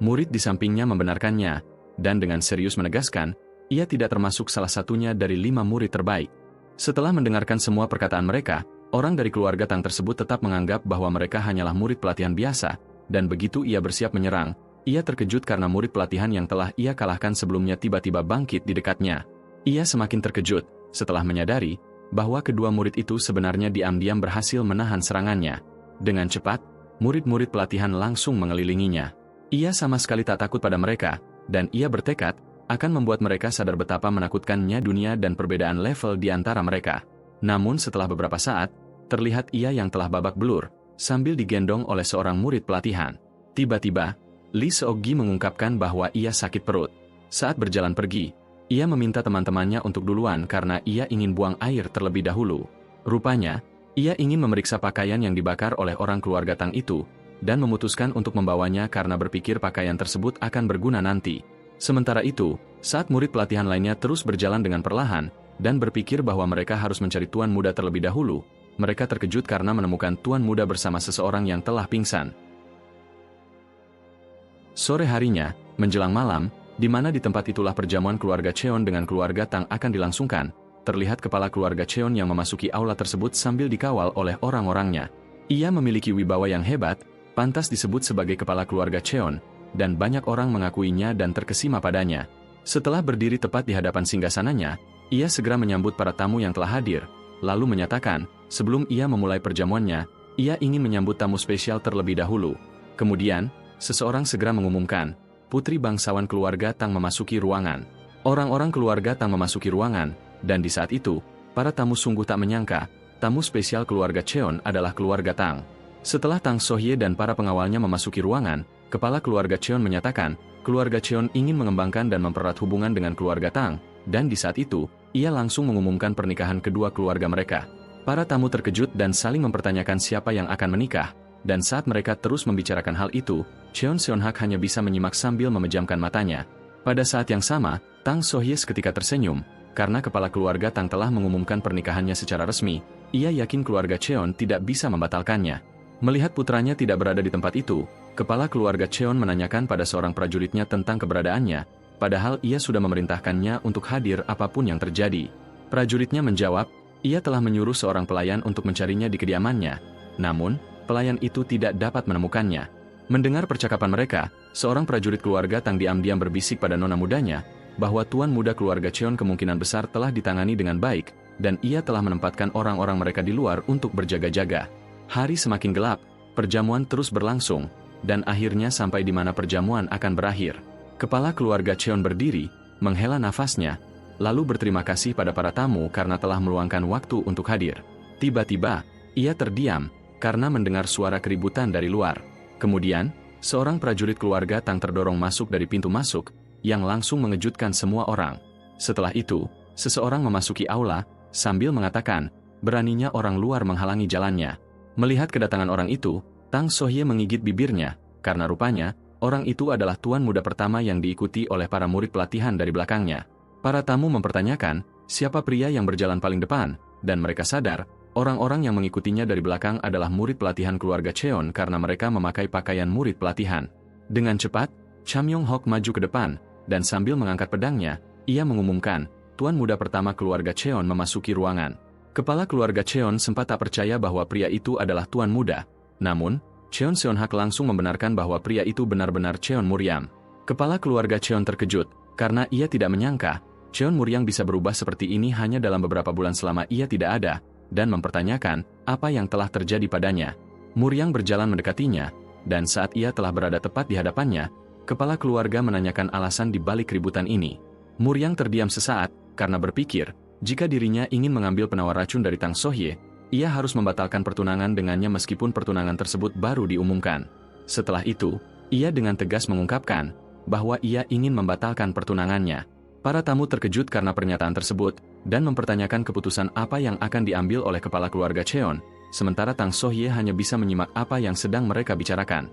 Murid di sampingnya membenarkannya, dan dengan serius menegaskan, ia tidak termasuk salah satunya dari 5 murid terbaik. Setelah mendengarkan semua perkataan mereka, orang dari keluarga Tang tersebut tetap menganggap bahwa mereka hanyalah murid pelatihan biasa, dan begitu ia bersiap menyerang, ia terkejut karena murid pelatihan yang telah ia kalahkan sebelumnya tiba-tiba bangkit di dekatnya. Ia semakin terkejut, setelah menyadari, bahwa kedua murid itu sebenarnya diam-diam berhasil menahan serangannya. Dengan cepat, murid-murid pelatihan langsung mengelilinginya. Ia sama sekali tak takut pada mereka, dan ia bertekad, akan membuat mereka sadar betapa menakutkannya dunia dan perbedaan level di antara mereka. Namun setelah beberapa saat, terlihat ia yang telah babak belur, sambil digendong oleh seorang murid pelatihan. Tiba-tiba, Lee Seok-gi mengungkapkan bahwa ia sakit perut. Saat berjalan pergi, ia meminta teman-temannya untuk duluan karena ia ingin buang air terlebih dahulu. Rupanya, ia ingin memeriksa pakaian yang dibakar oleh orang keluarga Tang itu, dan memutuskan untuk membawanya karena berpikir pakaian tersebut akan berguna nanti. Sementara itu, saat murid pelatihan lainnya terus berjalan dengan perlahan, dan berpikir bahwa mereka harus mencari tuan muda terlebih dahulu, mereka terkejut karena menemukan tuan muda bersama seseorang yang telah pingsan. Sore harinya, menjelang malam, di mana di tempat itulah perjamuan keluarga Cheon dengan keluarga Tang akan dilangsungkan, terlihat kepala keluarga Cheon yang memasuki aula tersebut sambil dikawal oleh orang-orangnya. Ia memiliki wibawa yang hebat, pantas disebut sebagai kepala keluarga Cheon, dan banyak orang mengakuinya dan terkesima padanya. Setelah berdiri tepat di hadapan singgasananya, ia segera menyambut para tamu yang telah hadir, lalu menyatakan, sebelum ia memulai perjamuannya, ia ingin menyambut tamu spesial terlebih dahulu. Kemudian, seseorang segera mengumumkan, putri bangsawan keluarga Tang memasuki ruangan. Orang-orang keluarga Tang memasuki ruangan, dan di saat itu, para tamu sungguh tak menyangka, tamu spesial keluarga Cheon adalah keluarga Tang. Setelah Tang Sohye dan para pengawalnya memasuki ruangan, kepala keluarga Cheon menyatakan, keluarga Cheon ingin mengembangkan dan mempererat hubungan dengan keluarga Tang, dan di saat itu, ia langsung mengumumkan pernikahan kedua keluarga mereka. Para tamu terkejut dan saling mempertanyakan siapa yang akan menikah, dan saat mereka terus membicarakan hal itu, Cheon Seon-hak hanya bisa menyimak sambil memejamkan matanya. Pada saat yang sama, Tang Sohye seketika tersenyum, karena kepala keluarga Tang telah mengumumkan pernikahannya secara resmi, ia yakin keluarga Cheon tidak bisa membatalkannya. Melihat putranya tidak berada di tempat itu, kepala keluarga Cheon menanyakan pada seorang prajuritnya tentang keberadaannya, padahal ia sudah memerintahkannya untuk hadir apapun yang terjadi. Prajuritnya menjawab, ia telah menyuruh seorang pelayan untuk mencarinya di kediamannya. Namun, pelayan itu tidak dapat menemukannya. Mendengar percakapan mereka, seorang prajurit keluarga Tang diam-diam berbisik pada nona mudanya, bahwa tuan muda keluarga Cheon kemungkinan besar telah ditangani dengan baik, dan ia telah menempatkan orang-orang mereka di luar untuk berjaga-jaga. Hari semakin gelap, perjamuan terus berlangsung, dan akhirnya sampai di mana perjamuan akan berakhir. Kepala keluarga Cheon berdiri, menghela nafasnya, lalu berterima kasih pada para tamu karena telah meluangkan waktu untuk hadir. Tiba-tiba, ia terdiam, karena mendengar suara keributan dari luar. Kemudian, seorang prajurit keluarga Tang terdorong masuk dari pintu masuk, yang langsung mengejutkan semua orang. Setelah itu, seseorang memasuki aula, sambil mengatakan, beraninya orang luar menghalangi jalannya. Melihat kedatangan orang itu, Tang Sohye menggigit bibirnya, karena rupanya, orang itu adalah tuan muda pertama yang diikuti oleh para murid pelatihan dari belakangnya. Para tamu mempertanyakan, siapa pria yang berjalan paling depan, dan mereka sadar, orang-orang yang mengikutinya dari belakang adalah murid pelatihan keluarga Cheon karena mereka memakai pakaian murid pelatihan. Dengan cepat, Cham Yong-hok maju ke depan, dan sambil mengangkat pedangnya, ia mengumumkan, tuan muda pertama keluarga Cheon memasuki ruangan. Kepala keluarga Cheon sempat tak percaya bahwa pria itu adalah tuan muda. Namun, Cheon Seon-hak langsung membenarkan bahwa pria itu benar-benar Cheon Muryang. Kepala keluarga Cheon terkejut, karena ia tidak menyangka, Cheon Muryang bisa berubah seperti ini hanya dalam beberapa bulan selama ia tidak ada, dan mempertanyakan apa yang telah terjadi padanya. Muryang berjalan mendekatinya, dan saat ia telah berada tepat di hadapannya, kepala keluarga menanyakan alasan di balik keributan ini. Muryang terdiam sesaat, karena berpikir, jika dirinya ingin mengambil penawar racun dari Tang Sohye, ia harus membatalkan pertunangan dengannya meskipun pertunangan tersebut baru diumumkan. Setelah itu, ia dengan tegas mengungkapkan bahwa ia ingin membatalkan pertunangannya. Para tamu terkejut karena pernyataan tersebut, dan mempertanyakan keputusan apa yang akan diambil oleh kepala keluarga Cheon, sementara Tang Sohye hanya bisa menyimak apa yang sedang mereka bicarakan.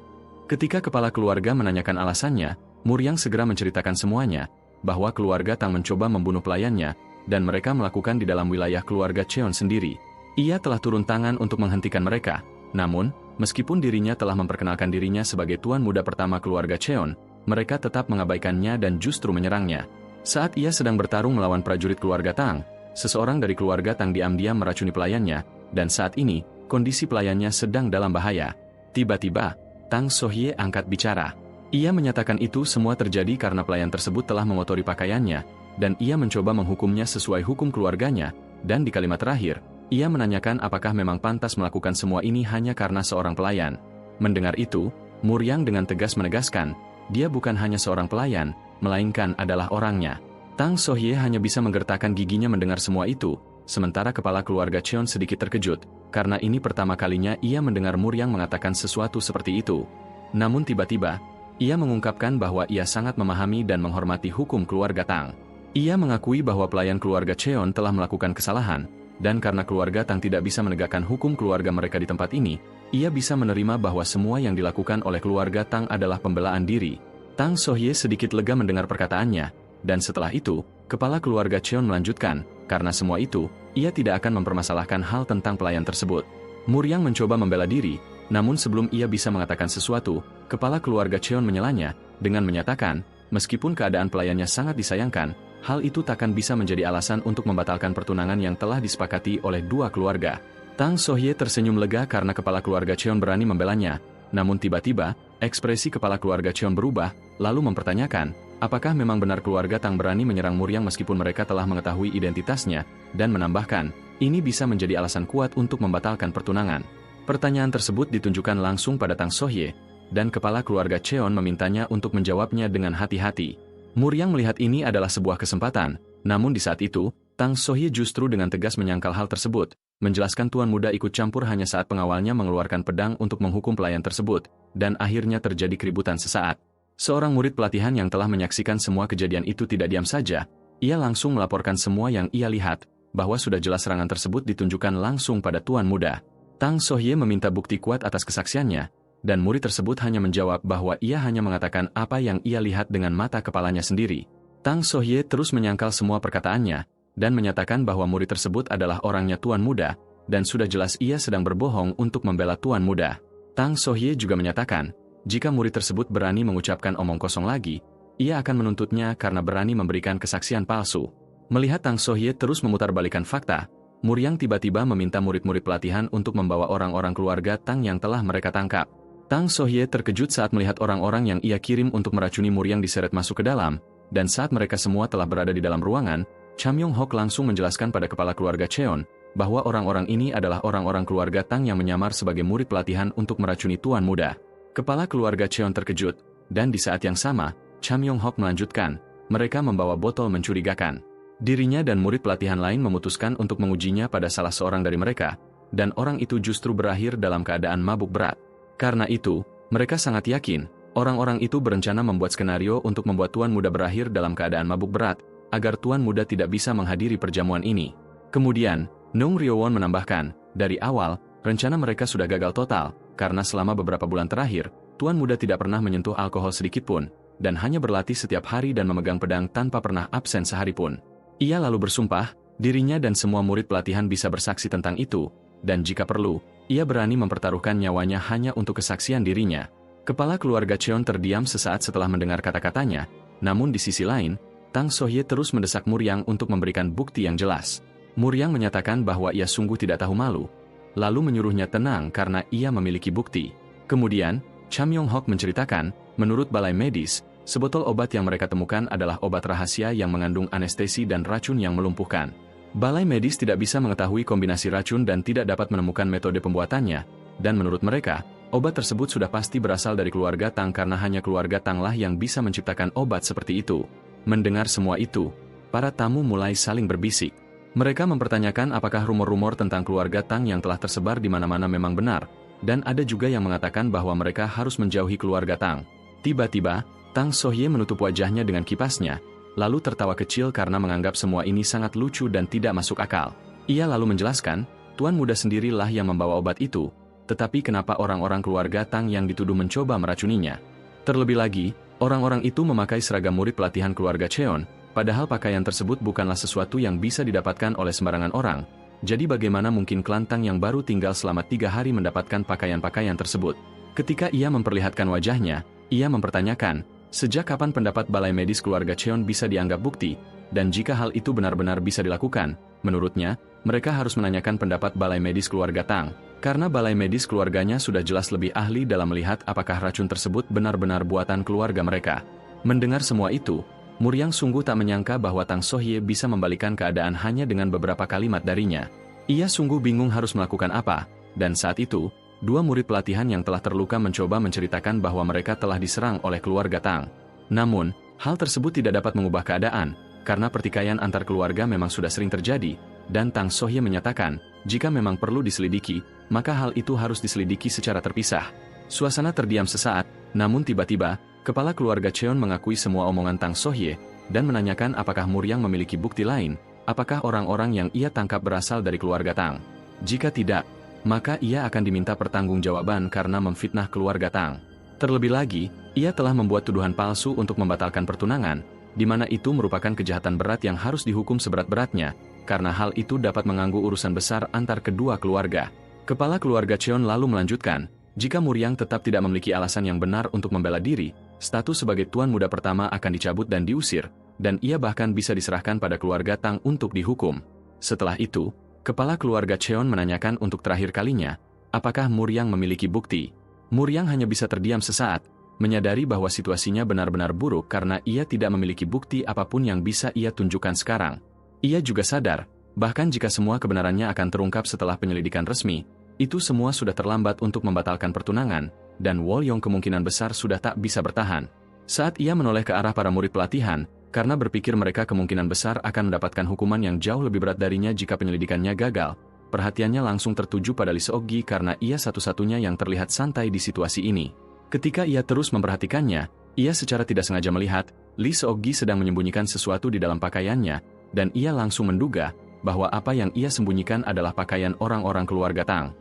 Ketika kepala keluarga menanyakan alasannya, Muryang segera menceritakan semuanya, bahwa keluarga Tang mencoba membunuh pelayannya, dan mereka melakukan di dalam wilayah keluarga Cheon sendiri. Ia telah turun tangan untuk menghentikan mereka, namun, meskipun dirinya telah memperkenalkan dirinya sebagai tuan muda pertama keluarga Cheon, mereka tetap mengabaikannya dan justru menyerangnya. Saat ia sedang bertarung melawan prajurit keluarga Tang, seseorang dari keluarga Tang diam-diam meracuni pelayannya, dan saat ini, kondisi pelayannya sedang dalam bahaya. Tiba-tiba, Tang Sohye angkat bicara. Ia menyatakan itu semua terjadi karena pelayan tersebut telah mengotori pakaiannya, dan ia mencoba menghukumnya sesuai hukum keluarganya, dan di kalimat terakhir, ia menanyakan apakah memang pantas melakukan semua ini hanya karena seorang pelayan. Mendengar itu, Muryang dengan tegas menegaskan, dia bukan hanya seorang pelayan, melainkan adalah orangnya. Tang Sohye hanya bisa menggertakkan giginya mendengar semua itu, sementara kepala keluarga Cheon sedikit terkejut, karena ini pertama kalinya ia mendengar Muryang mengatakan sesuatu seperti itu. Namun tiba-tiba, ia mengungkapkan bahwa ia sangat memahami dan menghormati hukum keluarga Tang. Ia mengakui bahwa pelayan keluarga Cheon telah melakukan kesalahan, dan karena keluarga Tang tidak bisa menegakkan hukum keluarga mereka di tempat ini, ia bisa menerima bahwa semua yang dilakukan oleh keluarga Tang adalah pembelaan diri. Tang Sohye sedikit lega mendengar perkataannya, dan setelah itu, kepala keluarga Cheon melanjutkan, karena semua itu, ia tidak akan mempermasalahkan hal tentang pelayan tersebut. Muryang mencoba membela diri, namun sebelum ia bisa mengatakan sesuatu, kepala keluarga Cheon menyelanya, dengan menyatakan, meskipun keadaan pelayannya sangat disayangkan, hal itu takkan bisa menjadi alasan untuk membatalkan pertunangan yang telah disepakati oleh dua keluarga. Tang Sohye tersenyum lega karena kepala keluarga Cheon berani membelanya, namun tiba-tiba, ekspresi kepala keluarga Cheon berubah, lalu mempertanyakan, apakah memang benar keluarga Tang berani menyerang Muryang meskipun mereka telah mengetahui identitasnya, dan menambahkan, ini bisa menjadi alasan kuat untuk membatalkan pertunangan. Pertanyaan tersebut ditunjukkan langsung pada Tang Sohye, dan kepala keluarga Cheon memintanya untuk menjawabnya dengan hati-hati. Muryang melihat ini adalah sebuah kesempatan, namun di saat itu, Tang Sohye justru dengan tegas menyangkal hal tersebut, menjelaskan tuan muda ikut campur hanya saat pengawalnya mengeluarkan pedang untuk menghukum pelayan tersebut, dan akhirnya terjadi keributan sesaat. Seorang murid pelatihan yang telah menyaksikan semua kejadian itu tidak diam saja, ia langsung melaporkan semua yang ia lihat, bahwa sudah jelas serangan tersebut ditunjukkan langsung pada tuan muda. Tang Sohye meminta bukti kuat atas kesaksiannya, dan murid tersebut hanya menjawab bahwa ia hanya mengatakan apa yang ia lihat dengan mata kepalanya sendiri. Tang Sohye terus menyangkal semua perkataannya, dan menyatakan bahwa murid tersebut adalah orangnya tuan muda, dan sudah jelas ia sedang berbohong untuk membela tuan muda. Tang Sohye juga menyatakan, jika murid tersebut berani mengucapkan omong kosong lagi, ia akan menuntutnya karena berani memberikan kesaksian palsu. Melihat Tang Sohye terus memutarbalikkan fakta, Muryang tiba-tiba meminta murid-murid pelatihan untuk membawa orang-orang keluarga Tang yang telah mereka tangkap. Tang Sohye terkejut saat melihat orang-orang yang ia kirim untuk meracuni Muryang diseret masuk ke dalam, dan saat mereka semua telah berada di dalam ruangan, Cham Yong-hok langsung menjelaskan pada kepala keluarga Cheon, bahwa orang-orang ini adalah orang-orang keluarga Tang yang menyamar sebagai murid pelatihan untuk meracuni tuan muda. Kepala keluarga Cheon terkejut, dan di saat yang sama, Cham Yong-hok melanjutkan, mereka membawa botol mencurigakan. Dirinya dan murid pelatihan lain memutuskan untuk mengujinya pada salah seorang dari mereka, dan orang itu justru berakhir dalam keadaan mabuk berat. Karena itu, mereka sangat yakin, orang-orang itu berencana membuat skenario untuk membuat tuan muda berakhir dalam keadaan mabuk berat, agar tuan muda tidak bisa menghadiri perjamuan ini. Kemudian, Nung Ryowon menambahkan, dari awal, rencana mereka sudah gagal total, karena selama beberapa bulan terakhir, tuan muda tidak pernah menyentuh alkohol sedikitpun, dan hanya berlatih setiap hari dan memegang pedang tanpa pernah absen sehari pun. Ia lalu bersumpah, dirinya dan semua murid pelatihan bisa bersaksi tentang itu, dan jika perlu, ia berani mempertaruhkan nyawanya hanya untuk kesaksian dirinya. Kepala keluarga Cheon terdiam sesaat setelah mendengar kata-katanya, namun di sisi lain, Tang Sohye terus mendesak Muryang untuk memberikan bukti yang jelas. Muryang menyatakan bahwa ia sungguh tidak tahu malu, lalu menyuruhnya tenang karena ia memiliki bukti. Kemudian, Cham Yong-hok menceritakan, menurut balai medis, sebotol obat yang mereka temukan adalah obat rahasia yang mengandung anestesi dan racun yang melumpuhkan. Balai medis tidak bisa mengetahui kombinasi racun dan tidak dapat menemukan metode pembuatannya, dan menurut mereka, obat tersebut sudah pasti berasal dari keluarga Tang karena hanya keluarga Tang lah yang bisa menciptakan obat seperti itu. Mendengar semua itu, para tamu mulai saling berbisik. Mereka mempertanyakan apakah rumor-rumor tentang keluarga Tang yang telah tersebar di mana-mana memang benar, dan ada juga yang mengatakan bahwa mereka harus menjauhi keluarga Tang. Tiba-tiba, Tang Sohye menutup wajahnya dengan kipasnya, lalu tertawa kecil karena menganggap semua ini sangat lucu dan tidak masuk akal. Ia lalu menjelaskan, tuan muda sendirilah yang membawa obat itu, tetapi kenapa orang-orang keluarga Tang yang dituduh mencoba meracuninya? Terlebih lagi, orang-orang itu memakai seragam murid pelatihan keluarga Cheon, padahal pakaian tersebut bukanlah sesuatu yang bisa didapatkan oleh sembarangan orang. Jadi bagaimana mungkin klan Tang yang baru tinggal selama 3 hari mendapatkan pakaian-pakaian tersebut? Ketika ia memperlihatkan wajahnya, ia mempertanyakan, sejak kapan pendapat balai medis keluarga Cheon bisa dianggap bukti, dan jika hal itu benar-benar bisa dilakukan, menurutnya, mereka harus menanyakan pendapat balai medis keluarga Tang. Karena balai medis keluarganya sudah jelas lebih ahli dalam melihat apakah racun tersebut benar-benar buatan keluarga mereka. Mendengar semua itu, Muryang sungguh tak menyangka bahwa Tang Sohye bisa membalikan keadaan hanya dengan beberapa kalimat darinya. Ia sungguh bingung harus melakukan apa, dan saat itu, 2 murid pelatihan yang telah terluka mencoba menceritakan bahwa mereka telah diserang oleh keluarga Tang. Namun, hal tersebut tidak dapat mengubah keadaan, karena pertikaian antar keluarga memang sudah sering terjadi, dan Tang Sohye menyatakan, jika memang perlu diselidiki, maka hal itu harus diselidiki secara terpisah. Suasana terdiam sesaat, namun tiba-tiba, kepala keluarga Cheon mengakui semua omongan Tang Sohye, dan menanyakan apakah Muryang memiliki bukti lain, apakah orang-orang yang ia tangkap berasal dari keluarga Tang. Jika tidak, maka ia akan diminta pertanggungjawaban karena memfitnah keluarga Tang. Terlebih lagi, ia telah membuat tuduhan palsu untuk membatalkan pertunangan, di mana itu merupakan kejahatan berat yang harus dihukum seberat-beratnya, karena hal itu dapat mengganggu urusan besar antar kedua keluarga. Kepala keluarga Cheon lalu melanjutkan, jika Muryang tetap tidak memiliki alasan yang benar untuk membela diri, status sebagai tuan muda pertama akan dicabut dan diusir, dan ia bahkan bisa diserahkan pada keluarga Tang untuk dihukum. Setelah itu, kepala keluarga Cheon menanyakan untuk terakhir kalinya, apakah Muryang memiliki bukti. Muryang hanya bisa terdiam sesaat, menyadari bahwa situasinya benar-benar buruk karena ia tidak memiliki bukti apapun yang bisa ia tunjukkan sekarang. Ia juga sadar, bahkan jika semua kebenarannya akan terungkap setelah penyelidikan resmi, itu semua sudah terlambat untuk membatalkan pertunangan, dan Wolyong kemungkinan besar sudah tak bisa bertahan. Saat ia menoleh ke arah para murid pelatihan, karena berpikir mereka kemungkinan besar akan mendapatkan hukuman yang jauh lebih berat darinya jika penyelidikannya gagal, perhatiannya langsung tertuju pada Lee Seok-gi karena ia satu-satunya yang terlihat santai di situasi ini. Ketika ia terus memperhatikannya, ia secara tidak sengaja melihat, Lee Seok-gi sedang menyembunyikan sesuatu di dalam pakaiannya, dan ia langsung menduga, bahwa apa yang ia sembunyikan adalah pakaian orang-orang keluarga Tang.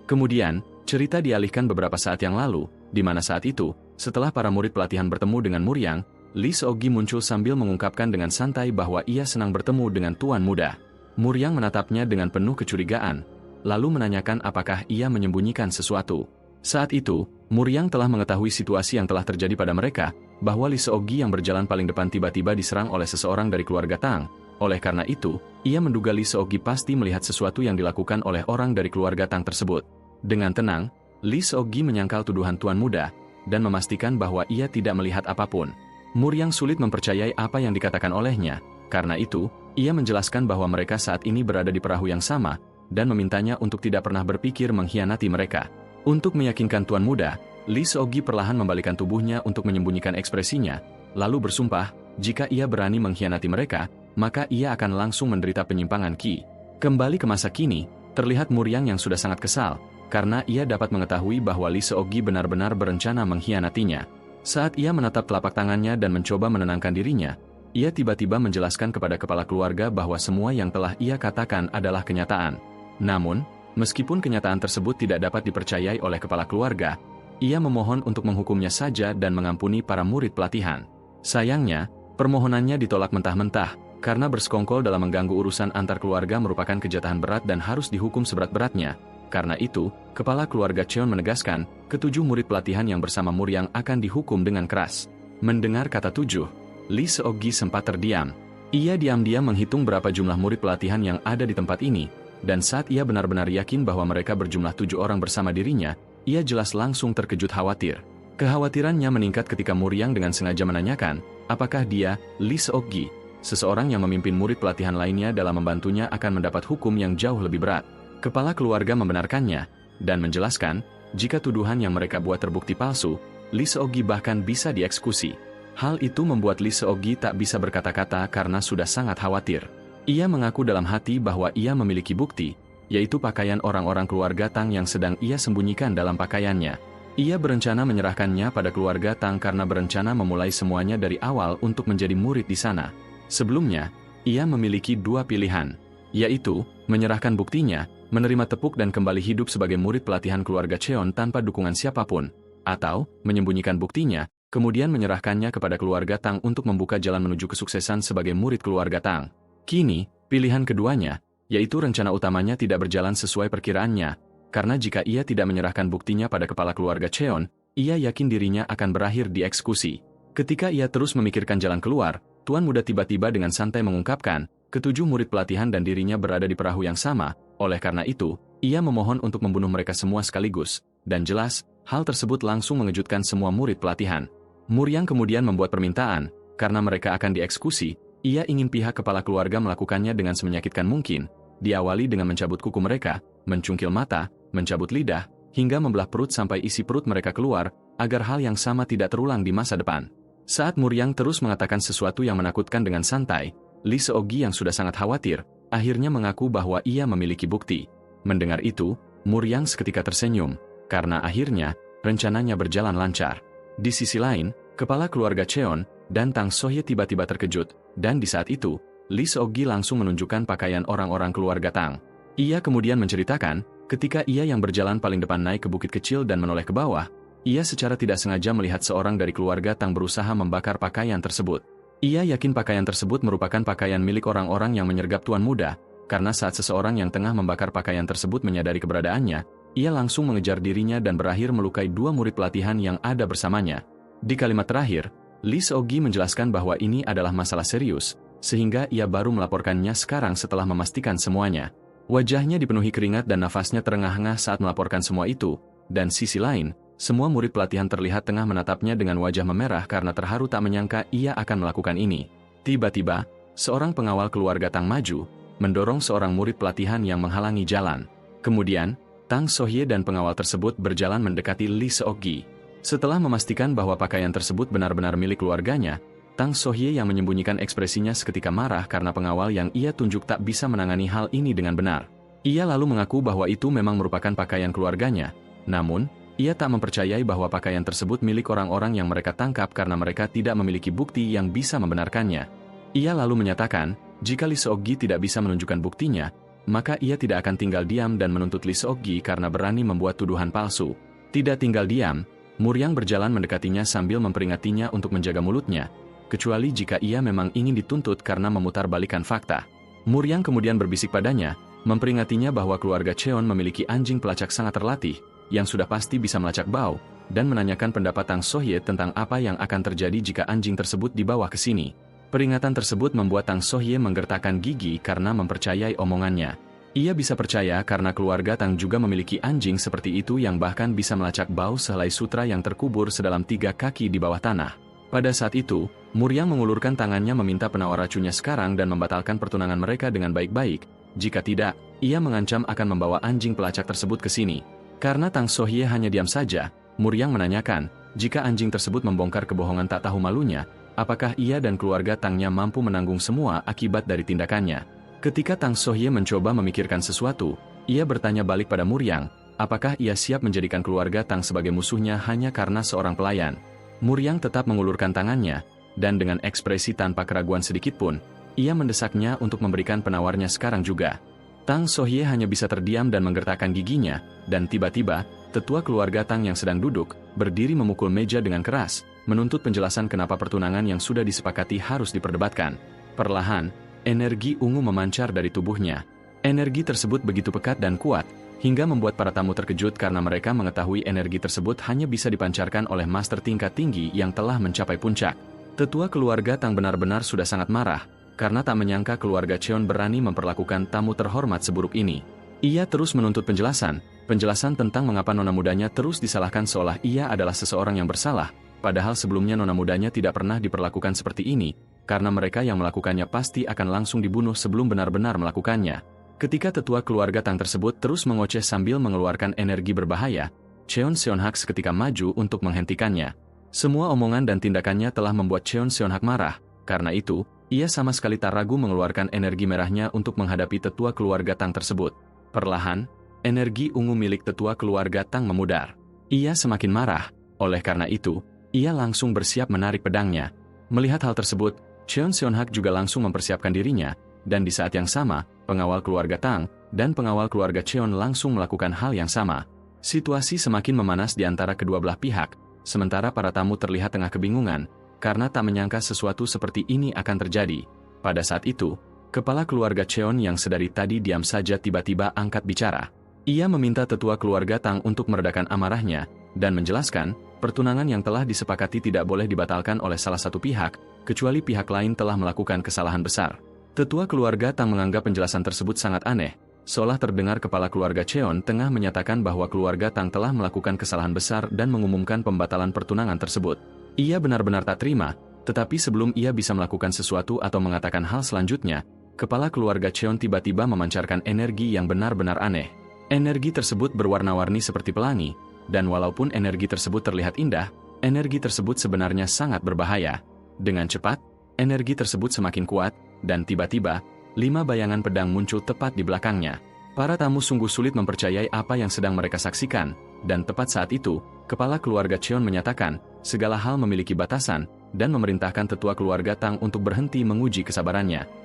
Kemudian, cerita dialihkan beberapa saat yang lalu, di mana saat itu, setelah para murid pelatihan bertemu dengan Muryang, Lee Seok-gi muncul sambil mengungkapkan dengan santai bahwa ia senang bertemu dengan tuan muda. Muryang menatapnya dengan penuh kecurigaan, lalu menanyakan apakah ia menyembunyikan sesuatu. Saat itu, Muryang telah mengetahui situasi yang telah terjadi pada mereka, bahwa Lee Seok-gi yang berjalan paling depan tiba-tiba diserang oleh seseorang dari keluarga Tang. Oleh karena itu, ia menduga Lee Seok-gi pasti melihat sesuatu yang dilakukan oleh orang dari keluarga Tang tersebut. Dengan tenang, Lee Seok-gi menyangkal tuduhan tuan muda, dan memastikan bahwa ia tidak melihat apapun. Muryang sulit mempercayai apa yang dikatakan olehnya, karena itu, ia menjelaskan bahwa mereka saat ini berada di perahu yang sama, dan memintanya untuk tidak pernah berpikir mengkhianati mereka. Untuk meyakinkan tuan muda, Lee Seok-gi perlahan membalikan tubuhnya untuk menyembunyikan ekspresinya, lalu bersumpah, jika ia berani mengkhianati mereka, maka ia akan langsung menderita penyimpangan Qi. Kembali ke masa kini, terlihat Muryang yang sudah sangat kesal, karena ia dapat mengetahui bahwa Lee Seok-gi benar-benar berencana mengkhianatinya. Saat ia menatap telapak tangannya dan mencoba menenangkan dirinya, ia tiba-tiba menjelaskan kepada kepala keluarga bahwa semua yang telah ia katakan adalah kenyataan. Namun, meskipun kenyataan tersebut tidak dapat dipercayai oleh kepala keluarga, ia memohon untuk menghukumnya saja dan mengampuni para murid pelatihan. Sayangnya, permohonannya ditolak mentah-mentah, karena bersekongkol dalam mengganggu urusan antar keluarga merupakan kejahatan berat dan harus dihukum seberat-beratnya. Karena itu, kepala keluarga Cheon menegaskan, ketujuh murid pelatihan yang bersama Muryang akan dihukum dengan keras. Mendengar kata tujuh, Lee Seok-gi sempat terdiam. Ia diam-diam menghitung berapa jumlah murid pelatihan yang ada di tempat ini, dan saat ia benar-benar yakin bahwa mereka berjumlah 7 orang bersama dirinya, ia jelas langsung terkejut khawatir. Kekhawatirannya meningkat ketika Muryang dengan sengaja menanyakan, apakah dia, Lee Seok-gi, seseorang yang memimpin murid pelatihan lainnya dalam membantunya akan mendapat hukum yang jauh lebih berat. Kepala keluarga membenarkannya, dan menjelaskan, jika tuduhan yang mereka buat terbukti palsu, Lee Seok-gi bahkan bisa dieksekusi. Hal itu membuat Lee Seok-gi tak bisa berkata-kata karena sudah sangat khawatir. Ia mengaku dalam hati bahwa ia memiliki bukti, yaitu pakaian orang-orang keluarga Tang yang sedang ia sembunyikan dalam pakaiannya. Ia berencana menyerahkannya pada keluarga Tang karena berencana memulai semuanya dari awal untuk menjadi murid di sana. Sebelumnya, ia memiliki 2 pilihan, yaitu, menyerahkan buktinya, menerima tepuk dan kembali hidup sebagai murid pelatihan keluarga Cheon tanpa dukungan siapapun, atau, menyembunyikan buktinya, kemudian menyerahkannya kepada keluarga Tang untuk membuka jalan menuju kesuksesan sebagai murid keluarga Tang. Kini, pilihan keduanya, yaitu rencana utamanya tidak berjalan sesuai perkiraannya, karena jika ia tidak menyerahkan buktinya pada kepala keluarga Cheon, ia yakin dirinya akan berakhir dieksekusi. Ketika ia terus memikirkan jalan keluar, tuan muda tiba-tiba dengan santai mengungkapkan, ketujuh murid pelatihan dan dirinya berada di perahu yang sama, oleh karena itu, ia memohon untuk membunuh mereka semua sekaligus, dan jelas, hal tersebut langsung mengejutkan semua murid pelatihan. Muryang kemudian membuat permintaan, karena mereka akan dieksekusi, ia ingin pihak kepala keluarga melakukannya dengan semenyakitkan mungkin, diawali dengan mencabut kuku mereka, mencungkil mata, mencabut lidah, hingga membelah perut sampai isi perut mereka keluar, agar hal yang sama tidak terulang di masa depan. Saat Muryang terus mengatakan sesuatu yang menakutkan dengan santai, Lee Seok-gi yang sudah sangat khawatir, akhirnya mengaku bahwa ia memiliki bukti. Mendengar itu, Muryang seketika tersenyum, karena akhirnya, rencananya berjalan lancar. Di sisi lain, kepala keluarga Cheon dan Tang So-hye tiba-tiba terkejut, dan di saat itu, Lee Seok-gi langsung menunjukkan pakaian orang-orang keluarga Tang. Ia kemudian menceritakan, ketika ia yang berjalan paling depan naik ke bukit kecil dan menoleh ke bawah, ia secara tidak sengaja melihat seorang dari keluarga Tang berusaha membakar pakaian tersebut. Ia yakin pakaian tersebut merupakan pakaian milik orang-orang yang menyergap tuan muda, karena saat seseorang yang tengah membakar pakaian tersebut menyadari keberadaannya, ia langsung mengejar dirinya dan berakhir melukai 2 murid pelatihan yang ada bersamanya. Di kalimat terakhir, Lee Seok-gi menjelaskan bahwa ini adalah masalah serius, sehingga ia baru melaporkannya sekarang setelah memastikan semuanya. Wajahnya dipenuhi keringat dan nafasnya terengah-engah saat melaporkan semua itu, dan sisi lain, semua murid pelatihan terlihat tengah menatapnya dengan wajah memerah karena terharu tak menyangka ia akan melakukan ini. Tiba-tiba, seorang pengawal keluarga Tang maju, mendorong seorang murid pelatihan yang menghalangi jalan. Kemudian, Tang So-hye dan pengawal tersebut berjalan mendekati Lee Seok-gi. Setelah memastikan bahwa pakaian tersebut benar-benar milik keluarganya, Tang So-hye yang menyembunyikan ekspresinya seketika marah karena pengawal yang ia tunjuk tak bisa menangani hal ini dengan benar. Ia lalu mengaku bahwa itu memang merupakan pakaian keluarganya, namun, ia tak mempercayai bahwa pakaian tersebut milik orang-orang yang mereka tangkap karena mereka tidak memiliki bukti yang bisa membenarkannya. Ia lalu menyatakan, jika Lee Seok-gi tidak bisa menunjukkan buktinya, maka ia tidak akan tinggal diam dan menuntut Lee Seok-gi karena berani membuat tuduhan palsu. Tidak tinggal diam, Muryang berjalan mendekatinya sambil memperingatinya untuk menjaga mulutnya, kecuali jika ia memang ingin dituntut karena memutarbalikkan fakta. Muryang kemudian berbisik padanya, memperingatinya bahwa keluarga Cheon memiliki anjing pelacak sangat terlatih, yang sudah pasti bisa melacak bau, dan menanyakan pendapat Tang So-hye tentang apa yang akan terjadi jika anjing tersebut dibawa ke sini. Peringatan tersebut membuat Tang So-hye menggertakkan gigi karena mempercayai omongannya. Ia bisa percaya karena keluarga Tang juga memiliki anjing seperti itu yang bahkan bisa melacak bau sehelai sutra yang terkubur sedalam 3 kaki di bawah tanah. Pada saat itu, Muryang mengulurkan tangannya meminta penawar racunnya sekarang dan membatalkan pertunangan mereka dengan baik-baik. Jika tidak, ia mengancam akan membawa anjing pelacak tersebut ke sini. Karena Tang So-hye hanya diam saja, Muryang menanyakan, jika anjing tersebut membongkar kebohongan tak tahu malunya, apakah ia dan keluarga Tangnya mampu menanggung semua akibat dari tindakannya. Ketika Tang So-hye mencoba memikirkan sesuatu, ia bertanya balik pada Muryang, apakah ia siap menjadikan keluarga Tang sebagai musuhnya hanya karena seorang pelayan. Muryang tetap mengulurkan tangannya, dan dengan ekspresi tanpa keraguan sedikitpun, ia mendesaknya untuk memberikan penawarnya sekarang juga. Tang So-hye hanya bisa terdiam dan menggertakkan giginya, dan tiba-tiba, tetua keluarga Tang yang sedang duduk, berdiri memukul meja dengan keras, menuntut penjelasan kenapa pertunangan yang sudah disepakati harus diperdebatkan. Perlahan, energi ungu memancar dari tubuhnya. Energi tersebut begitu pekat dan kuat, hingga membuat para tamu terkejut karena mereka mengetahui energi tersebut hanya bisa dipancarkan oleh master tingkat tinggi yang telah mencapai puncak. Tetua keluarga Tang benar-benar sudah sangat marah, karena tak menyangka keluarga Cheon berani memperlakukan tamu terhormat seburuk ini. Ia terus menuntut penjelasan tentang mengapa nona mudanya terus disalahkan seolah ia adalah seseorang yang bersalah, padahal sebelumnya nona mudanya tidak pernah diperlakukan seperti ini, karena mereka yang melakukannya pasti akan langsung dibunuh sebelum benar-benar melakukannya. Ketika tetua keluarga Tang tersebut terus mengoceh sambil mengeluarkan energi berbahaya, Cheon Seon-hak seketika maju untuk menghentikannya. Semua omongan dan tindakannya telah membuat Cheon Seon-hak marah, karena itu, ia sama sekali tak ragu mengeluarkan energi merahnya untuk menghadapi tetua keluarga Tang tersebut. Perlahan, energi ungu milik tetua keluarga Tang memudar. Ia semakin marah, oleh karena itu, ia langsung bersiap menarik pedangnya. Melihat hal tersebut, Cheon Seon-hak juga langsung mempersiapkan dirinya, dan di saat yang sama, pengawal keluarga Tang dan pengawal keluarga Cheon langsung melakukan hal yang sama. Situasi semakin memanas di antara kedua belah pihak, sementara para tamu terlihat tengah kebingungan, karena tak menyangka sesuatu seperti ini akan terjadi. Pada saat itu, kepala keluarga Cheon yang sedari tadi diam saja tiba-tiba angkat bicara. Ia meminta tetua keluarga Tang untuk meredakan amarahnya, dan menjelaskan, pertunangan yang telah disepakati tidak boleh dibatalkan oleh salah satu pihak, kecuali pihak lain telah melakukan kesalahan besar. Tetua keluarga Tang menganggap penjelasan tersebut sangat aneh, seolah terdengar kepala keluarga Cheon tengah menyatakan bahwa keluarga Tang telah melakukan kesalahan besar dan mengumumkan pembatalan pertunangan tersebut. Ia benar-benar tak terima, tetapi sebelum ia bisa melakukan sesuatu atau mengatakan hal selanjutnya, kepala keluarga Cheon tiba-tiba memancarkan energi yang benar-benar aneh. Energi tersebut berwarna-warni seperti pelangi, dan walaupun energi tersebut terlihat indah, energi tersebut sebenarnya sangat berbahaya. Dengan cepat, energi tersebut semakin kuat, dan tiba-tiba, 5 bayangan pedang muncul tepat di belakangnya. Para tamu sungguh sulit mempercayai apa yang sedang mereka saksikan, dan tepat saat itu, kepala keluarga Cheon menyatakan, segala hal memiliki batasan, dan memerintahkan tetua keluarga Tang untuk berhenti menguji kesabarannya.